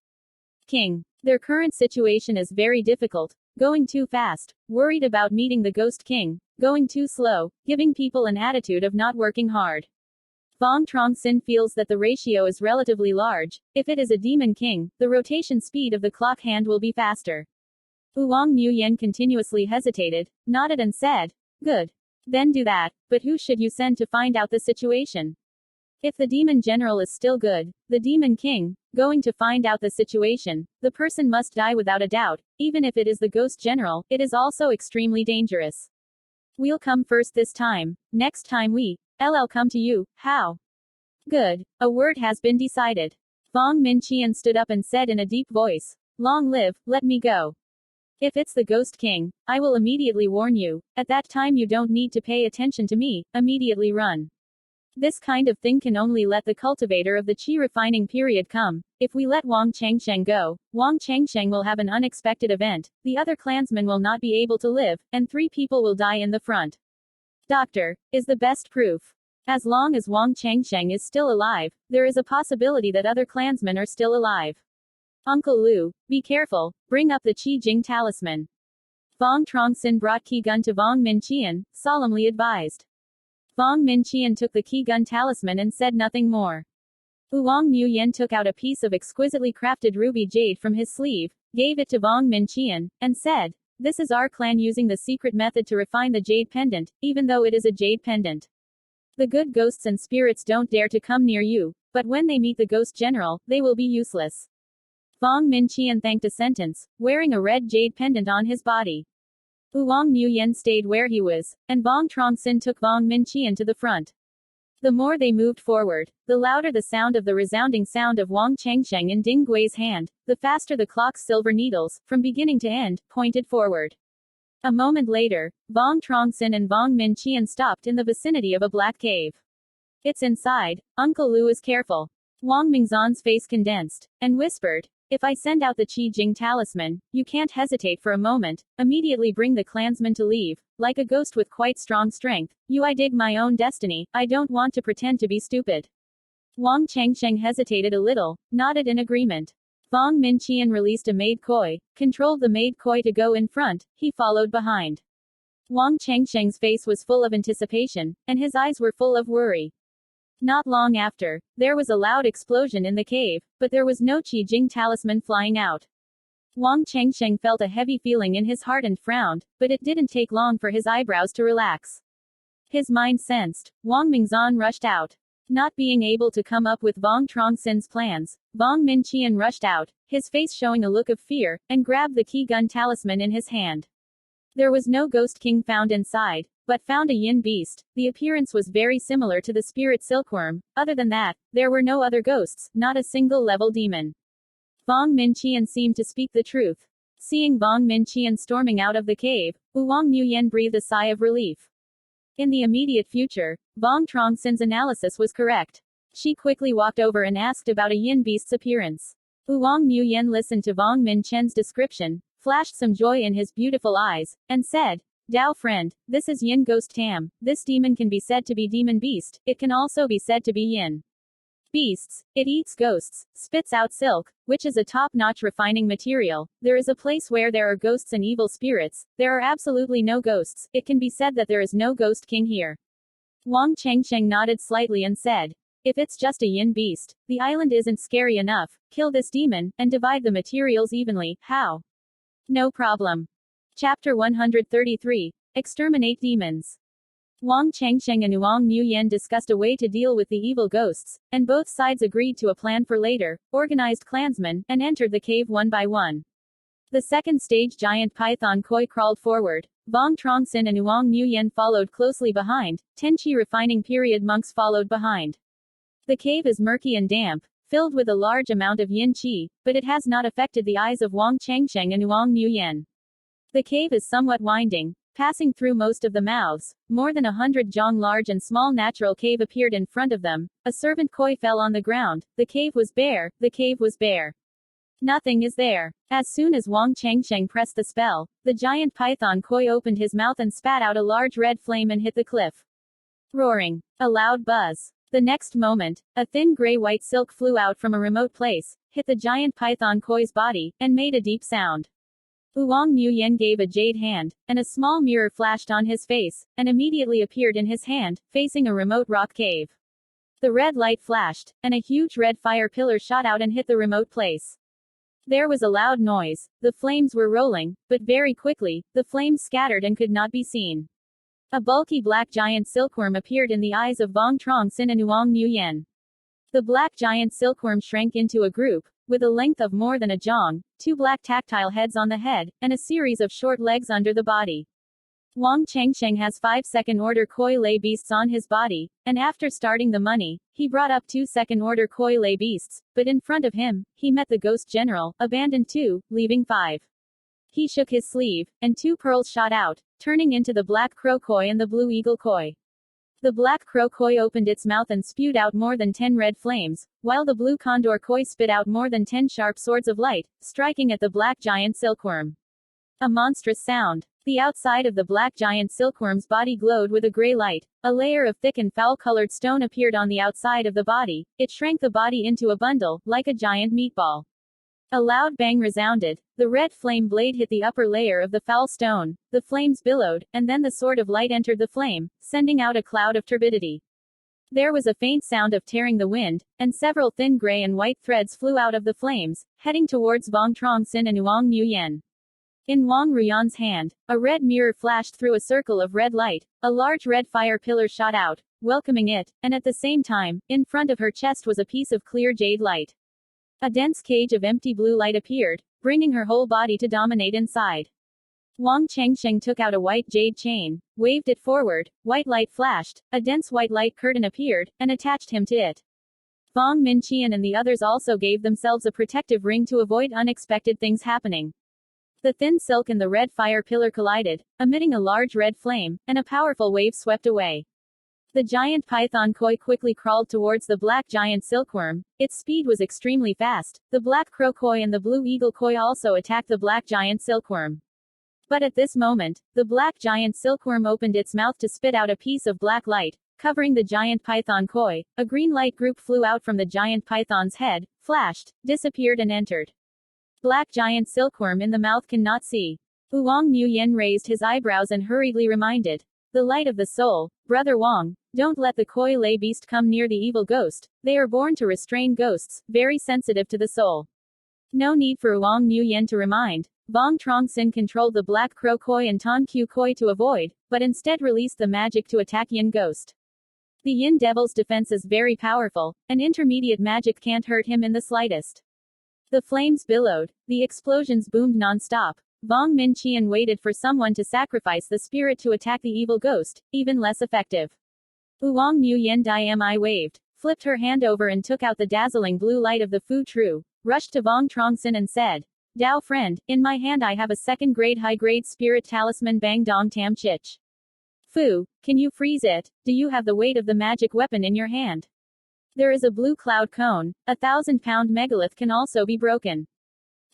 King. Their current situation is very difficult. Going too fast, worried about meeting the Ghost King. Going too slow, giving people an attitude of not working hard. Vuong Truong Sinh feels that the ratio is relatively large. If it is a Demon King, the rotation speed of the clock hand will be faster. Vuong Nguyen continuously hesitated, nodded and said, "Good. Then do that, but who should you send to find out the situation?" If the Demon General is still good, the Demon King, going to find out the situation, the person must die without a doubt. Even if it is the Ghost General, it is also extremely dangerous. We'll come first this time. Next time I'll come to you. How? Good. A word has been decided. Vuong Truong stood up and said in a deep voice, "Long live, let me go. If it's the Ghost King, I will immediately warn you. At that time you don't need to pay attention to me, immediately run." This kind of thing can only let the cultivator of the Qi refining period come. If we let Vuong Truong go, Vuong Truong will have an unexpected event. The other clansmen will not be able to live, and 3 people will die in the front. Doctor is the best proof. As long as Vuong Truong is still alive, there is a possibility that other clansmen are still alive. Uncle Lu, be careful, bring up the Qi Jing talisman. Vuong Truong Sinh brought Qi gun to Vuong Truong, solemnly advised. Vuong Truong took the Qi gun talisman and said nothing more. Vuong Nguyen took out a piece of exquisitely crafted ruby jade from his sleeve, gave it to Vuong Truong, and said, "This is our clan using the secret method to refine the jade pendant, even though it is a jade pendant. The good ghosts and spirits don't dare to come near you, but when they meet the Ghost General, they will be useless." Vuong Truong thanked a sentence, wearing a red jade pendant on his body. Vuong Nguyen stayed where he was, and Vuong Truong Sinh took Vuong Truong to the front. The more they moved forward, the louder the sound of the resounding sound of Vuong Truong in Ding Gui's hand, the faster the clock's silver needles, from beginning to end, pointed forward. A moment later, Vuong Truong Sinh and Vuong Truong stopped in the vicinity of a black cave. "It's inside. Uncle Lu is careful." Vuong Mingzhan's face condensed, and whispered, "If I send out the Qi Jing talisman, you can't hesitate for a moment, immediately bring the clansmen to leave, like a ghost with quite strong strength. I dig my own destiny, I don't want to pretend to be stupid." Vuong Truong hesitated a little, nodded in agreement. Vuong Truong released a maid koi, controlled the maid koi to go in front, he followed behind. Vuong Truong's face was full of anticipation, and his eyes were full of worry. Not long after, there was a loud explosion in the cave, but there was no Qi Jing talisman flying out. Vuong Truong felt a heavy feeling in his heart and frowned, but it didn't take long for his eyebrows to relax. His mind sensed. Vuong Mingzhan rushed out. Not being able to come up with Vuong Truong Sin's plans, Vuong Truong rushed out, his face showing a look of fear, and grabbed the Qi gun talisman in his hand. There was no Ghost King found inside, but found a Yin Beast. The appearance was very similar to the spirit silkworm. Other than that, there were no other ghosts, not a single level demon. Vuong Truong seemed to speak the truth. Seeing Vuong Truong storming out of the cave, Vuong Nguyen breathed a sigh of relief. In the immediate future, Vuong Truong Sin's analysis was correct. She quickly walked over and asked about a Yin Beast's appearance. Vuong Nguyen listened to Vuong Truong's description, flashed some joy in his beautiful eyes, and said, "Dao friend, this is Yin Ghost Tam. This demon can be said to be Demon Beast, it can also be said to be Yin Beasts. It eats ghosts, spits out silk, which is a top-notch refining material. There is a place where there are ghosts and evil spirits. There are absolutely no ghosts. It can be said that there is no Ghost King here." Vuong Truong nodded slightly and said, "If it's just a Yin Beast, the island isn't scary enough. Kill this demon, and divide the materials evenly. How?" "No problem." Chapter 133. Exterminate Demons. Vuong Truong and Vuong Nguyen discussed a way to deal with the evil ghosts, and both sides agreed to a plan for later, organized clansmen, and entered the cave one by one. The second stage giant python koi crawled forward. Vuong Truong Sinh and Vuong Nguyen followed closely behind. Tenchi refining period monks followed behind. The cave is murky and damp, filled with a large amount of yin qi, but it has not affected the eyes of Vuong Changsheng and Vuong Nguyen. The cave is somewhat winding, passing through most of the mouths. More than 100 zhong large and small natural cave appeared in front of them. A servant koi fell on the ground. The cave was bare. The cave was bare. Nothing is there. As soon as Vuong Changsheng pressed the spell, the giant python koi opened his mouth and spat out a large red flame and hit the cliff. Roaring. A loud buzz. The next moment, a thin gray-white silk flew out from a remote place, hit the giant python koi's body, and made a deep sound. Vuong Nguyen gave a jade hand, and a small mirror flashed on his face, and immediately appeared in his hand, facing a remote rock cave. The red light flashed, and a huge red fire pillar shot out and hit the remote place. There was a loud noise. The flames were rolling, but very quickly, the flames scattered and could not be seen. A bulky black giant silkworm appeared in the eyes of Vuong Truong Sinh and Vuong Nguyen. The black giant silkworm shrank into a group, with a length of more than a zhong, 2 black tactile heads on the head, and a series of short legs under the body. Vuong Changsheng has 5 second-order koi lay beasts on his body, and after starting the money, he brought up 2 second-order koi lay beasts, but in front of him, he met the ghost general, abandoned 2, leaving 5. He shook his sleeve, and 2 pearls shot out, turning into the black crow koi and the blue eagle koi. The black crow koi opened its mouth and spewed out more than 10 red flames, while the blue condor koi spit out more than 10 sharp swords of light, striking at the black giant silkworm. A monstrous sound. The outside of the black giant silkworm's body glowed with a gray light. A layer of thick and foul-colored stone appeared on the outside of the body. It shrank the body into a bundle, like a giant meatball. A loud bang resounded. The red flame blade hit the upper layer of the foul stone. The flames billowed, and then the sword of light entered the flame, sending out a cloud of turbidity. There was a faint sound of tearing the wind, and several thin gray and white threads flew out of the flames, heading towards Vuong Truong Sinh and Vuong Nguyen. In Vuong Ruyan's hand, a red mirror flashed through a circle of red light. A large red fire pillar shot out, welcoming it, and at the same time, in front of her chest was a piece of clear jade light. A dense cage of empty blue light appeared, bringing her whole body to dominate inside. Vuong Changsheng took out a white jade chain, waved it forward, white light flashed, a dense white light curtain appeared, and attached him to it. Vuong Minqian and the others also gave themselves a protective ring to avoid unexpected things happening. The thin silk and the red fire pillar collided, emitting a large red flame, and a powerful wave swept away. The giant python koi quickly crawled towards the black giant silkworm. Its speed was extremely fast. The black crow koi and the blue eagle koi also attacked the black giant silkworm. But at this moment, the black giant silkworm opened its mouth to spit out a piece of black light, covering the giant python koi. A green light group flew out from the giant python's head, flashed, disappeared and entered. Black giant silkworm in the mouth cannot see. Vuong Nguyen raised his eyebrows and hurriedly reminded. The light of the soul, Brother Vuong, don't let the koi lay beast come near the evil ghost. They are born to restrain ghosts, very sensitive to the soul. No need for Vuong Nguyen to remind. Vuong Truong Sinh controlled the black crow koi and Ton Q koi to avoid, but instead released the magic to attack Yin ghost. The Yin devil's defense is very powerful, and intermediate magic can't hurt him in the slightest. The flames billowed. The explosions boomed non-stop. Vuong Minqian waited for someone to sacrifice the spirit to attack the evil ghost, even less effective. Vuong Nguyen Dimi waved, flipped her hand over and took out the dazzling blue light of the Fu Tru, rushed to Vuong Truong Sinh and said, Dao friend, in my hand I have a second-grade high-grade spirit talisman Bang Dong Tam Chich. Fu, can you freeze it? Do you have the weight of the magic weapon in your hand? There is a blue cloud cone. 1,000-pound megalith can also be broken.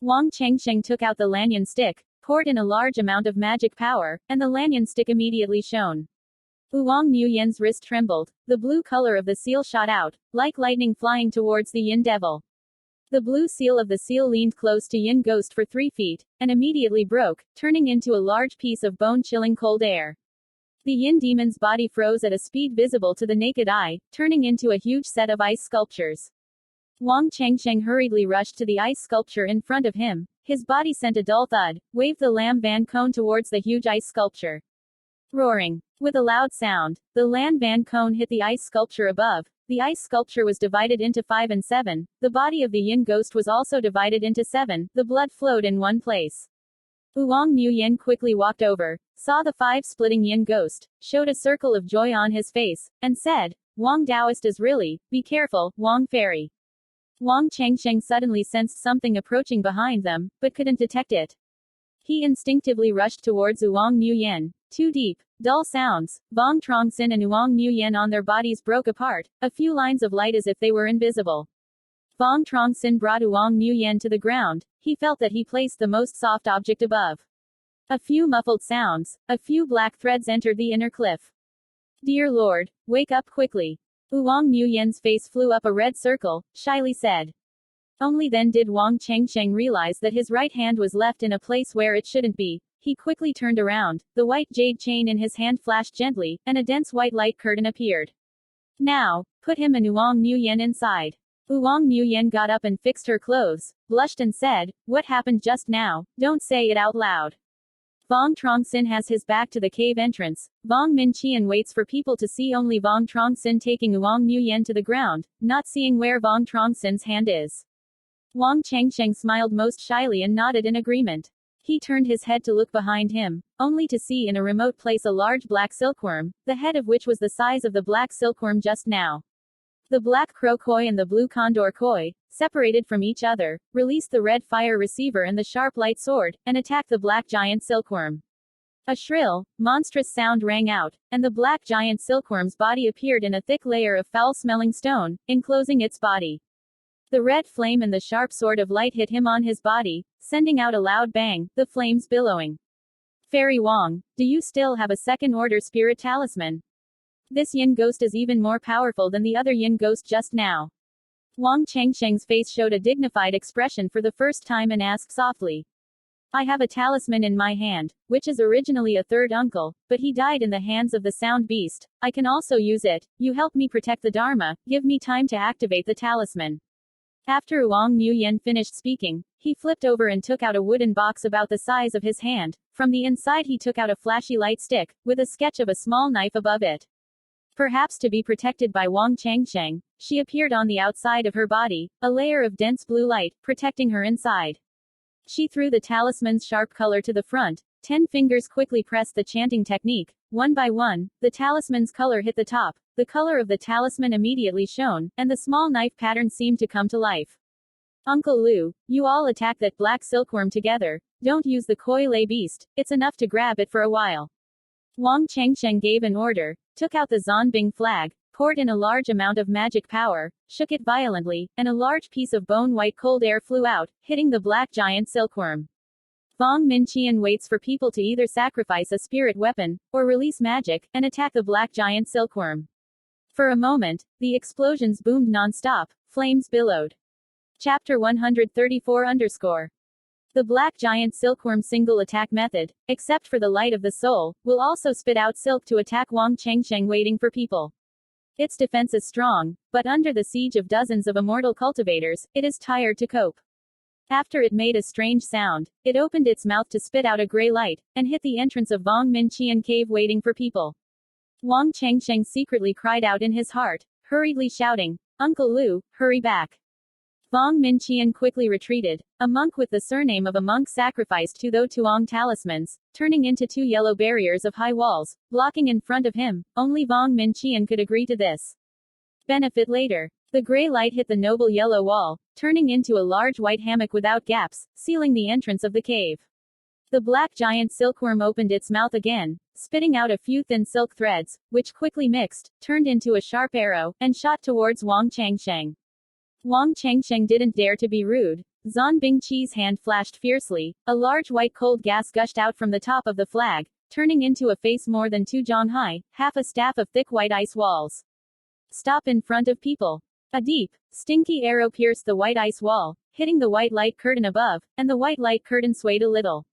Vuong Changsheng took out the Lanyan stick, poured in a large amount of magic power, and the Lanyan stick immediately shone. Vuong Nguyen's wrist trembled. The blue color of the seal shot out, like lightning flying towards the Yin devil. The blue seal of the seal leaned close to Yin ghost for 3 feet, and immediately broke, turning into a large piece of bone-chilling cold air. The Yin demon's body froze at a speed visible to the naked eye, turning into a huge set of ice sculptures. Vuong Changsheng hurriedly rushed to the ice sculpture in front of him. His body sent a dull thud, waved the Lam Van cone towards the huge ice sculpture. Roaring. With a loud sound, the Lan Van cone hit the ice sculpture above. The ice sculpture was divided into 5 and 7. The body of the Yin ghost was also divided into 7. The blood flowed in one place. Vuong Nguyen quickly walked over, saw the 5 splitting yin ghost, showed a circle of joy on his face, and said, Vuong Taoist is really, be careful, Vuong Fairy. Vuong Changsheng suddenly sensed something approaching behind them, but couldn't detect it. He instinctively rushed towards Vuong Nguyen. Two deep, dull sounds, Vuong Truong Sinh and Vuong Nguyen on their bodies broke apart, a few lines of light as if they were invisible. Vuong Truong Sinh brought Vuong Nguyen to the ground. He felt that he placed the most soft object above. A few muffled sounds, a few black threads entered the inner cliff. Dear Lord, wake up quickly. Vuong Nguyen's face flew up a red circle, shyly said. Only then did Vuong Changsheng realize that his right hand was left in a place where it shouldn't be. He quickly turned around, the white jade chain in his hand flashed gently, and a dense white light curtain appeared. Now, put him and Vuong Nguyen inside. Vuong Nguyen got up and fixed her clothes, blushed and said, What happened just now? Don't say it out loud. Vuong Truong Sinh has his back to the cave entrance. Vuong Minh Chien waits for people to see only Vuong Truong Sinh taking Vuong Nguyen to the ground, not seeing where Vuong Truong Sinh's hand is. Vuong Changsheng smiled most shyly and nodded in agreement. He turned his head to look behind him, only to see in a remote place a large black silkworm, the head of which was the size of the black silkworm just now. The black crow koi and the blue condor koi, separated from each other, released the red fire receiver and the sharp light sword, and attacked the black giant silkworm. A shrill, monstrous sound rang out, and the black giant silkworm's body appeared in a thick layer of foul-smelling stone, enclosing its body. The red flame and the sharp sword of light hit him on his body, sending out a loud bang, the flames billowing. Fairy Vuong, do you still have a second-order spirit talisman? This yin ghost is even more powerful than the other yin ghost just now. Vuong Changsheng's face showed a dignified expression for the first time and asked softly. I have a talisman in my hand, which is originally a third uncle, but he died in the hands of the sound beast. I can also use it. You help me protect the Dharma, give me time to activate the talisman. After Vuong Nguyen finished speaking, he flipped over and took out a wooden box about the size of his hand. From the inside he took out a flashy light stick, with a sketch of a small knife above it. Perhaps to be protected by Vuong Changsheng, she appeared on the outside of her body, a layer of dense blue light, protecting her inside. She threw the talisman's sharp color to the front. 10 fingers quickly pressed the chanting technique. One by one, the talisman's color hit the top. The color of the talisman immediately shone, and the small knife pattern seemed to come to life. Uncle Lu, you all attack that black silkworm together. Don't use the koi lay beast, it's enough to grab it for a while. Vuong Changsheng gave an order, took out the Zonbing flag, poured in a large amount of magic power, shook it violently, and a large piece of bone-white cold air flew out, hitting the black giant silkworm. Vuong Minh Chien waits for people to either sacrifice a spirit weapon, or release magic, and attack the black giant silkworm. For a moment, the explosions boomed non-stop, flames billowed. Chapter 134 The black giant silkworm single attack method, except for the light of the soul, will also spit out silk to attack Vuong Changsheng waiting for people. Its defense is strong, but under the siege of dozens of immortal cultivators, it is tired to cope. After it made a strange sound, it opened its mouth to spit out a gray light, and hit the entrance of Vuong Minh Chien cave waiting for people. Vuong Changsheng secretly cried out in his heart, hurriedly shouting, Uncle Lu, hurry back. Vuong Minh Chien quickly retreated. A monk with the surname of a monk sacrificed 2 Tuong talismans, turning into 2 yellow barriers of high walls, blocking in front of him. Only Vuong Minh Chien could agree to this. Benefit later. The gray light hit the noble yellow wall, turning into a large white hammock without gaps, sealing the entrance of the cave. The black giant silkworm opened its mouth again, spitting out a few thin silk threads, which quickly mixed, turned into a sharp arrow, and shot towards Vuong Changsheng. Vuong Changsheng didn't dare to be rude. Zonbing Chi's hand flashed fiercely. A large white cold gas gushed out from the top of the flag, turning into a face more than 2 jong high, half a staff of thick white ice walls. Stop in front of people. A deep, stinky arrow pierced the white ice wall, hitting the white light curtain above, and the white light curtain swayed a little.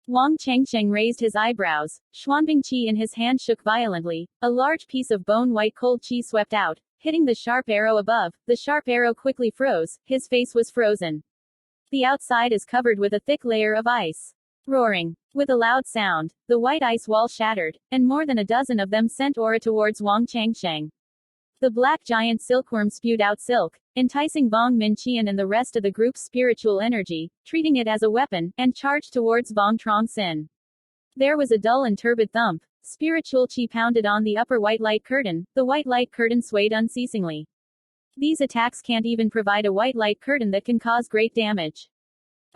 Vuong Changsheng raised his eyebrows. Xuanbing Chi in his hand shook violently. A large piece of bone-white cold chi swept out, hitting the sharp arrow above. The sharp arrow quickly froze. His face was frozen. The outside is covered with a thick layer of ice. Roaring. With a loud sound, the white ice wall shattered, and more than a dozen of them sent aura towards Vuong Changsheng. The black giant silkworm spewed out silk, enticing Vuong Minh and the rest of the group's spiritual energy, treating it as a weapon, and charged towards Vuong Truong Sinh. There was a dull and turbid thump. Spiritual chi pounded on the upper white light curtain. The white light curtain swayed unceasingly. These attacks can't even provide a white light curtain that can cause great damage.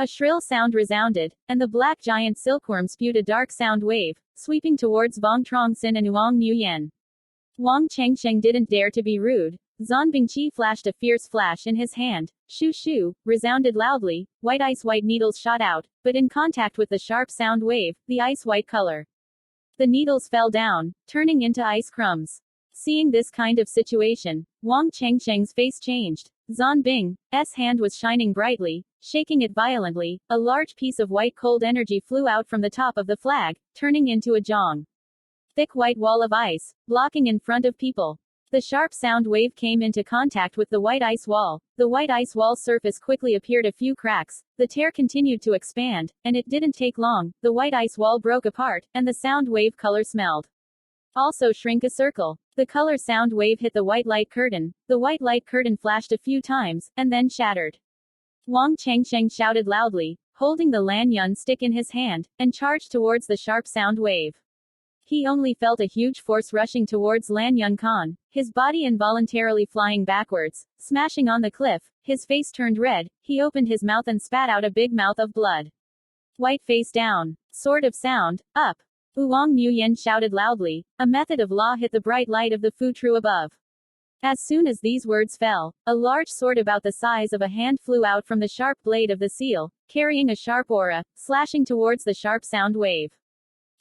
A shrill sound resounded, and the black giant silkworm spewed a dark sound wave, sweeping towards Vuong Truong Sinh and Vuong Nguyen. Wang Chengsheng didn't dare to be rude. Zan Bingqi flashed a fierce flash in his hand. Shoo shoo, resounded loudly, white needles shot out, but in contact with the sharp sound wave, the ice-white color. The needles fell down, turning into ice crumbs. Seeing this kind of situation, Wang Chengsheng's face changed. Zan Bing's hand was shining brightly, shaking it violently. A large piece of white cold energy flew out from the top of the flag, turning into a zhong. Thick white wall of ice, blocking in front of people. The sharp sound wave came into contact with the white ice wall. The white ice wall surface quickly appeared a few cracks. The tear continued to expand, and it didn't take long. The white ice wall broke apart, and the sound wave color smelled. Also shrink a circle. The color sound wave hit the white light curtain. The white light curtain flashed a few times, and then shattered. Wang Chengsheng shouted loudly, holding the lanyun stick in his hand, and charged towards the sharp sound wave. He only felt a huge force rushing towards Lan Yun Khan, his body involuntarily flying backwards, smashing on the cliff. His face turned red, he opened his mouth and spat out a big mouth of blood. White face down. Sword of sound, up. Vuong Nguyen shouted loudly. A method of law hit the bright light of the Futru above. As soon as these words fell, a large sword about the size of a hand flew out from the sharp blade of the seal, carrying a sharp aura, slashing towards the sharp sound wave.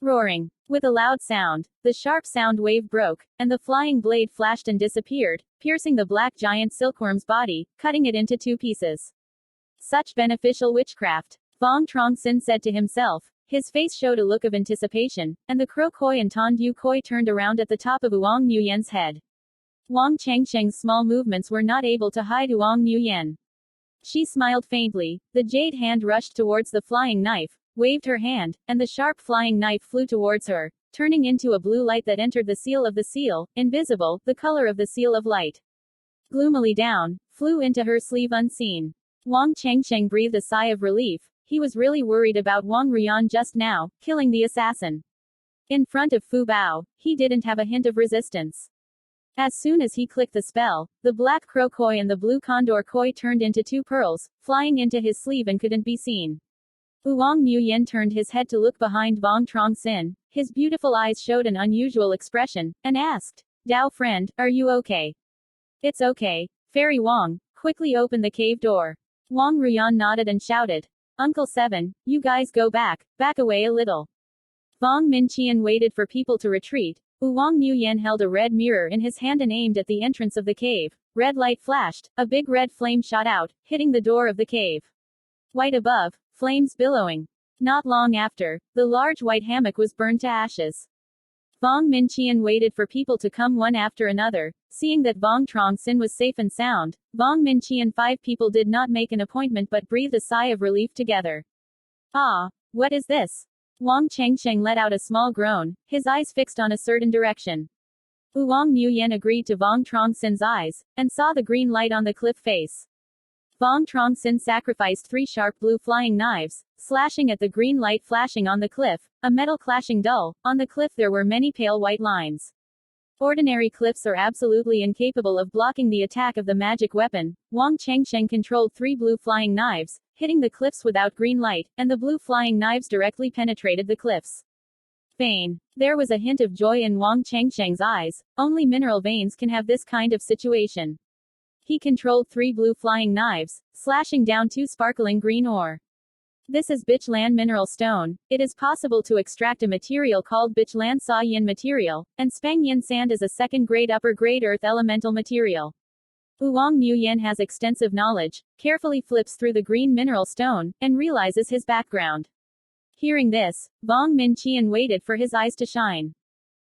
Roaring. With a loud sound, the sharp sound wave broke, and the flying blade flashed and disappeared, piercing the black giant silkworm's body, cutting it into two pieces. Such beneficial witchcraft. Vuong Truong Sinh said to himself. His face showed a look of anticipation, and the Crow Koi and Tondu Koi turned around at the top of Vuong Nguyen's head. Wang Chengsheng's small movements were not able to hide Vuong Nguyen. She smiled faintly. The jade hand rushed towards the flying knife, waved her hand, and the sharp flying knife flew towards her, turning into a blue light that entered the seal of the seal, invisible, the color of the seal of light. Gloomily down, flew into her sleeve unseen. Wang Chengsheng breathed a sigh of relief. He was really worried about Wang Ruyan just now, killing the assassin. In front of Fu Bao, he didn't have a hint of resistance. As soon as he clicked the spell, the black crow koi and the blue condor koi turned into two pearls, flying into his sleeve and couldn't be seen. Vuong Nguyen turned his head to look behind Vuong Truong Sinh. His beautiful eyes showed an unusual expression, and asked, Dao friend, are you okay? It's okay. Fairy Wang, quickly open the cave door. Wang Ruyan nodded and shouted, Uncle Seven, you guys go back away a little. Vuong Minh waited for people to retreat. Vuong Nguyen held a red mirror in his hand and aimed at the entrance of the cave. Red light flashed, a big red flame shot out, hitting the door of the cave. White above, flames billowing. Not long after, the large white hammock was burned to ashes. Vuong Minh waited for people to come one after another. Seeing that Vuong Truong Sinh was safe and sound, Vuong Minh and 5 people did not make an appointment but breathed a sigh of relief together. Ah, what is this? Wang Chengsheng let out a small groan, his eyes fixed on a certain direction. Vuong Nguyen agreed to Vuong Truong Sinh eyes, and saw the green light on the cliff face. Vuong Truong Sinh sacrificed 3 sharp blue flying knives, slashing at the green light flashing on the cliff, a metal clashing dull. On the cliff there were many pale white lines. Ordinary cliffs are absolutely incapable of blocking the attack of the magic weapon. Wang Chengsheng controlled 3 blue flying knives, hitting the cliffs without green light, and the blue flying knives directly penetrated the cliffs. Vein. There was a hint of joy in Wang Chengsheng's eyes. Only mineral veins can have this kind of situation. He controlled 3 blue flying knives, slashing down 2 sparkling green ore. This is Bichlan mineral stone. It is possible to extract a material called Bichlan Sa Yin material, and Spang Yin sand is a second-grade upper-grade earth elemental material. Vuong Nguyen has extensive knowledge, carefully flips through the green mineral stone, and realizes his background. Hearing this, Vuong Minh waited for his eyes to shine.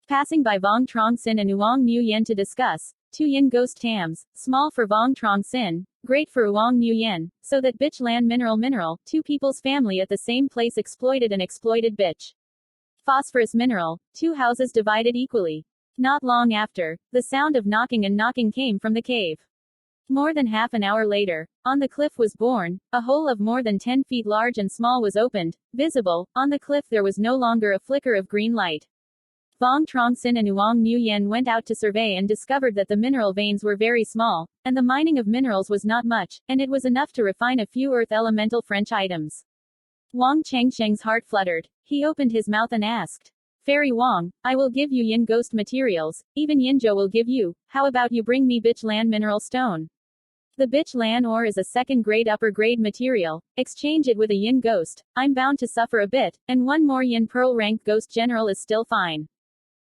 Passing by Vuong Truong Sinh and Vuong Nguyen to discuss, 2 yin ghost tams, small for Vuong Truong Sinh, great for Vuong Nguyen, so that Bichlan mineral, 2 people's family at the same place exploited and exploited Bich. Phosphorus mineral, 2 houses divided equally. Not long after, the sound of knocking and knocking came from the cave. More than half an hour later, on the cliff was born, a hole of more than 10 feet large and small was opened, visible, on the cliff there was no longer a flicker of green light. Vuong Truong Sinh and Vuong Gia went out to survey and discovered that the mineral veins were very small, and the mining of minerals was not much, and it was enough to refine a few earth elemental French items. Vuong Chengsheng's heart fluttered. He opened his mouth and asked, Fairy Vuong, I will give you yin ghost materials, even Yinzhou will give you, how about you bring me bitch lan mineral stone? The bitch lan ore is a second-grade upper-grade material, exchange it with a yin ghost, I'm bound to suffer a bit, and one more yin pearl rank ghost general is still fine.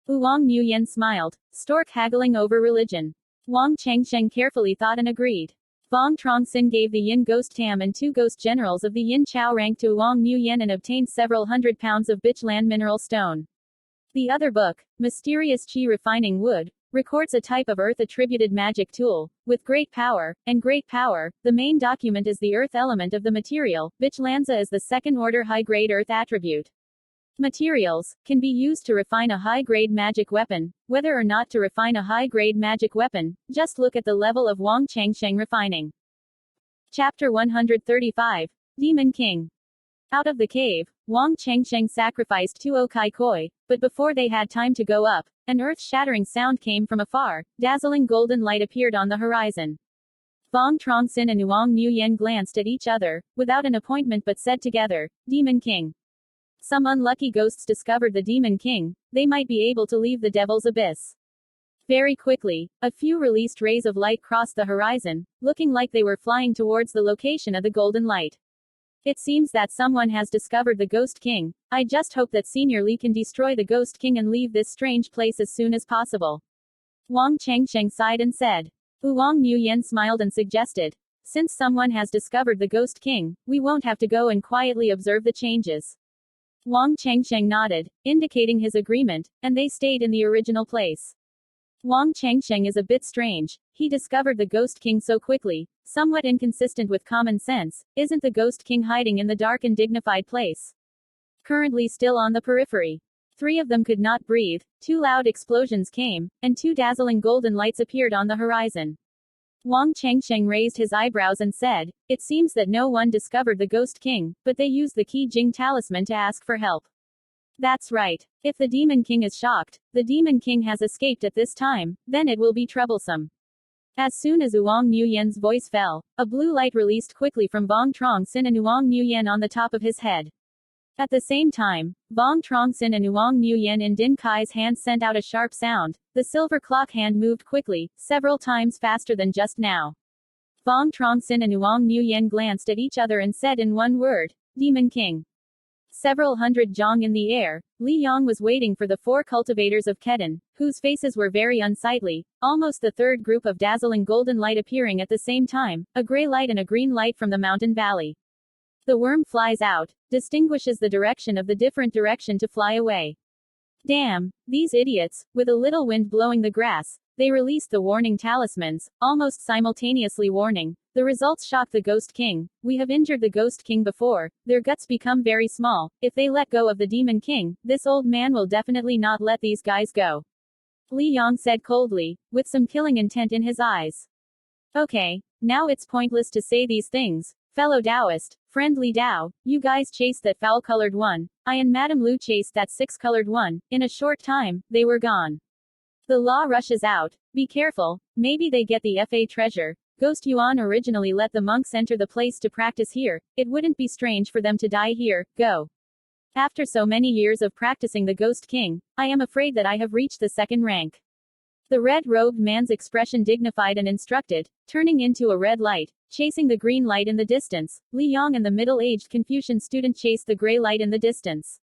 Vuong Nguyen smiled, stork haggling over religion. Vuong Chengsheng carefully thought and agreed. Vuong Truong Sinh gave the yin ghost tam and 2 ghost generals of the yin chao rank to Vuong Nguyen and obtained several hundred pounds of bitch lan mineral stone. The other book, Mysterious Qi Refining Wood, records a type of earth-attributed magic tool, with great power, the main document is the earth element of the material, bitch lanza is the second-order high-grade earth attribute. Materials can be used to refine a high-grade magic weapon. Whether or not to refine a high-grade magic weapon, just look at the level of Vuong Chengsheng refining. Chapter 135. Demon King. Out of the cave, Vuong Chengsheng sacrificed 2 Okai Koi, but before they had time to go up, an earth-shattering sound came from afar, dazzling golden light appeared on the horizon. Vuong Truong Sinh and Vuong Nguyen glanced at each other, without an appointment but said together, Demon King. Some unlucky ghosts discovered the Demon King, they might be able to leave the Devil's Abyss. Very quickly, a few released rays of light crossed the horizon, looking like they were flying towards the location of the golden light. It seems that someone has discovered the Ghost King. I just hope that Senior Li can destroy the Ghost King and leave this strange place as soon as possible. Vuong Chengsheng sighed and said. Vuong Nguyen smiled and suggested. Since someone has discovered the Ghost King, we won't have to go and quietly observe the changes. Vuong Chengsheng nodded, indicating his agreement, and they stayed in the original place. Vuong Chengsheng is a bit strange. He discovered the Ghost King so quickly, somewhat inconsistent with common sense. Isn't the Ghost King hiding in the dark and dignified place? Currently still on the periphery. 3 of them could not breathe, 2 loud explosions came, and 2 dazzling golden lights appeared on the horizon. Vuong Chengsheng raised his eyebrows and said, It seems that no one discovered the Ghost King, but they used the Qi Jing talisman to ask for help. That's right. If the Demon King is shocked, the Demon King has escaped at this time, then it will be troublesome. As soon as Vuong Nguyen's voice fell, a blue light released quickly from Vuong Truong Sinh and Vuong Nguyen on the top of his head. At the same time, Vuong Truong Sinh and Vuong Nguyen in Din Kai's hand sent out a sharp sound. The silver clock hand moved quickly, several times faster than just now. Vuong Truong Sinh and Vuong Nguyen glanced at each other and said in one word, Demon King. Several hundred zhong in the air, Li Yong was waiting for the 4 cultivators of Kedan, whose faces were very unsightly, almost the third group of dazzling golden light appearing at the same time, a gray light and a green light from the mountain valley. The worm flies out, distinguishes the direction of the different direction to fly away. Damn, these idiots, with a little wind blowing the grass, they released the warning talismans, almost simultaneously warning. The results shock the Ghost King. We have injured the Ghost King before, their guts become very small. If they let go of the Demon King, this old man will definitely not let these guys go. Li Yong said coldly, with some killing intent in his eyes. Okay, now it's pointless to say these things. Fellow Taoist, friend Li Dao, you guys chased that foul-colored one. I and Madame Lu chased that 6-colored one. In a short time, they were gone. The law rushes out. Be careful, maybe they get the FA treasure. Ghost Yuan originally let the monks enter the place to practice here. It wouldn't be strange for them to die here. Go. After so many years of practicing the Ghost King, I am afraid that I have reached the 2nd rank. The red-robed man's expression dignified and instructed, turning into a red light, chasing the green light in the distance. Li Yong and the middle-aged Confucian student chased the gray light in the distance.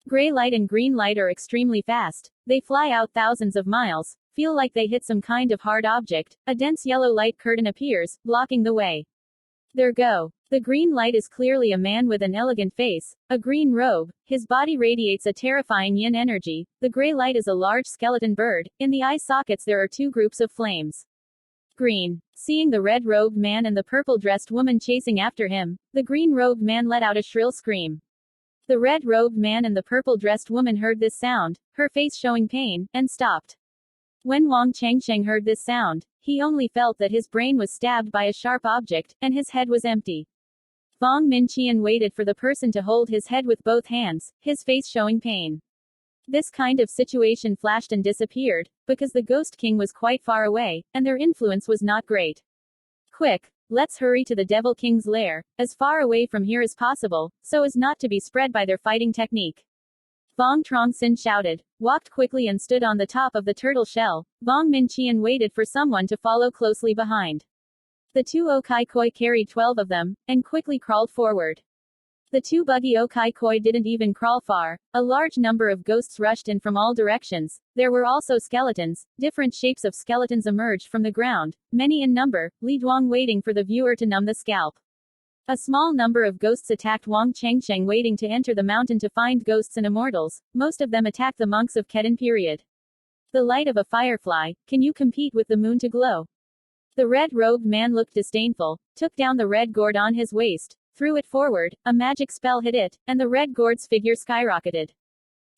Gray light and green light are extremely fast. They fly out thousands of miles, feel like they hit some kind of hard object. A dense yellow light curtain appears, blocking the way. There go. The green light is clearly a man with an elegant face, a green robe, his body radiates a terrifying yin energy. The gray light is a large skeleton bird, in the eye sockets there are 2 groups of flames. Green. Seeing the red-robed man and the purple-dressed woman chasing after him, the green-robed man let out a shrill scream. The red-robed man and the purple-dressed woman heard this sound, her face showing pain, and stopped. When Vuong Changsheng heard this sound, he only felt that his brain was stabbed by a sharp object, and his head was empty. Vuong Minqian waited for the person to hold his head with both hands, his face showing pain. This kind of situation flashed and disappeared, because the Ghost King was quite far away, and their influence was not great. Quick, let's hurry to the Devil King's lair, as far away from here as possible, so as not to be spread by their fighting technique. Vuong Truong Sinh shouted, walked quickly and stood on the top of the turtle shell. Vuong Minqian waited for someone to follow closely behind. The two Okai Koi carried 12 of them, and quickly crawled forward. The two buggy Okai Koi didn't even crawl far. A large number of ghosts rushed in from all directions. There were also skeletons. Different shapes of skeletons emerged from the ground, many in number, Li Duang waiting for the viewer to numb the scalp. A small number of ghosts attacked Vuong Changsheng waiting to enter the mountain to find ghosts and immortals. Most of them attacked the monks of Kedan period. The light of a firefly, can you compete with the moon to glow? The red-robed man looked disdainful, took down the red gourd on his waist, threw it forward, a magic spell hit it, and the red gourd's figure skyrocketed.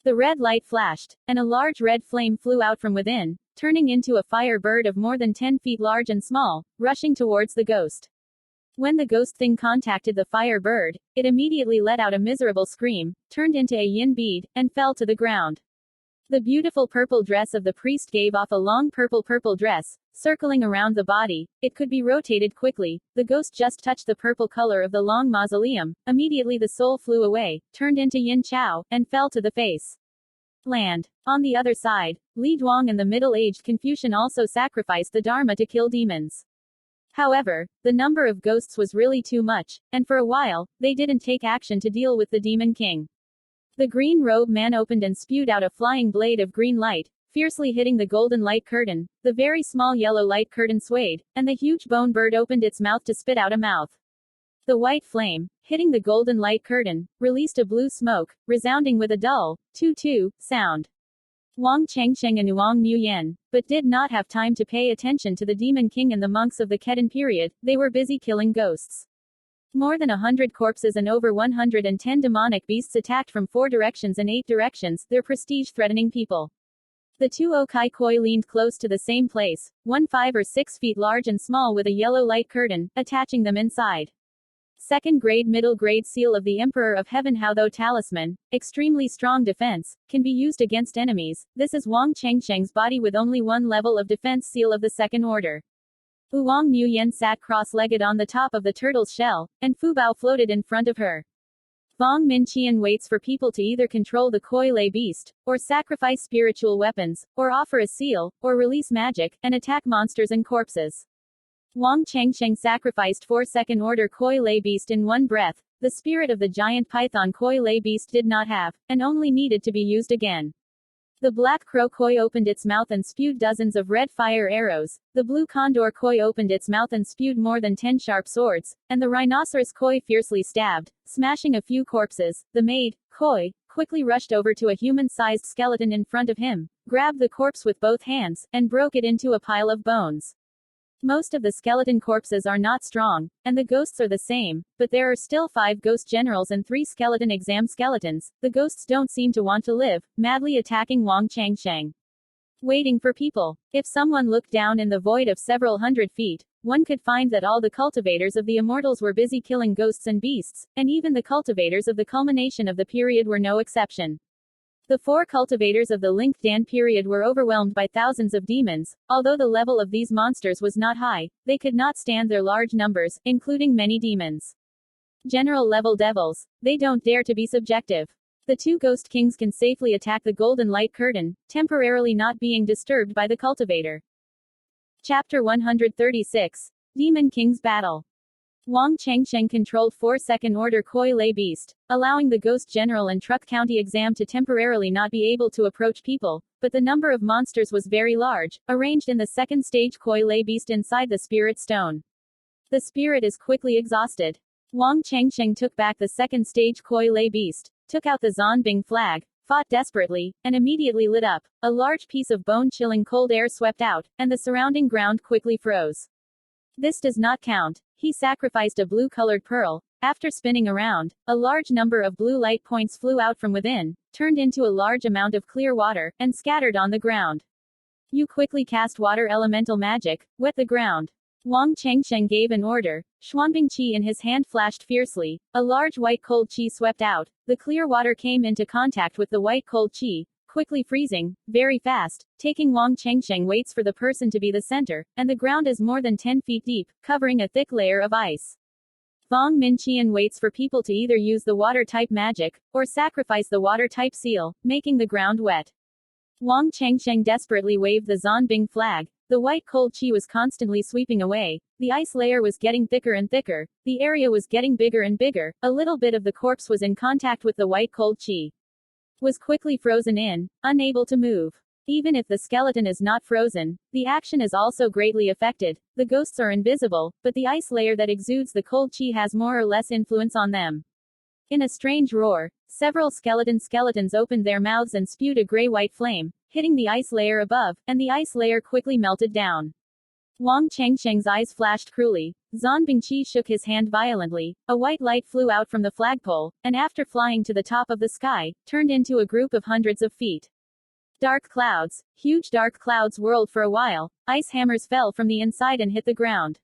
The red light flashed, and a large red flame flew out from within, turning into a fire bird of more than 10 feet large and small, rushing towards the ghost. When the ghost thing contacted the fire bird, it immediately let out a miserable scream, turned into a yin bead, and fell to the ground. The beautiful purple dress of the priest gave off a long purple dress, circling around the body. It could be rotated quickly. The ghost just touched the purple color of the long mausoleum. Immediately the soul flew away, turned into yin chao, and fell to the face. Land. On the other side, Li Duang and the middle-aged Confucian also sacrificed the Dharma to kill demons. However, the number of ghosts was really too much, and for a while, they didn't take action to deal with the Demon King. The green robe man opened and spewed out a flying blade of green light, fiercely hitting the golden light curtain. The very small yellow light curtain swayed, and the huge bone bird opened its mouth to spit out a mouth. The white flame, hitting the golden light curtain, released a blue smoke, resounding with a dull, tu-tu, sound. Vuong Changsheng and Vuong Nuyen, but did not have time to pay attention to the Demon King and the monks of the Kedan period. They were busy killing ghosts. More than 100 corpses and over 110 demonic beasts attacked from 4 directions and 8 directions, their prestige threatening people. The two Okai Koi leaned close to the same place, one 5 or 6 feet large and small with a yellow light curtain, attaching them inside. Second grade middle grade seal of the Emperor of Heaven How Though Talisman, extremely strong defense, can be used against enemies. This is Vuong Changsheng's body with only 1 level of defense seal of the second order. Vuong Nuyen sat cross-legged on the top of the turtle's shell, and Fubao floated in front of her. Vuong Minqian waits for people to either control the Koi Lay beast, or sacrifice spiritual weapons, or offer a seal, or release magic, and attack monsters and corpses. Vuong Changsheng sacrificed 4 second-order Koi Lay beast in one breath. The spirit of the giant python Koi Lay beast did not have, and only needed to be used again. The black crow koi opened its mouth and spewed dozens of red fire arrows. The blue condor koi opened its mouth and spewed more than 10 sharp swords, and the rhinoceros koi fiercely stabbed, smashing a few corpses. The maid, koi, quickly rushed over to a human-sized skeleton in front of him, grabbed the corpse with both hands, and broke it into a pile of bones. Most of the skeleton corpses are not strong, and the ghosts are the same, but there are still 5 ghost generals and 3 skeleton exam skeletons. The ghosts don't seem to want to live, madly attacking Vuong Changsheng. Waiting for people. If someone looked down in the void of several hundred feet, one could find that all the cultivators of the immortals were busy killing ghosts and beasts, and even the cultivators of the culmination of the period were no exception. The 4 cultivators of the Linked Dan period were overwhelmed by thousands of demons. Although the level of these monsters was not high, they could not stand their large numbers, including many demons. General-level devils. They don't dare to be subjective. The 2 ghost kings can safely attack the golden light curtain, temporarily not being disturbed by the cultivator. Chapter 136. Demon King's Battle. Vuong Changsheng controlled 4 second-order Koi Lay beast, allowing the Ghost General and Truc County exam to temporarily not be able to approach people, but the number of monsters was very large, arranged in the second stage Koi Lay beast inside the spirit stone. The spirit is quickly exhausted. Vuong Changsheng took back the second stage Koi Lay beast, took out the Zonbing flag, fought desperately, and immediately lit up. A large piece of bone-chilling cold air swept out, and the surrounding ground quickly froze. This does not count. He sacrificed a blue-colored pearl. After spinning around, a large number of blue light points flew out from within, turned into a large amount of clear water, and scattered on the ground. You quickly cast water elemental magic, wet the ground. Wang Changsheng gave an order. Xuanbing Qi in his hand flashed fiercely. A large white cold qi swept out. The clear water came into contact with the white cold qi, quickly freezing, very fast, taking Wang Changsheng waits for the person to be the center, and the ground is more than 10 feet deep, covering a thick layer of ice. Vong Minqian waits for people to either use the water-type magic, or sacrifice the water-type seal, making the ground wet. Wang Changsheng desperately waved the Zanbing flag. The white cold qi was constantly sweeping away. The ice layer was getting thicker and thicker. The area was getting bigger and bigger. A little bit of the corpse was in contact with the white cold qi. Was quickly frozen in, unable to move. Even if the skeleton is not frozen, the action is also greatly affected. The ghosts are invisible, but the ice layer that exudes the cold qi has more or less influence on them. In a strange roar, several skeletons opened their mouths and spewed a gray-white flame, hitting the ice layer above, and the ice layer quickly melted down. Wang Changsheng's eyes flashed cruelly. Zanbing Qi shook his hand violently. A white light flew out from the flagpole, and after flying to the top of the sky, turned into a group of hundreds of feet. Huge dark clouds whirled for a while. Ice hammers fell from the inside and hit the ground.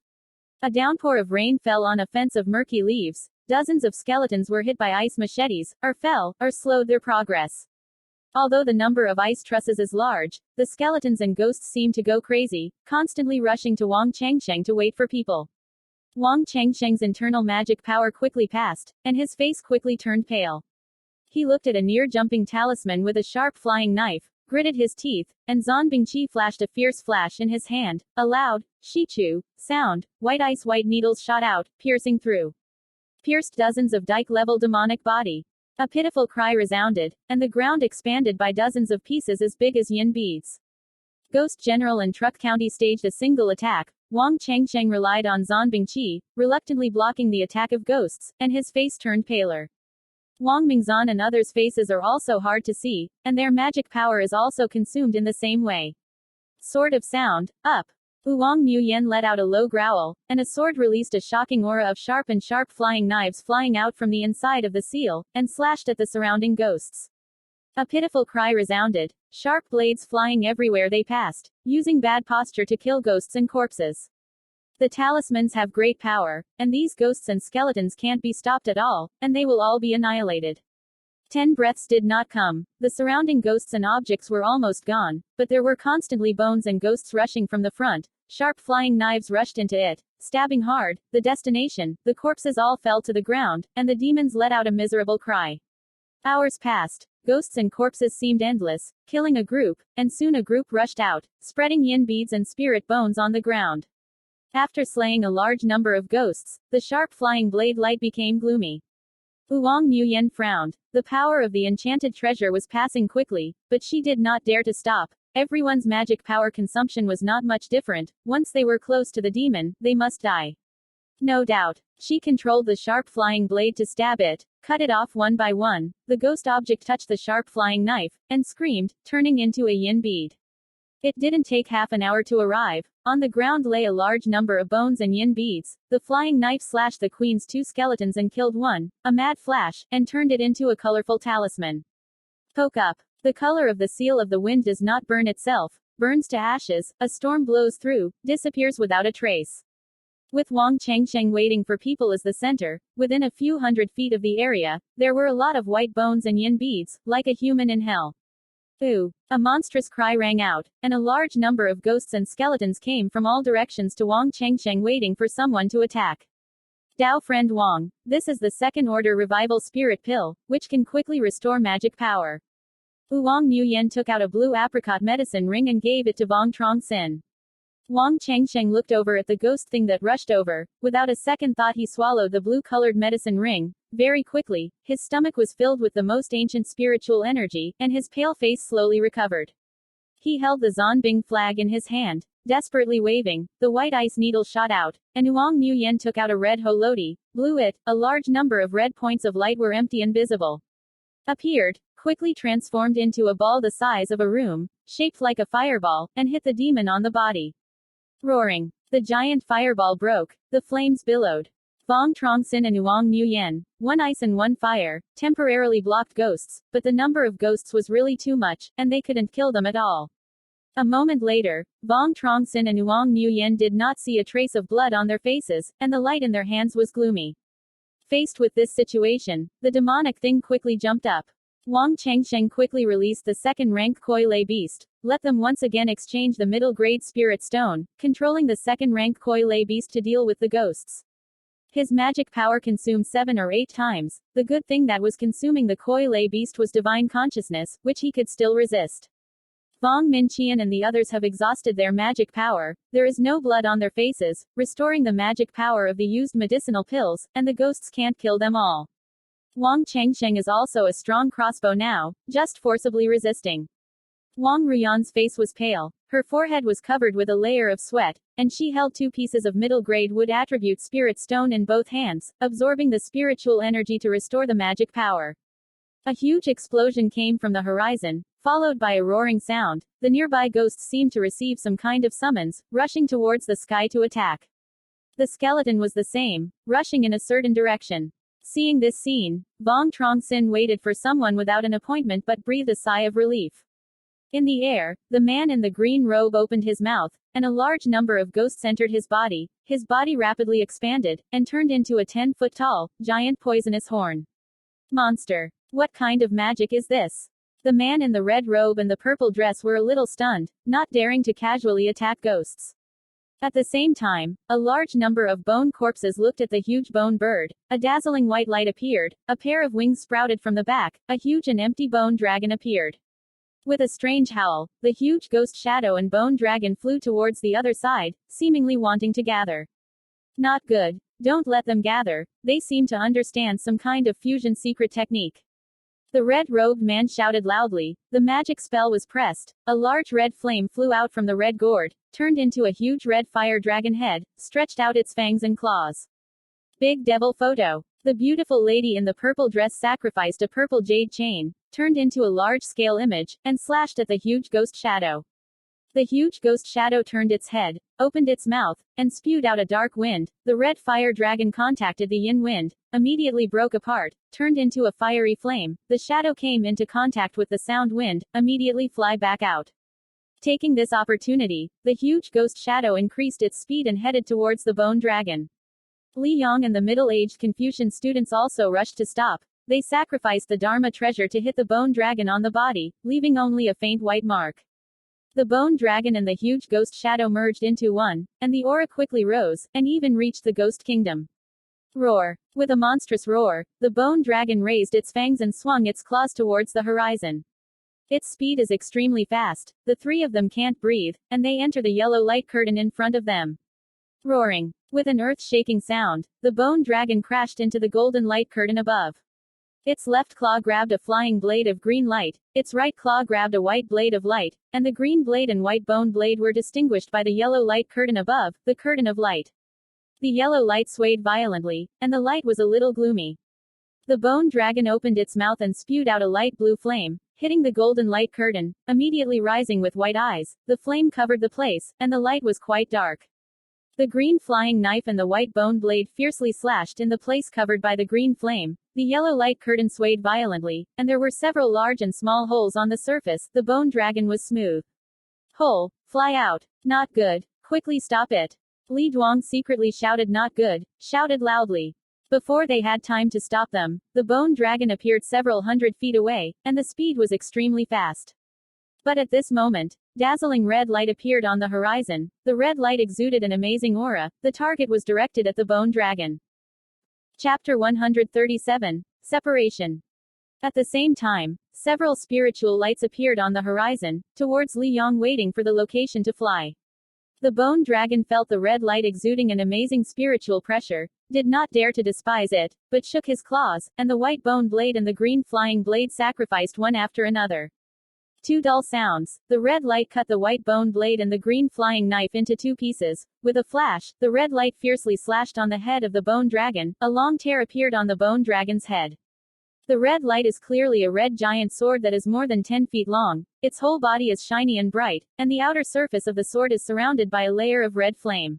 A downpour of rain fell on a fence of murky leaves. Dozens of skeletons were hit by ice machetes, or fell, or slowed their progress. Although the number of ice trusses is large, the skeletons and ghosts seem to go crazy, constantly rushing to Wang Changsheng to wait for people. Wang Changsheng's internal magic power quickly passed, and his face quickly turned pale. He looked at a near-jumping talisman with a sharp flying knife, gritted his teeth, and Zanbing Qi flashed a fierce flash in his hand. A loud, shichu, sound, white needles shot out, pierced dozens of dike-level demonic body. A pitiful cry resounded, and the ground expanded by dozens of pieces as big as yin beads. Ghost General and Truc County staged a single attack. Wang Changsheng relied on Zanbing Qi, reluctantly blocking the attack of ghosts, and his face turned paler. Wang Mingzan and others' faces are also hard to see, and their magic power is also consumed in the same way. Sword of sound, up. Vuong Muyen let out a low growl, and a sword released a shocking aura of sharp flying knives flying out from the inside of the seal, and slashed at the surrounding ghosts. A pitiful cry resounded, sharp blades flying everywhere they passed, using bad posture to kill ghosts and corpses. The talismans have great power, and these ghosts and skeletons can't be stopped at all, and they will all be annihilated. 10 breaths did not come. The surrounding ghosts and objects were almost gone, but there were constantly bones and ghosts rushing from the front. Sharp flying knives rushed into it, stabbing hard. The destination, the corpses all fell to the ground, and the demons let out a miserable cry. Hours passed. Ghosts and corpses seemed endless, killing a group, and soon a group rushed out, spreading yin beads and spirit bones on the ground. After slaying a large number of ghosts, the sharp flying blade light became gloomy. Vuong Muyen frowned. The power of the enchanted treasure was passing quickly, but she did not dare to stop. Everyone's magic power consumption was not much different. Once they were close to the demon, they must die. No doubt. She controlled the sharp flying blade to stab it, cut it off one by one. The ghost object touched the sharp flying knife, and screamed, turning into a yin bead. It didn't take half an hour to arrive. On the ground lay a large number of bones and yin beads. The flying knife slashed the queen's 2 skeletons and killed one, a mad flash, and turned it into a colorful talisman. Poke up. The color of the seal of the wind does not burn itself, burns to ashes, a storm blows through, disappears without a trace. With Wang Changsheng waiting for people as the center, within a few hundred feet of the area, there were a lot of white bones and yin beads, like a human in hell. Ooh! A monstrous cry rang out, and a large number of ghosts and skeletons came from all directions to Wang Changsheng waiting for someone to attack. Dao friend Wang, this is the second order revival spirit pill, which can quickly restore magic power. Vuong Muyen took out a blue apricot medicine ring and gave it to Vuong Truong Sinh. Wang Changsheng looked over at the ghost thing that rushed over. Without a second thought he swallowed the blue-colored medicine ring. Very quickly, his stomach was filled with the most ancient spiritual energy, and his pale face slowly recovered. He held the Zanbing flag in his hand, desperately waving. The white ice needle shot out, and Vuong Muyen took out a red holoti, blew it. A large number of red points of light were empty and visible. Appeared, quickly transformed into a ball the size of a room, shaped like a fireball, and hit the demon on the body. Roaring. The giant fireball broke. The flames billowed. Vuong Truong Sinh and Vuong Muyen, one ice and one fire, temporarily blocked ghosts, but the number of ghosts was really too much, and they couldn't kill them at all. A moment later, Vuong Truong Sinh and Vuong Nguyen did not see a trace of blood on their faces, and the light in their hands was gloomy. Faced with this situation, the demonic thing quickly jumped up. Wang Chengsheng quickly released the second-rank Koi Lei beast, let them once again exchange the middle-grade spirit stone, controlling the second-rank Koi Lei beast to deal with the ghosts. His magic power consumed 7 or 8 times. The good thing that was consuming the Koi Lei beast was divine consciousness, which he could still resist. Vong Minqian and the others have exhausted their magic power. There is no blood on their faces, restoring the magic power of the used medicinal pills, and the ghosts can't kill them all. Wang Chengsheng is also a strong crossbow now, just forcibly resisting. Wang Ruyan's face was pale, her forehead was covered with a layer of sweat, and she held 2 pieces of middle-grade wood attribute spirit stone in both hands, absorbing the spiritual energy to restore the magic power. A huge explosion came from the horizon, followed by a roaring sound. The nearby ghosts seemed to receive some kind of summons, rushing towards the sky to attack. The skeleton was the same, rushing in a certain direction. Seeing this scene, Vuong Truong Sinh waited for someone without an appointment but breathed a sigh of relief. In the air, the man in the green robe opened his mouth, and a large number of ghosts entered his body. His body rapidly expanded, and turned into a 10-foot-tall, giant poisonous horn. Monster. What kind of magic is this? The man in the red robe and the purple dress were a little stunned, not daring to casually attack ghosts. At the same time, a large number of bone corpses looked at the huge bone bird. A dazzling white light appeared, a pair of wings sprouted from the back, a huge and empty bone dragon appeared. With a strange howl, the huge ghost shadow and bone dragon flew towards the other side, seemingly wanting to gather. Not good. Don't let them gather, they seem to understand some kind of fusion secret technique. The red-robed man shouted loudly. The magic spell was pressed. A large red flame flew out from the red gourd, turned into a huge red fire dragon head, stretched out its fangs and claws. Big devil photo. The beautiful lady in the purple dress sacrificed a purple jade chain, turned into a large-scale image, and slashed at the huge ghost shadow. The huge ghost shadow turned its head, opened its mouth, and spewed out a dark wind. The red fire dragon contacted the yin wind, immediately broke apart, turned into a fiery flame. The shadow came into contact with the sound wind, immediately fly back out. Taking this opportunity, the huge ghost shadow increased its speed and headed towards the bone dragon. Li Yong and the middle-aged Confucian students also rushed to stop. They sacrificed the Dharma treasure to hit the bone dragon on the body, leaving only a faint white mark. The bone dragon and the huge ghost shadow merged into one, and the aura quickly rose, and even reached the ghost kingdom. Roar. With a monstrous roar, the bone dragon raised its fangs and swung its claws towards the horizon. Its speed is extremely fast, the 3 of them can't breathe, and they enter the yellow light curtain in front of them. Roaring. With an earth-shaking sound, the bone dragon crashed into the golden light curtain above. Its left claw grabbed a flying blade of green light, its right claw grabbed a white blade of light, and the green blade and white bone blade were distinguished by the yellow light curtain above, the curtain of light. The yellow light swayed violently, and the light was a little gloomy. The bone dragon opened its mouth and spewed out a light blue flame, hitting the golden light curtain, immediately rising with white eyes. The flame covered the place, and the light was quite dark. The green flying knife and the white bone blade fiercely slashed in the place covered by the green flame. The yellow light curtain swayed violently, and there were several large and small holes on the surface. The bone dragon was smooth. Hole. Fly out. Not good. Quickly stop it. Li Duang secretly shouted not good, shouted loudly. Before they had time to stop them, the bone dragon appeared several hundred feet away, and the speed was extremely fast. But at this moment, dazzling red light appeared on the horizon. The red light exuded an amazing aura. The target was directed at the bone dragon. Chapter 137. Separation. At the same time, several spiritual lights appeared on the horizon, towards Li Yong waiting for the location to fly. The bone dragon felt the red light exuding an amazing spiritual pressure, did not dare to despise it, but shook his claws, and the white bone blade and the green flying blade sacrificed one after another. 2 dull sounds. The red light cut the white bone blade and the green flying knife into 2 pieces. With a flash, the red light fiercely slashed on the head of the bone dragon. A long tear appeared on the bone dragon's head. The red light is clearly a red giant sword that is more than 10 feet long. Its whole body is shiny and bright, and the outer surface of the sword is surrounded by a layer of red flame.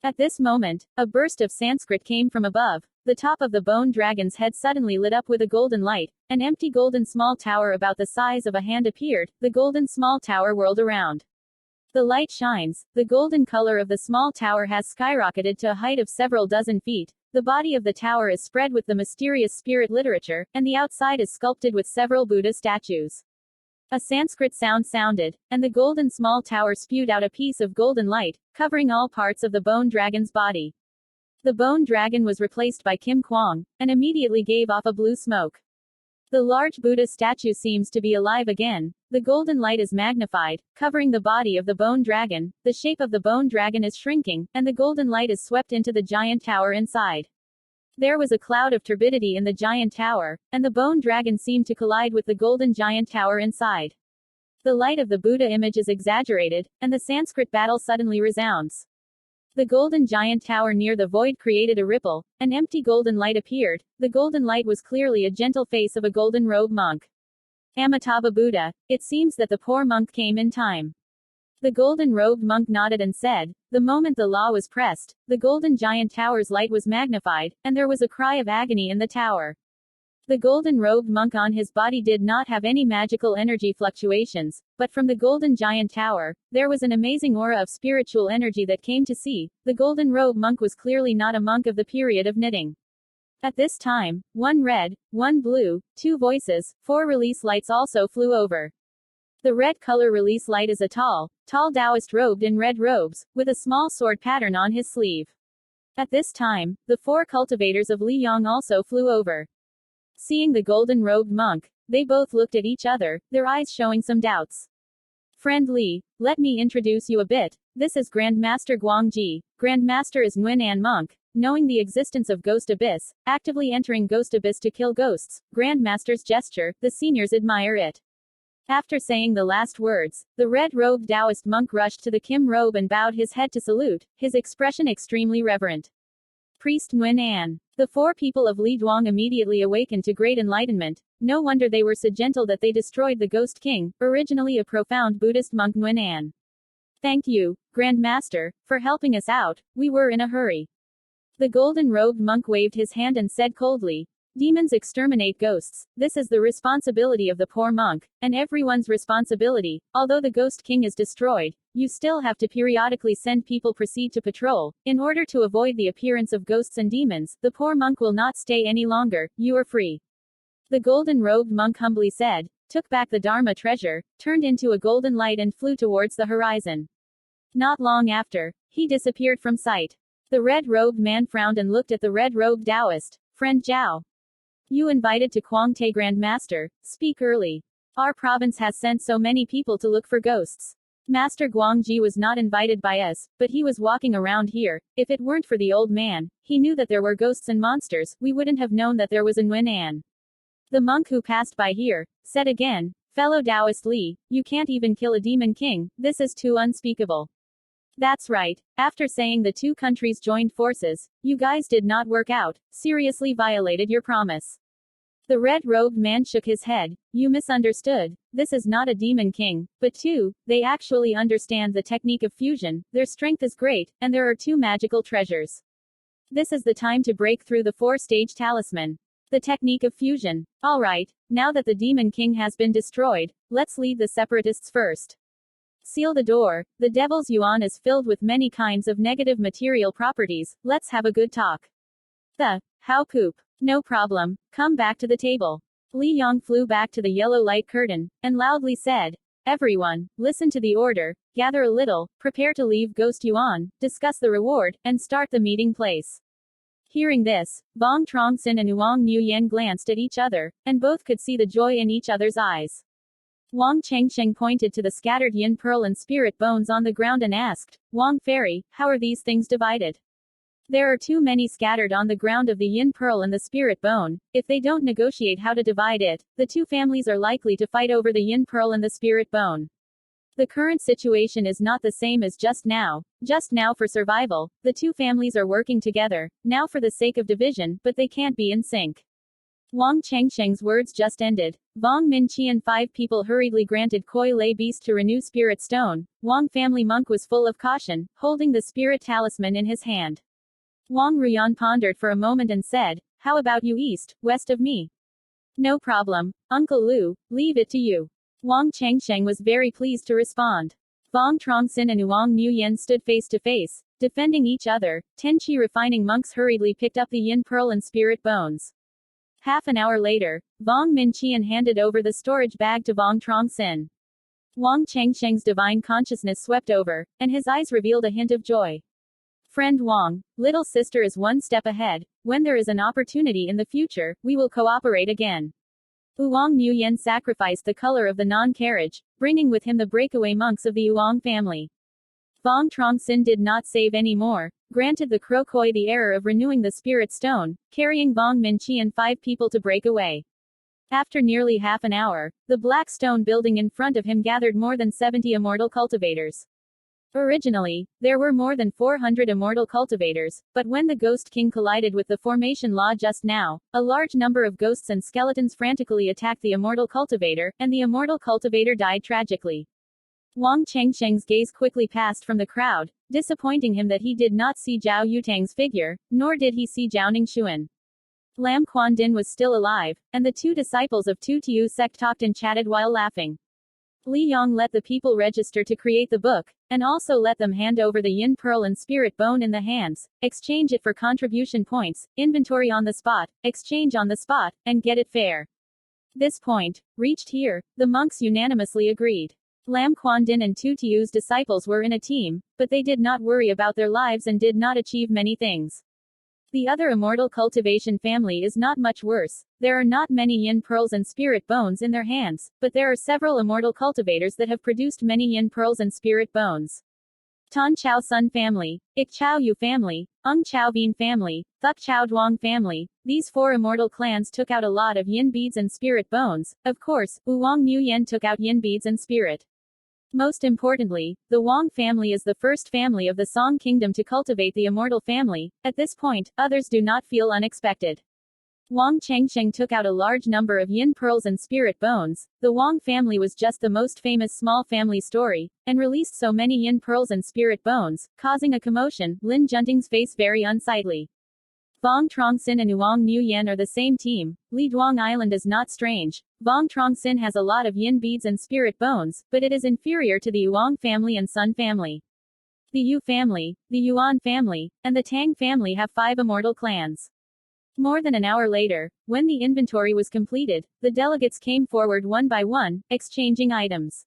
At this moment, a burst of Sanskrit came from above. The top of the bone dragon's head suddenly lit up with a golden light. An empty golden small tower about the size of a hand appeared. The golden small tower whirled around. The light shines, the golden color of the small tower has skyrocketed to a height of several dozen feet. The body of the tower is spread with the mysterious spirit literature, and the outside is sculpted with several Buddha statues. A Sanskrit sound sounded, and the golden small tower spewed out a piece of golden light, covering all parts of the bone dragon's body. The bone dragon was replaced by Kim Kwang, and immediately gave off a blue smoke. The large Buddha statue seems to be alive again. The golden light is magnified, covering the body of the bone dragon. The shape of the bone dragon is shrinking, and the golden light is swept into the giant tower inside. There was a cloud of turbidity in the giant tower, and the bone dragon seemed to collide with the golden giant tower inside. The light of the Buddha image is exaggerated, and the Sanskrit battle suddenly resounds. The golden giant tower near the void created a ripple. An empty golden light appeared. The golden light was clearly a gentle face of a golden robe monk. Amitabha Buddha, it seems that the poor monk came in time. The golden-robed monk nodded and said, the moment the law was pressed, the golden giant tower's light was magnified, and there was a cry of agony in the tower. The golden-robed monk on his body did not have any magical energy fluctuations, but from the golden giant tower, there was an amazing aura of spiritual energy that came to see. The golden-robed monk was clearly not a monk of the period of knitting. At this time, one red, one blue, two voices, four release lights also flew over. The red color release light is a tall Taoist robed in red robes, with a small sword pattern on his sleeve. At this time, the four cultivators of Liyang also flew over. Seeing the golden-robed monk, they both looked at each other, their eyes showing some doubts. Friend Li, let me introduce you a bit. This is Grandmaster Guang Ji. Grandmaster is Nguyen An monk. Knowing the existence of Ghost Abyss, actively entering Ghost Abyss to kill ghosts, Grandmaster's gesture, the seniors admire it. After saying the last words, the red-robed Taoist monk rushed to the Kim robe and bowed his head to salute, his expression extremely reverent. Priest Nguyen An. The four people of Li Duong immediately awakened to great enlightenment. No wonder they were so gentle that they destroyed the Ghost King, originally a profound Buddhist monk Nguyen An. Thank you, Grandmaster, for helping us out. We were in a hurry. The golden-robed monk waved his hand and said coldly, demons exterminate ghosts. This is the responsibility of the poor monk, and everyone's responsibility. Although the Ghost King is destroyed, you still have to periodically send people proceed to patrol. In order to avoid the appearance of ghosts and demons, the poor monk will not stay any longer. You are free. The golden-robed monk humbly said, took back the Dharma treasure, turned into a golden light and flew towards the horizon. Not long after, he disappeared from sight. The red-robed man frowned and looked at the red-robed Taoist. Friend Zhao. You invited to Quang Te Grandmaster, speak early. Our province has sent so many people to look for ghosts. Master Guangji was not invited by us, but he was walking around here. If it weren't for the old man, he knew that there were ghosts and monsters, we wouldn't have known that there was a Nguyen An. The monk who passed by here, said again, fellow Taoist Li, you can't even kill a demon king, this is too unspeakable. That's right. After saying the two countries joined forces, you guys did not work out, seriously violated your promise. The red-robed man shook his head. You misunderstood. This is not a demon king, but two, they actually understand the technique of fusion, their strength is great, and there are two magical treasures. This is the time to break through the four-stage talisman. The technique of fusion. Alright, now that the demon king has been destroyed, let's lead the separatists first. Seal the door. The devil's yuan is filled with many kinds of negative material properties. Let's have a good talk. How poop. No problem. Come back to the table. Li Yong flew back to the yellow light curtain, and loudly said, everyone, listen to the order, gather a little, prepare to leave Ghost Yuan, discuss the reward, and start the meeting place. Hearing this, Vuong Truong Sinh and Vuong Nguyen glanced at each other, and both could see the joy in each other's eyes. Wang Chengsheng pointed to the scattered yin pearl and spirit bones on the ground and asked, Wang Fairy, how are these things divided? There are too many scattered on the ground of the yin pearl and the spirit bone. If they don't negotiate how to divide it, the two families are likely to fight over the yin pearl and the spirit bone. The current situation is not the same as just now. Just now for survival, the two families are working together, now for the sake of division, but they can't be in sync. Wang Chengsheng's words just ended. Vong Min Chi and 5 people hurriedly granted Koi Lay Beast to renew Spirit Stone. Wang family monk was full of caution, holding the spirit talisman in his hand. Wang Ruyan pondered for a moment and said, how about you east, west of me? No problem, Uncle Lu, leave it to you. Wang Chengsheng was very pleased to respond. Vuong Truong Sinh and Vuong Nguyen stood face to face, defending each other. 10 Chi refining monks hurriedly picked up the yin pearl and spirit bones. Half an hour later, Vuong Minh Chien handed over the storage bag to Vuong Truong Sinh. Wang Chengsheng's divine consciousness swept over, and his eyes revealed a hint of joy. Friend Wang, little sister is one step ahead. When there is an opportunity in the future, we will cooperate again. Vuong Nguyen sacrificed the color of the non-carriage, bringing with him the breakaway monks of the Vuong family. Vuong Truong Sinh did not save any more, granted the Truc Co the error of renewing the spirit stone, carrying Vuong Minh Chien 5 people to break away. After nearly half an hour, the black stone building in front of him gathered more than 70 immortal cultivators. Originally, there were more than 400 immortal cultivators, but when the Ghost King collided with the formation law just now, a large number of ghosts and skeletons frantically attacked the immortal cultivator, and the immortal cultivator died tragically. Wang Chengsheng's gaze quickly passed from the crowd, disappointing him that he did not see Zhao Yutang's figure, nor did he see Zhao Ningxuan. Lam Quan Din was still alive, and the 2 disciples of Tu Tiu sect talked and chatted while laughing. Li Yong let the people register to create the book, and also let them hand over the yin pearl and spirit bone in the hands, exchange it for contribution points, inventory on the spot, exchange on the spot, and get it fair. This point, reached here, the monks unanimously agreed. Lam Quan Din and Tu Tiu's disciples were in a team, but they did not worry about their lives and did not achieve many things. The other immortal cultivation family is not much worse. There are not many yin pearls and spirit bones in their hands, but there are several immortal cultivators that have produced many yin pearls and spirit bones. Tan Chao Sun family, Ik Chao Yu family, Ung Chao Vien family, Thuk Chao Duong family, these 4 immortal clans took out a lot of yin beads and spirit bones. Of course, Vuong Nguyen took out yin beads and spirit. Most importantly, the Wang family is the first family of the Song Kingdom to cultivate the immortal family. At this point, others do not feel unexpected. Wang Chengsheng took out a large number of yin pearls and spirit bones. The Wang family was just the most famous small family story, and released so many yin pearls and spirit bones, causing a commotion. Lin Junting's face very unsightly. Vuong Truong Sinh and Vuong Nguyen are the same team. Li Duong Island is not strange. Vuong Truong Sinh has a lot of yin beads and spirit bones, but it is inferior to the Vuong family and Sun family. The Yu family, the Yuan family, and the Tang family have 5 immortal clans. More than an hour later, when the inventory was completed, the delegates came forward one by one, exchanging items.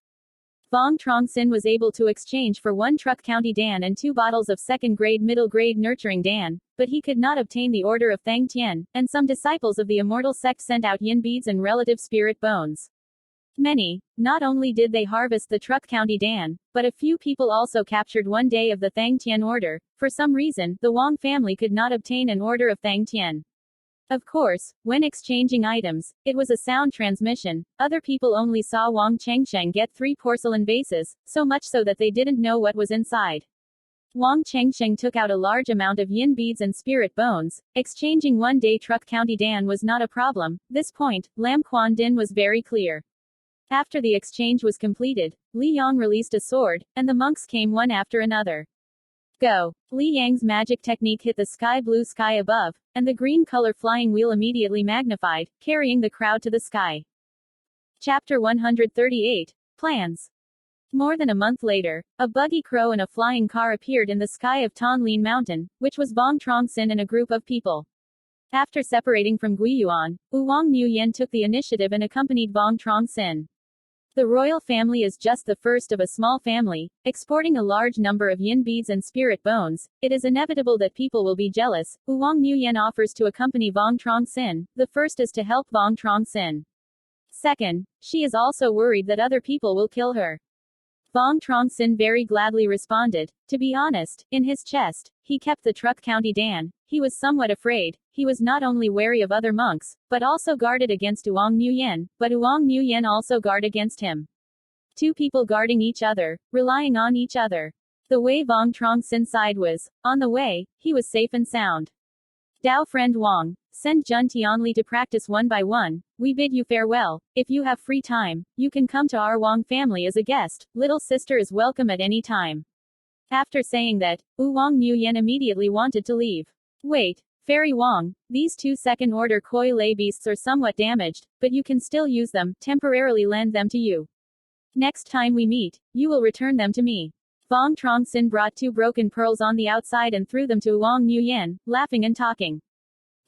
Vuong Truong Sinh was able to exchange for 1 Truc County Dan and 2 bottles of 2nd grade middle grade nurturing Dan, but he could not obtain the order of Thang Tien, and some disciples of the immortal sect sent out yin beads and relative spirit bones. Many, not only did they harvest the Truc County Dan, but a few people also captured 1 day of the Thang Tien order. For some reason, the Wang family could not obtain an order of Thang Tien. Of course, when exchanging items, it was a sound transmission. Other people only saw Wang Chengsheng get 3 porcelain vases, so much so that they didn't know what was inside. Wang Chengsheng took out a large amount of yin beads and spirit bones. Exchanging 1 day Truc County Dan was not a problem. This point, Lam Quan Din was very clear. After the exchange was completed, Li Yang released a sword, and the monks came one after another. Go! Li Yang's magic technique hit the blue sky above, and the green color flying wheel immediately magnified, carrying the crowd to the sky. Chapter 138. Plans. More than a month later, a buggy crow and a flying car appeared in the sky of Thanh Lien Mountain, which was Vuong Truong Sinh and a group of people. After separating from Guiyuan, Vuong Nguyen took the initiative and accompanied Vuong Truong Sinh. The royal family is just the first of a small family, exporting a large number of yin beads and spirit bones. It is inevitable that people will be jealous. Vuong Nguyen offers to accompany Vuong Truong Sinh. The first is to help Vuong Truong Sinh. Second, she is also worried that other people will kill her. Vuong Truong Sinh very gladly responded. To be honest, in his chest, he kept the Truc County Dan. He was somewhat afraid. He was not only wary of other monks, but also guarded against Vuong Nguyen, but Vuong Nguyen also guard against him. 2 people guarding each other, relying on each other. The way Vuong Truong Sinh side was, on the way, he was safe and sound. Dao friend Wang, send Jun Tianli to practice 1 by 1. We bid you farewell. If you have free time, you can come to our Wang family as a guest. Little sister is welcome at any time. After saying that, Vuong Nguyen immediately wanted to leave. Wait, Fairy Wang, these 2 second-order koi lay beasts are somewhat damaged, but you can still use them, temporarily lend them to you. Next time we meet, you will return them to me. Vuong Truong Sinh brought 2 broken pearls on the outside and threw them to Vuong Nguyen, laughing and talking.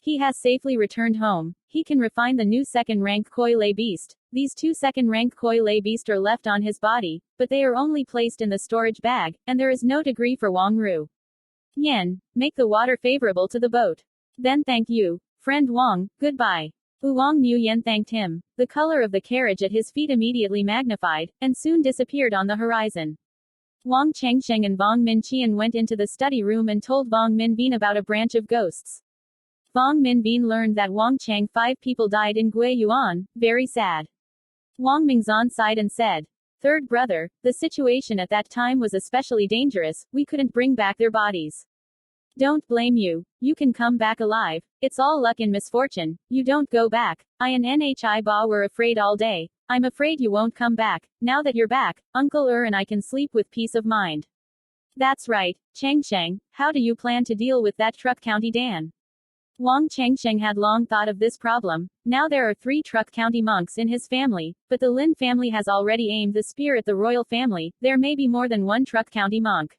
He has safely returned home. He can refine the new second-rank Koi Lay Beast. These 2 second-rank Koi Lay Beast are left on his body, but they are only placed in the storage bag, and there is no degree for Vuong Ru Yen. Make the water favorable to the boat. Then thank you, friend Vuong, goodbye. Vuong Nguyen thanked him. The color of the carriage at his feet immediately magnified, and soon disappeared on the horizon. Vuong Chengsheng and Vuong Min Chien went into the study room and told Vuong Min Bin about a branch of ghosts. Vuong Min Bin learned that Vuong Chang 5 people died in Gui Yuan, very sad. Vuong Mingzan sighed and said, "Third brother, the situation at that time was especially dangerous, we couldn't bring back their bodies. Don't blame you, you can come back alive, it's all luck and misfortune, you don't go back, I and Nhi Ba were afraid all day, I'm afraid you won't come back, now that you're back, Uncle and I can sleep with peace of mind." That's right, Chengsheng, how do you plan to deal with that Truc County Dan? Vuong Chengsheng had long thought of this problem. Now there are 3 Truc County monks in his family, but the Lin family has already aimed the spear at the royal family, there may be more than 1 Truc County monk.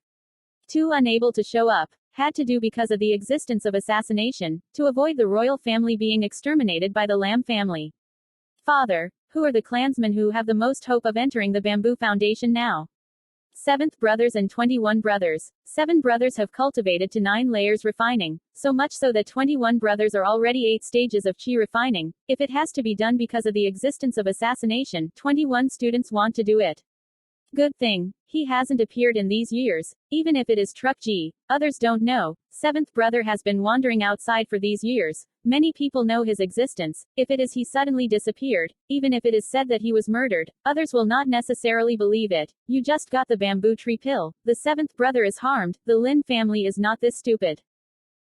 2 unable to show up. Had to do because of the existence of assassination, to avoid the royal family being exterminated by the Lam family. Father, who are the clansmen who have the most hope of entering the Bamboo Foundation now? 7th brothers and 21 brothers. 7 brothers have cultivated to 9 layers refining, so much so that 21 brothers are already 8 stages of chi refining. If it has to be done because of the existence of assassination, 21 students want to do it. Good thing, he hasn't appeared in these years, even if it is Truc Ji, others don't know. 7th brother has been wandering outside for these years, many people know his existence, if it is he suddenly disappeared, even if it is said that he was murdered, others will not necessarily believe it. You just got the bamboo tree pill, the 7th brother is harmed, the Lin family is not this stupid.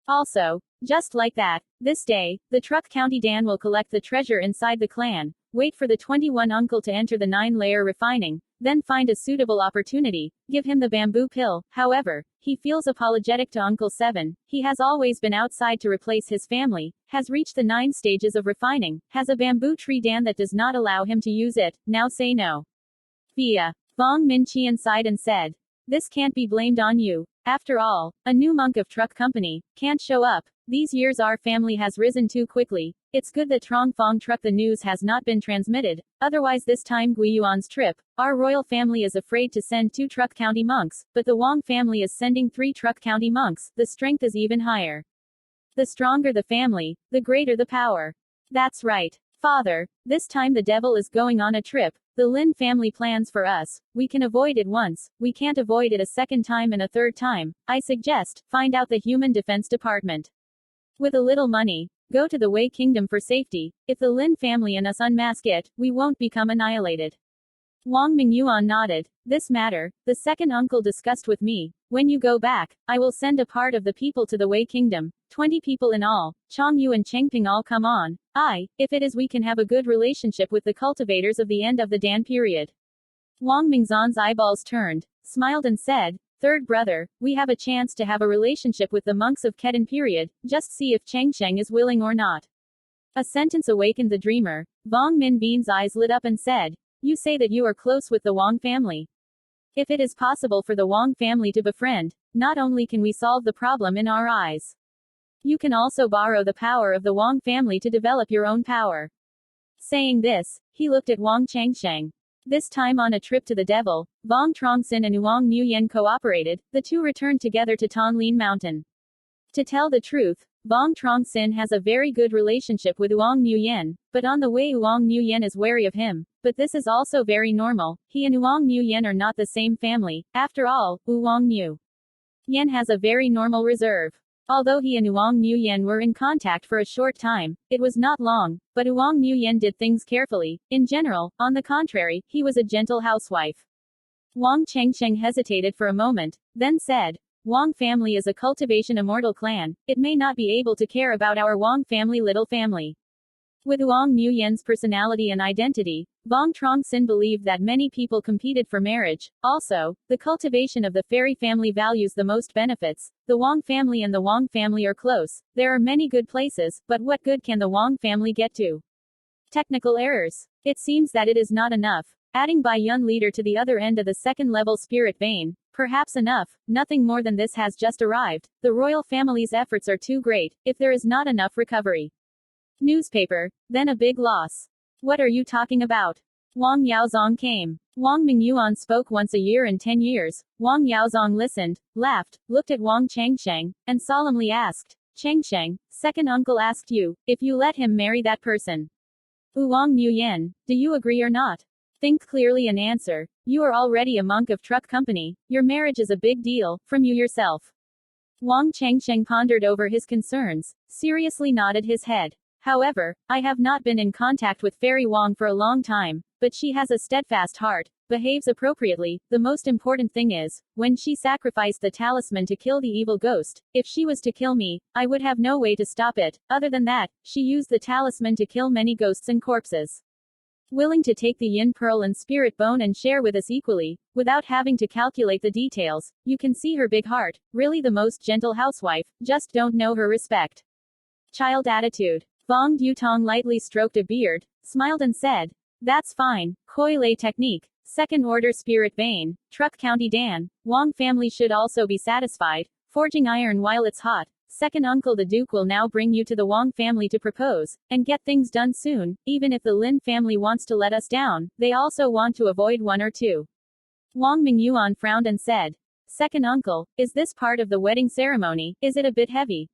Also, just like that, this day, the Truc County Dan will collect the treasure inside the clan, wait for the 21 uncle to enter the 9-layer refining, then find a suitable opportunity, give him the bamboo pill. However, he feels apologetic to Uncle 7, he has always been outside to replace his family, has reached the 9 stages of refining, has a bamboo tree Dan that does not allow him to use it, now say no. Via. Vuong Min Chien sighed and said, "This can't be blamed on you. After all, a new monk of Truc Company can't show up. These years our family has risen too quickly. It's good that Trong Phong Truc the news has not been transmitted, otherwise this time Gui Yuan's trip, our royal family is afraid to send 2 Truc County monks, but the Vuong family is sending 3 Truc County monks, the strength is even higher. The stronger the family, the greater the power." That's right. Father, this time the devil is going on a trip. The Lin family plans for us. We can avoid it once, we can't avoid it a second time and a third time. I suggest, find out the Human Defense Department. With a little money, go to the Wei Kingdom for safety. If the Lin family and us unmask it, we won't become annihilated. Vuong Mingyuan nodded. This matter, the second uncle discussed with me. When you go back, I will send a part of the people to the Wei Kingdom. 20 people in all. Chong Yu and Chengping all come on. If it is we can have a good relationship with the cultivators of the end of the Dan period. Vuong Mingzan's eyeballs turned, smiled and said, "Third brother, we have a chance to have a relationship with the monks of Kedan period, just see if Chengsheng is willing or not." A sentence awakened the dreamer. Vuong Min Bin's eyes lit up and said, "You say that you are close with the Vuong family. If it is possible for the Vuong family to befriend, not only can we solve the problem in our eyes, you can also borrow the power of the Vuong family to develop your own power." Saying this, he looked at Vuong Chengsheng. This time on a trip to the devil, Vuong Truong Sinh and Vuong Nguyen cooperated, the 2 returned together to Thanh Lien Mountain. To tell the truth, Vuong Truong Sinh has a very good relationship with Vuong Nguyen, but on the way Vuong Nguyen is wary of him, but this is also very normal, he and Vuong Nguyen are not the same family, after all, Vuong Nguyen has a very normal reserve. Although he and Vuong Nguyen were in contact for a short time, it was not long, but Vuong Nguyen did things carefully. In general, on the contrary, he was a gentle housewife. Vuong Chengsheng hesitated for a moment, then said, "Vuong family is a cultivation immortal clan, it may not be able to care about our Vuong family little family." With Vuong Nguyen's personality and identity, Vuong Truong Sinh believed that many people competed for marriage. Also, the cultivation of the fairy family values the most benefits. The Vuong family and the Vuong family are close. There are many good places, but what good can the Vuong family get to? Technical errors. It seems that it is not enough. Adding Bai Yun leader to the other end of the second-level spirit vein. Perhaps enough, nothing more than this has just arrived. The royal family's efforts are too great, if there is not enough recovery. Newspaper, then a big loss. What are you talking about? Wang Yaozong came. Wang Mingyuan spoke once a year in 10 years. Wang Yaozong listened, laughed, looked at Wang Changsheng, and solemnly asked, Changsheng, second uncle asked you, if you let him marry that person. Wang Nuyen, do you agree or not? Think clearly and answer. You are already a monk of Truc Company. Your marriage is a big deal, from you yourself. Wang Changsheng pondered over his concerns, seriously nodded his head. However, I have not been in contact with Fairy Wang for a long time, but she has a steadfast heart, behaves appropriately. The most important thing is, when she sacrificed the talisman to kill the evil ghost, if she was to kill me, I would have no way to stop it. Other than that, she used the talisman to kill many ghosts and corpses. Willing to take the yin pearl and spirit bone and share with us equally, without having to calculate the details. You can see her big heart, really the most gentle housewife, just don't know her respect. Child attitude. Vuong Dutong lightly stroked a beard, smiled and said, that's fine. Koi lei technique. Second order spirit vein. Truc County Dan. Wang family should also be satisfied. Forging iron while it's hot. Second uncle the Duke will now bring you to the Wang family to propose, and get things done soon. Even if the Lin family wants to let us down, they also want to avoid 1 or 2. Wang Mingyuan frowned and said, second uncle, is this part of the wedding ceremony? Is it a bit heavy?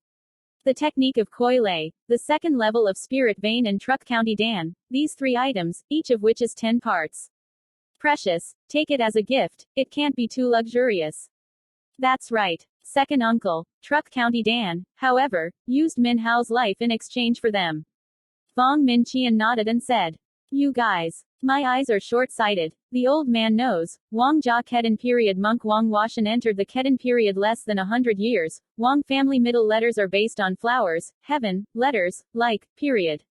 The technique of Koi lei, the second level of spirit vein and Truc County Dan, these 3 items, each of which is 10 parts. Precious, take it as a gift, it can't be too luxurious. That's right. Second uncle, Truc County Dan, however, used Min Hao's life in exchange for them. Vong Min Qian nodded and said, you guys. My eyes are short-sighted. The old man knows. Vuong Gia Kedan period monk Vuong Washan entered the Kedan period less than 100 years. Vuong family middle letters are based on flowers, heaven, letters, like, period.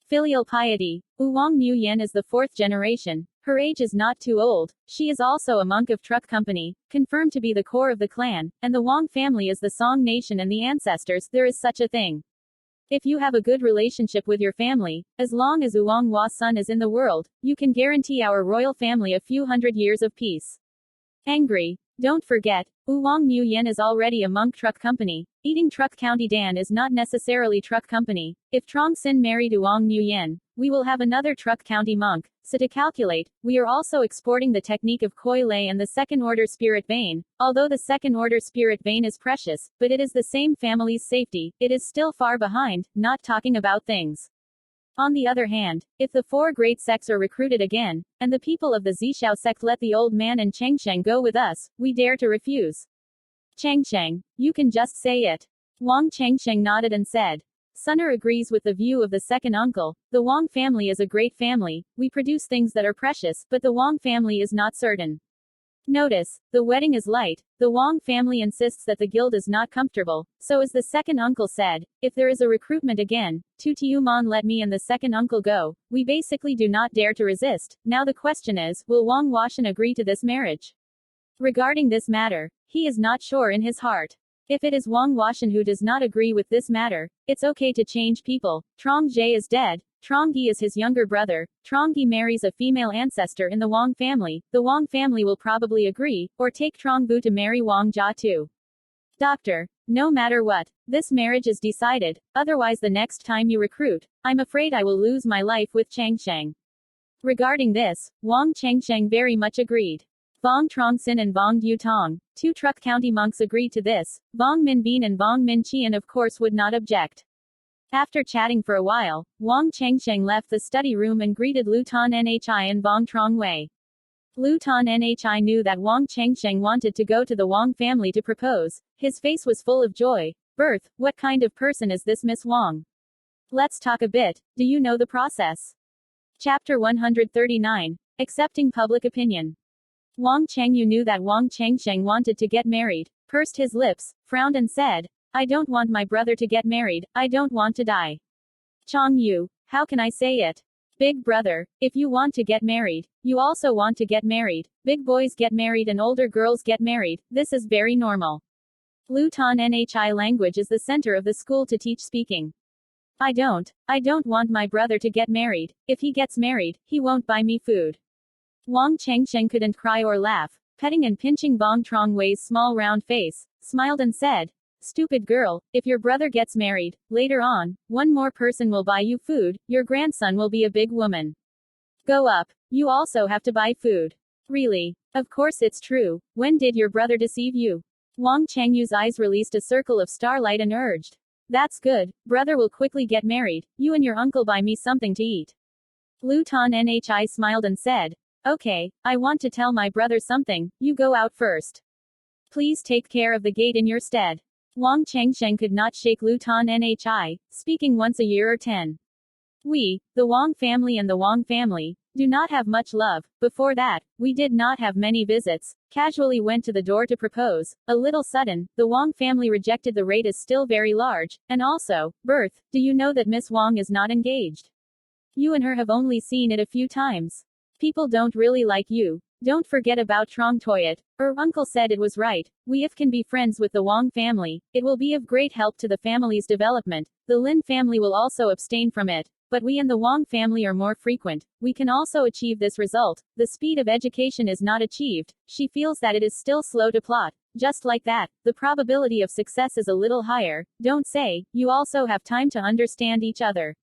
Filial piety. Vuong Nuyen is the 4th generation. Her age is not too old. She is also a monk of Truc Company, confirmed to be the core of the clan, and the Vuong family is the Song nation and the ancestors. There is such a thing. If you have a good relationship with your family, as long as Vuong Hua's son is in the world, you can guarantee our royal family a few hundred years of peace. Angry. Don't forget, Vuong Nuyen is already a monk Truc Company. Eating Truc County Dan is not necessarily Truc Company. If Truong Sin married Vuong Nuyen, we will have another Truc County monk. So to calculate, we are also exporting the technique of Koi lei and the second order spirit vein. Although the second order spirit vein is precious, but it is the same family's safety, it is still far behind, not talking about things. On the other hand, if the 4 great sects are recruited again, and the people of the Zishao sect let the old man and Changsheng go with us, we dare to refuse. Changsheng, you can just say it. Wang Changsheng nodded and said, Sunner agrees with the view of the second uncle. The Wang family is a great family. We produce things that are precious, but the Wang family is not certain. Notice, the wedding is light. The Wang family insists that the guild is not comfortable. So as the second uncle said, if there is a recruitment again, Tu Tiuman let me and the second uncle go. We basically do not dare to resist. Now the question is, will Wang Washan agree to this marriage? Regarding this matter, he is not sure in his heart. If it is Wang Washan who does not agree with this matter, it's okay to change people. Trong Jie is dead. Trong Gi is his younger brother. Trong Gi marries a female ancestor in the Wang family. The Wang family will probably agree, or take Trong Bu to marry Wang Jia too. Doctor, no matter what, this marriage is decided. Otherwise the next time you recruit, I'm afraid I will lose my life with Changsheng. Regarding this, Wang Changsheng very much agreed. Vuong Truong Sinh and Vuong Dutong, 2 Truc County monks agreed to this. Vuong Min Bin and Vuong Min Qian of course would not object. After chatting for a while, Wang Changsheng left the study room and greeted Lu Tan Nhi and Vuong Truong Wei. Lu Tan Nhi knew that Wang Changsheng wanted to go to the Wang family to propose. His face was full of joy. Birth, what kind of person is this Miss Wang? Let's talk a bit. Do you know the process? Chapter 139. Accepting public opinion. Wang Chengyu knew that Wang Changsheng wanted to get married, pursed his lips, frowned and said, I don't want my brother to get married, I don't want to die. Chong Yu, how can I say it? Big brother, if you want to get married, you also want to get married. Big boys get married and older girls get married, this is very normal. Lu Tan Nhi language is the center of the school to teach speaking. I don't want my brother to get married. If he gets married, he won't buy me food. Vuong Chengsheng couldn't cry or laugh, petting and pinching Vuong Truong Wei's small round face, smiled and said, "Stupid girl, if your brother gets married, later on, one more person will buy you food, your grandson will be a big woman. Go up, you also have to buy food." "Really? Of course it's true, when did your brother deceive you?" Vuong Chengyu's eyes released a circle of starlight and urged. "That's good, brother will quickly get married, you and your uncle buy me something to eat." Lu Tan Nhi smiled and said, "Okay, I want to tell my brother something, you go out first. Please take care of the gate in your stead." Vuong Chengsheng could not shake Lu Tan Nhi, speaking once a year or 10. "We, the Vuong family and the Vuong family, do not have much love. Before that, we did not have many visits, casually went to the door to propose, a little sudden, the Vuong family rejected the rate is still very large, and also, birth, do you know that Miss Vuong is not engaged? You and her have only seen it a few times. People don't really like you. Don't forget about Trong Toyot. Uncle said it was right, we if can be friends with the Vuong family, it will be of great help to the family's development, the Lin family will also abstain from it. But we and the Vuong family are more frequent, we can also achieve this result. The speed of education is not achieved, she feels that it is still slow to plot. Just like that, the probability of success is a little higher. Don't say, you also have time to understand each other.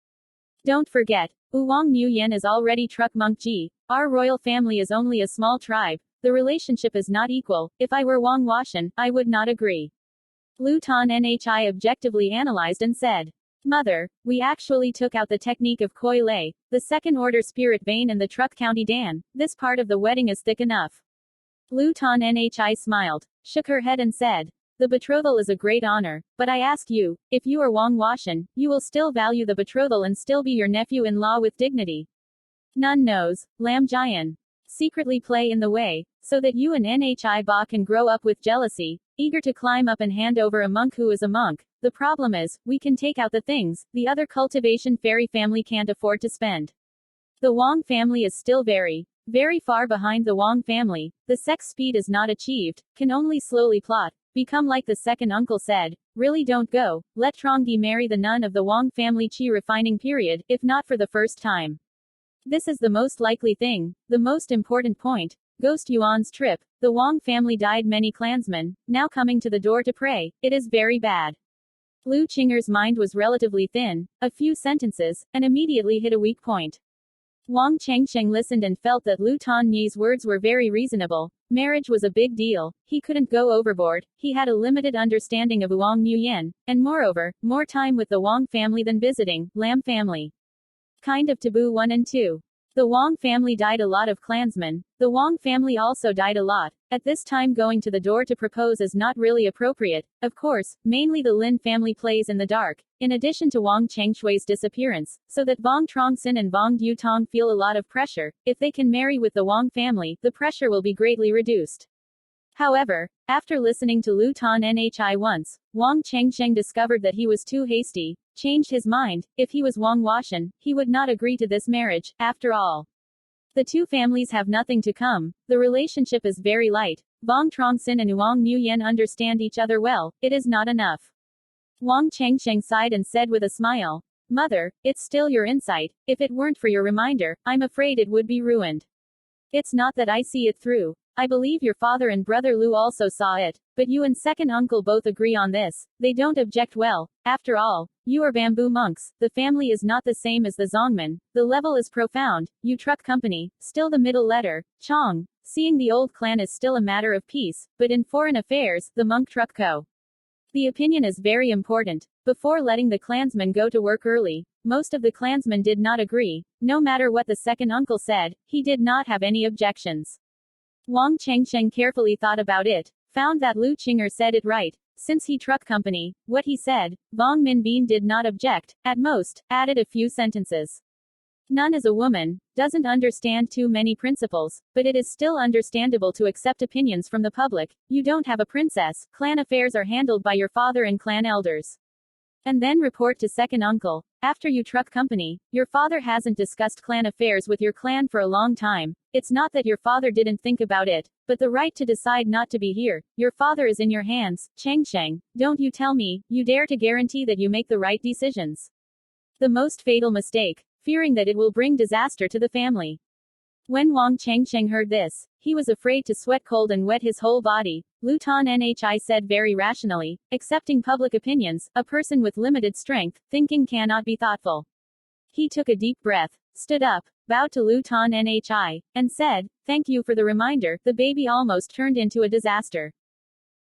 Don't forget, Vuong Nguyen is already Truc Monk Ji, our royal family is only a small tribe, the relationship is not equal, if I were Vuong Washan, I would not agree." Lu Tan Nhi objectively analyzed and said, "Mother, we actually took out the technique of Koi Lei, the second-order spirit vein and the Truc County Dan, this part of the wedding is thick enough." Lu Tan Nhi smiled, shook her head and said, "The betrothal is a great honor, but I ask you, if you are Vuong Washan, you will still value the betrothal and still be your nephew-in-law with dignity. None knows, Lam Jian. Secretly play in the way, so that you and Nhi Ba can grow up with jealousy, eager to climb up and hand over a monk who is a monk. The problem is, we can take out the things, the other cultivation fairy family can't afford to spend. The Vuong family is still very far behind the Vuong family, the sex speed is not achieved, can only slowly plot, become like the second uncle said, really don't go, let Trongdi marry the nun of the Vuong family chi refining period, if not for the first time. This is the most likely thing, the most important point. Ghost Yuan's trip, the Vuong family died many clansmen, now coming to the door to pray, it is very bad." Lu Qinger's mind was relatively thin, a few sentences, and immediately hit a weak point. Vuong Chengsheng listened and felt that Lu Tan Yi's words were very reasonable. Marriage was a big deal, he couldn't go overboard, he had a limited understanding of Vuong Nguyen, and moreover, more time with the Vuong family than visiting Lam family. Kind of taboo 1 and 2. The Vuong family died a lot of clansmen, the Vuong family also died a lot. At this time going to the door to propose is not really appropriate. Of course, mainly the Lin family plays in the dark, in addition to Vuong Chengshui's disappearance, so that Vuong Truong Sinh and Vuong Dutong feel a lot of pressure. If they can marry with the Vuong family, the pressure will be greatly reduced. However, after listening to Lu Tan Nhi once, Vuong Chengsheng discovered that he was too hasty, changed his mind. If he was Vuong Washan, he would not agree to this marriage, after all. The two families have nothing to come, the relationship is very light, Vuong Truong Sinh and Vuong Nguyen understand each other well, it is not enough. Vuong Chengsheng sighed and said with a smile, "Mother, it's still your insight, if it weren't for your reminder, I'm afraid it would be ruined. It's not that I see it through. I believe your father and brother Lu also saw it, but you and second uncle both agree on this, they don't object well, after all, you are bamboo monks, the family is not the same as the Zongmen, the level is profound, you Truc company, still the middle letter, Chong, seeing the old clan is still a matter of peace, but in foreign affairs, the monk Truc Co. The opinion is very important. Before letting the clansmen go to work early, most of the clansmen did not agree, no matter what the second uncle said, he did not have any objections. Vuong Chengsheng carefully thought about it, found that Lu Qinger said it right, since he Truc company, what he said, Vuong Min Bin did not object, at most, added a few sentences. Nun is a woman, doesn't understand too many principles, but it is still understandable to accept opinions from the public. You don't have a princess, clan affairs are handled by your father and clan elders. And then report to second uncle. After you Truc company, your father hasn't discussed clan affairs with your clan for a long time. It's not that your father didn't think about it, but the right to decide not to be here. Your father is in your hands, Chengsheng. Don't you tell me, you dare to guarantee that you make the right decisions. The most fatal mistake, fearing that it will bring disaster to the family. When Vuong Changsheng heard this, he was afraid to sweat cold and wet his whole body. Luton Nhi said very rationally, accepting public opinions, a person with limited strength, thinking cannot be thoughtful. He took a deep breath, stood up, bowed to Luton Nhi, and said, "Thank you for the reminder." The baby almost turned into a disaster.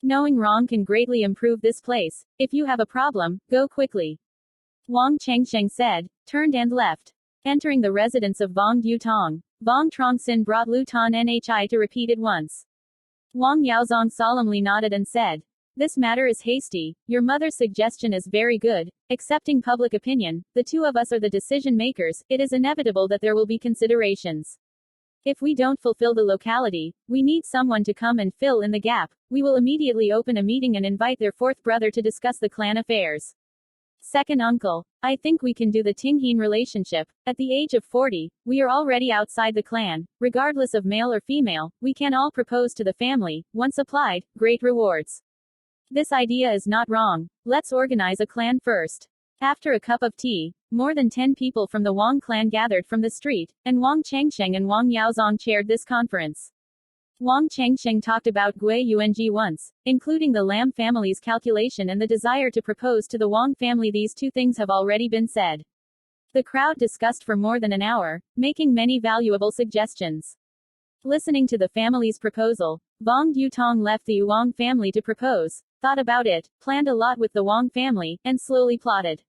Knowing wrong can greatly improve this place. If you have a problem, go quickly. Vuong Changsheng said, turned and left. Entering the residence of Vuong Truong, Vuong Truong Sinh brought Luton Nhi to repeat it once. Wang Yaozong solemnly nodded and said, "This matter is hasty. Your mother's suggestion is very good. Accepting public opinion, the two of us are the decision makers, it is inevitable that there will be considerations. If we don't fulfill the locality, we need someone to come and fill in the gap. We will immediately open a meeting and invite their fourth brother to discuss the clan affairs. Second uncle, I think we can do the Tingheen relationship. At the age of 40, we are already outside the clan. Regardless of male or female, we can all propose to the family. Once applied, great rewards. This idea is not wrong. Let's organize a clan first." After a cup of tea, more than 10 people from the Vuong clan gathered from the street, and Vuong Changsheng and Vuong Yaozong chaired this conference. Vuong Changsheng talked about Gui Yuanji once, including the Lam family's calculation and the desire to propose to the Vuong family. These two things have already been said. The crowd discussed for more than an hour, making many valuable suggestions. Listening to the family's proposal, Vuong Truong left the Vuong family to propose, thought about it, planned a lot with the Vuong family, and slowly plotted.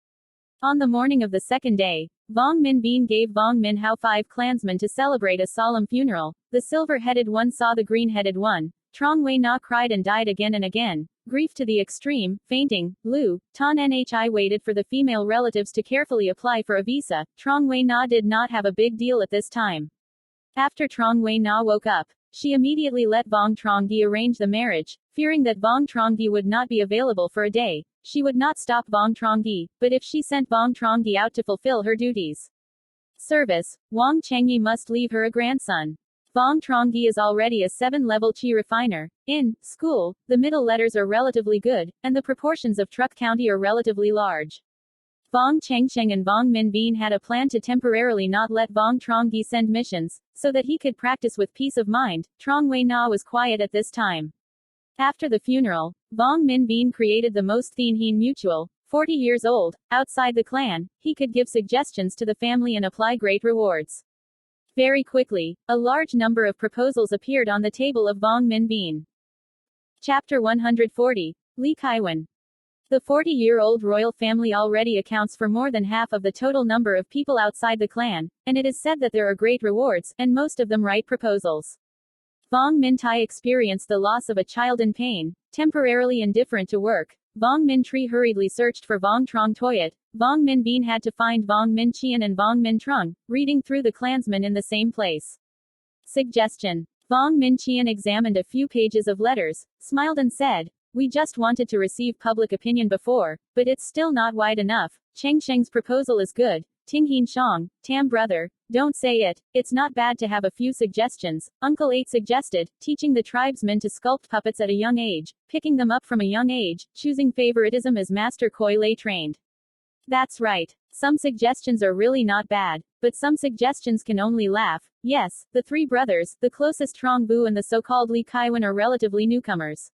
On the morning of the second day, Vuong Minh Binh gave Vuong Minh Hao 5 clansmen to celebrate a solemn funeral. The silver-headed one saw the green-headed one. Trong Wei Na cried and died again and again. Grief to the extreme, fainting. Lu Ton Nhi waited for the female relatives to carefully apply for a visa. Trong Wei Na did not have a big deal at this time. After Trong Wei Na woke up, she immediately let Vuong Truong Gi arrange the marriage, fearing that Vuong Truong Gi would not be available for a day. She would not stop Vuong Truong Gi, but if she sent Vuong Truong Gi out to fulfill her duties service, Vuong Chengyi must leave her a grandson. Vuong Truong Gi is already a 7-level chi refiner. In school, the middle letters are relatively good, and the proportions of Truc County are relatively large. Vuong Changsheng and Vuong Minh Binh had a plan to temporarily not let Vuong Truong Gi send missions, so that he could practice with peace of mind. Trong Wei Na was quiet at this time. After the funeral, Vuong Minh Binh created the most Tingheen mutual, 40 years old, outside the clan. He could give suggestions to the family and apply great rewards. Very quickly, a large number of proposals appeared on the table of Vuong Minh Binh. Chapter 140. Li Kaiwan. The 40-year-old royal family already accounts for more than half of the total number of people outside the clan, and it is said that there are great rewards, and most of them write proposals. Vuong Minh Tai experienced the loss of a child in pain, temporarily indifferent to work. Vuong Minh Tri hurriedly searched for Vuong Truong Toyat. Vuong Minh Binh had to find Vuong Minh Chien and Vuong Minh Trung, reading through the clansmen in the same place. Suggestion. Vuong Minh Chien examined a few pages of letters, smiled and said, "We just wanted to receive public opinion before, but it's still not wide enough. Chengsheng's proposal is good. Tingheen Shang, Tam brother, don't say it. It's not bad to have a few suggestions." Uncle 8 suggested, teaching the tribesmen to sculpt puppets at a young age, picking them up from a young age, choosing favoritism as Master Koi Lei trained. That's right. Some suggestions are really not bad, but some suggestions can only laugh. Yes, the 3 brothers, the closest Trong Bu and the so-called Li Kaiwan are relatively newcomers.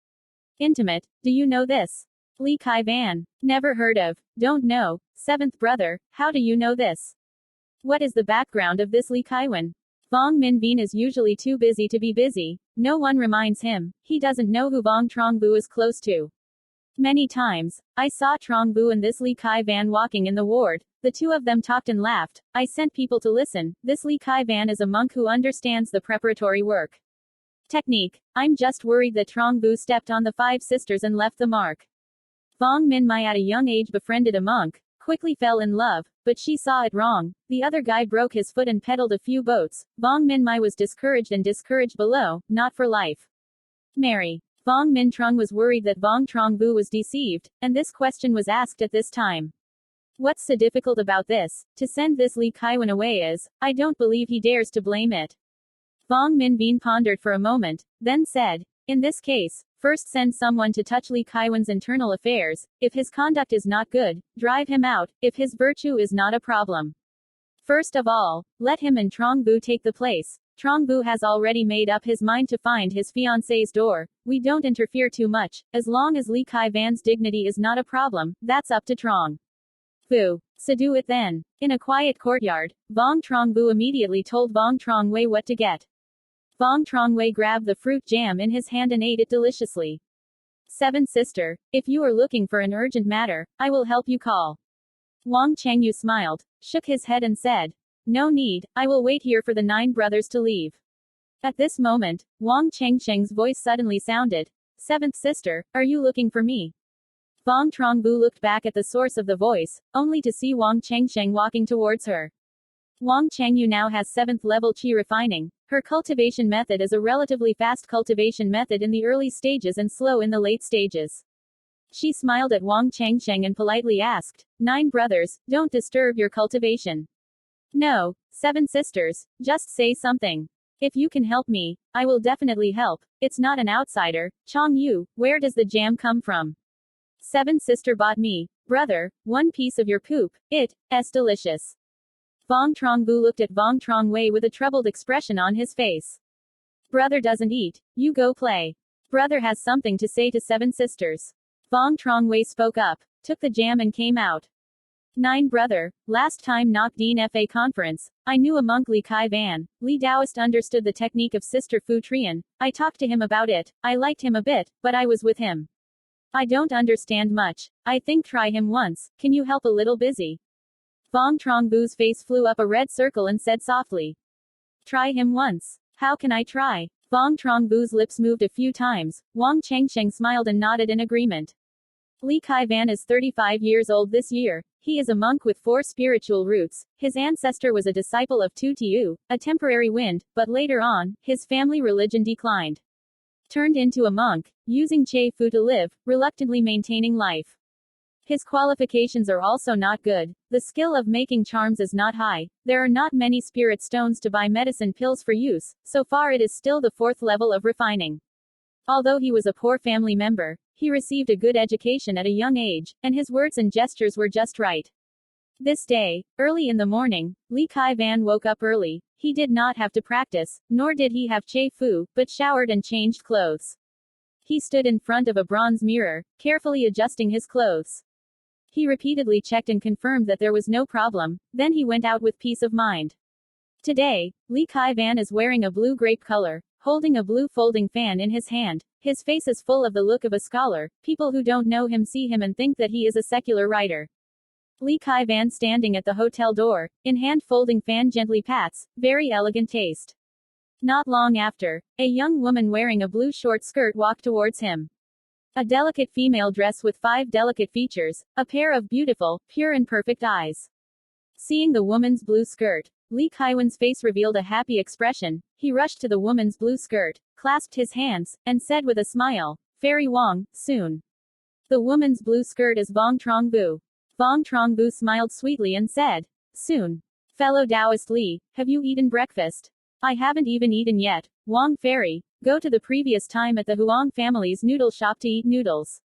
Intimate. Do you know this? Li Kai Van. Never heard of. Don't know. 7th brother. How do you know this? What is the background of this Li Kaiwan? Vuong Minh Binh is usually too busy to be busy. No one reminds him. He doesn't know who Vuong Truong Bu is close to. Many times, I saw Truong Bu and this Li Kai Van walking in the ward. The two of them talked and laughed. I sent people to listen. This Li Kai Van is a monk who understands the preparatory work. Technique. I'm just worried that Truong Bu stepped on the 5 sisters and left the mark. Vuong Minh Mai at a young age befriended a monk, quickly fell in love, but she saw it wrong. The other guy broke his foot and peddled a few boats. Vuong Minh Mai was discouraged below, not for life. Mary. Vuong Minh Trung was worried that Vuong Truong Bu was deceived, and this question was asked at this time. What's so difficult about this? To send this Li Kaiwan away is, I don't believe he dares to blame it. Vuong Minh Binh pondered for a moment, then said, in this case, first send someone to touch Li Kaiwan's internal affairs. If his conduct is not good, drive him out. If his virtue is not a problem, first of all, let him and Truong Bu take the place. Truong Bu has already made up his mind to find his fiancée's door. We don't interfere too much. As long as Li Kai Van's dignity is not a problem, that's up to Truong Bu. So do it then. In a quiet courtyard, Vuong Truong Bu immediately told Vuong Truong Wei what to get. Vuong Truong Wei grabbed the fruit jam in his hand and ate it deliciously. Seventh sister, if you are looking for an urgent matter, I will help you call. Wang Chengyu smiled, shook his head and said, no need, I will wait here for the 9 brothers to leave. At this moment, Wang Chengsheng's voice suddenly sounded. Seventh sister, are you looking for me? Vuong Truong Bu looked back at the source of the voice, only to see Wang Chengsheng walking towards her. Wang Chengyu now has 7th level qi refining. Her cultivation method is a relatively fast cultivation method in the early stages and slow in the late stages. She smiled at Wang Chengsheng and politely asked, 9 brothers, don't disturb your cultivation. No, 7 sisters, just say something. If you can help me, I will definitely help. It's not an outsider. Chong Yu, where does the jam come from? 7th sister bought me, brother, 1 piece of your poop. It's delicious. Vuong Truong Bu looked at Vuong Truong Wei with a troubled expression on his face. Brother doesn't eat, you go play. Brother has something to say to 7 sisters. Vuong Truong Wei spoke up, took the jam and came out. 9 brother, last time Nok Dien FA conference, I knew a monk Li Kai Van. Li Taoist understood the technique of Sister Fu Trian. I talked to him about it, I liked him a bit, but I was with him. I don't understand much. I think try him once, can you help a little busy? Vuong Truong Bu's face flew up a red circle and said softly. Try him once. How can I try? Vuong Truong Bu's lips moved a few times. Wang Chengsheng smiled and nodded in agreement. Li Kai Van is 35 years old this year. He is a monk with 4 spiritual roots. His ancestor was a disciple of Tu Tiu, a temporary wind, but later on, his family religion declined. Turned into a monk, using Che Fu to live, reluctantly maintaining life. His qualifications are also not good. The skill of making charms is not high. There are not many spirit stones to buy medicine pills for use. So far it is still the 4th level of refining. Although he was a poor family member, he received a good education at a young age, and his words and gestures were just right. This day, early in the morning, Li Kai Van woke up early. He did not have to practice, nor did he have Che Fu, but showered and changed clothes. He stood in front of a bronze mirror, carefully adjusting his clothes. He repeatedly checked and confirmed that there was no problem, then he went out with peace of mind. Today, Li Kai Van is wearing a blue grape color, holding a blue folding fan in his hand. His face is full of the look of a scholar. People who don't know him see him and think that he is a secular writer. Li Kai Van standing at the hotel door, in hand folding fan gently pats, very elegant taste. Not long after, a young woman wearing a blue short skirt walked towards him. A delicate female dress with 5 delicate features, a pair of beautiful, pure and perfect eyes. Seeing the woman's blue skirt, Li Kaiwan's face revealed a happy expression. He rushed to the woman's blue skirt, clasped his hands, and said with a smile, Fairy Wang, soon. The woman's blue skirt is Vuong Truong Bu. Vuong Truong Bu smiled sweetly and said, soon. Fellow Taoist Li, have you eaten breakfast? I haven't even eaten yet. Wang Fairy, go to the previous time at the Huang family's noodle shop to eat noodles.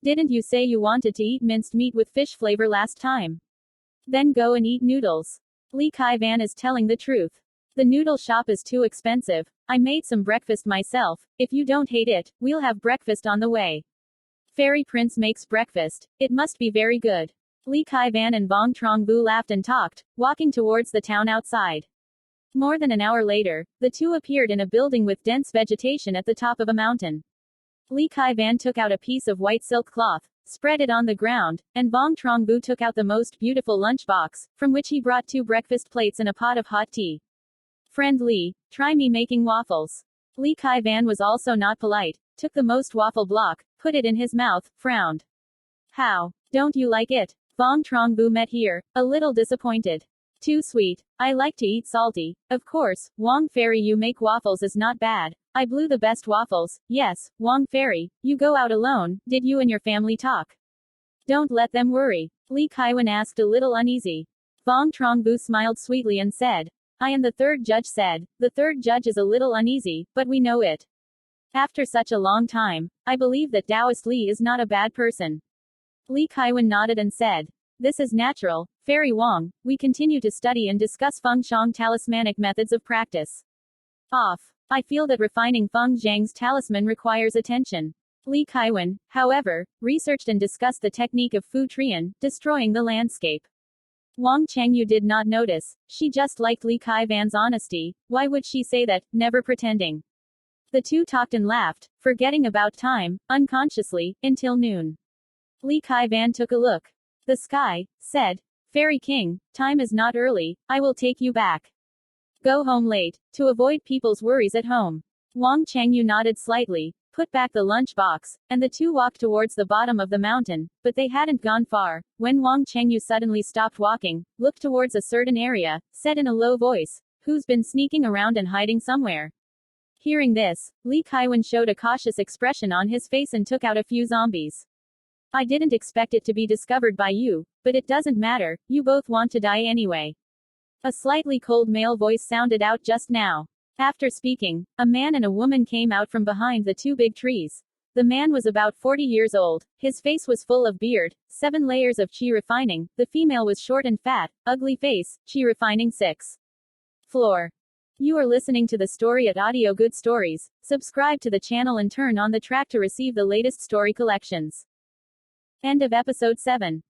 Didn't you say you wanted to eat minced meat with fish flavor last time? Then go and eat noodles. Li Kai Van is telling the truth. The noodle shop is too expensive. I made some breakfast myself. If you don't hate it, we'll have breakfast on the way. Fairy Prince makes breakfast. It must be very good. Li Kai Van and Vuong Truong Bu laughed and talked, walking towards the town outside. More than an hour later, the two appeared in a building with dense vegetation at the top of a mountain. Li Kai Van took out a piece of white silk cloth, spread it on the ground, and Vuong Truong Bu took out the most beautiful lunchbox, from which he brought 2 breakfast plates and a pot of hot tea. Friend Li, try me making waffles. Li Kai Van was also not polite, took the most waffle block, put it in his mouth, frowned. How? Don't you like it? Vuong Truong Bu met here, a little disappointed. Too sweet. I like to eat salty. Of course, Wang Fairy, you make waffles is not bad. I blew the best waffles. Yes, Wang Fairy, you go out alone. Did you and your family talk? Don't let them worry. Li Kaiwan asked a little uneasy. Vuong Truong Bu smiled sweetly and said, I am the 3rd judge said. The 3rd judge is a little uneasy, but we know it. After such a long time, I believe that Taoist Li is not a bad person. Li Kaiwan nodded and said, this is natural. Fairy Wang, we continue to study and discuss feng shang talismanic methods of practice. Off. I feel that refining Feng Zhang's talisman requires attention. Li Kaiwan, however, researched and discussed the technique of Fu Trian, destroying the landscape. Wang Chengyu did not notice. She just liked Li Kaiwan's honesty. Why would she say that, never pretending? The two talked and laughed, forgetting about time, unconsciously, until noon. Li Kaiwan took a look. The sky said, Fairy King, time is not early, I will take you back. Go home late, to avoid people's worries at home. Wang Chengyu nodded slightly, put back the lunch box, and the two walked towards the bottom of the mountain, but they hadn't gone far, when Wang Chengyu suddenly stopped walking, looked towards a certain area, said in a low voice, Who's been sneaking around and hiding somewhere? Hearing this, Li Kaiwan showed a cautious expression on his face and took out a few zombies. I didn't expect it to be discovered by you, but it doesn't matter, you both want to die anyway. A slightly cold male voice sounded out just now. After speaking, a man and a woman came out from behind the two big trees. The man was about 40 years old, his face was full of beard, 7 layers of qi refining, the female was short and fat, ugly face, qi refining 6. Floor. You are listening to the story at Audio Good Stories. Subscribe to the channel and turn on the track to receive the latest story collections. End of episode 7.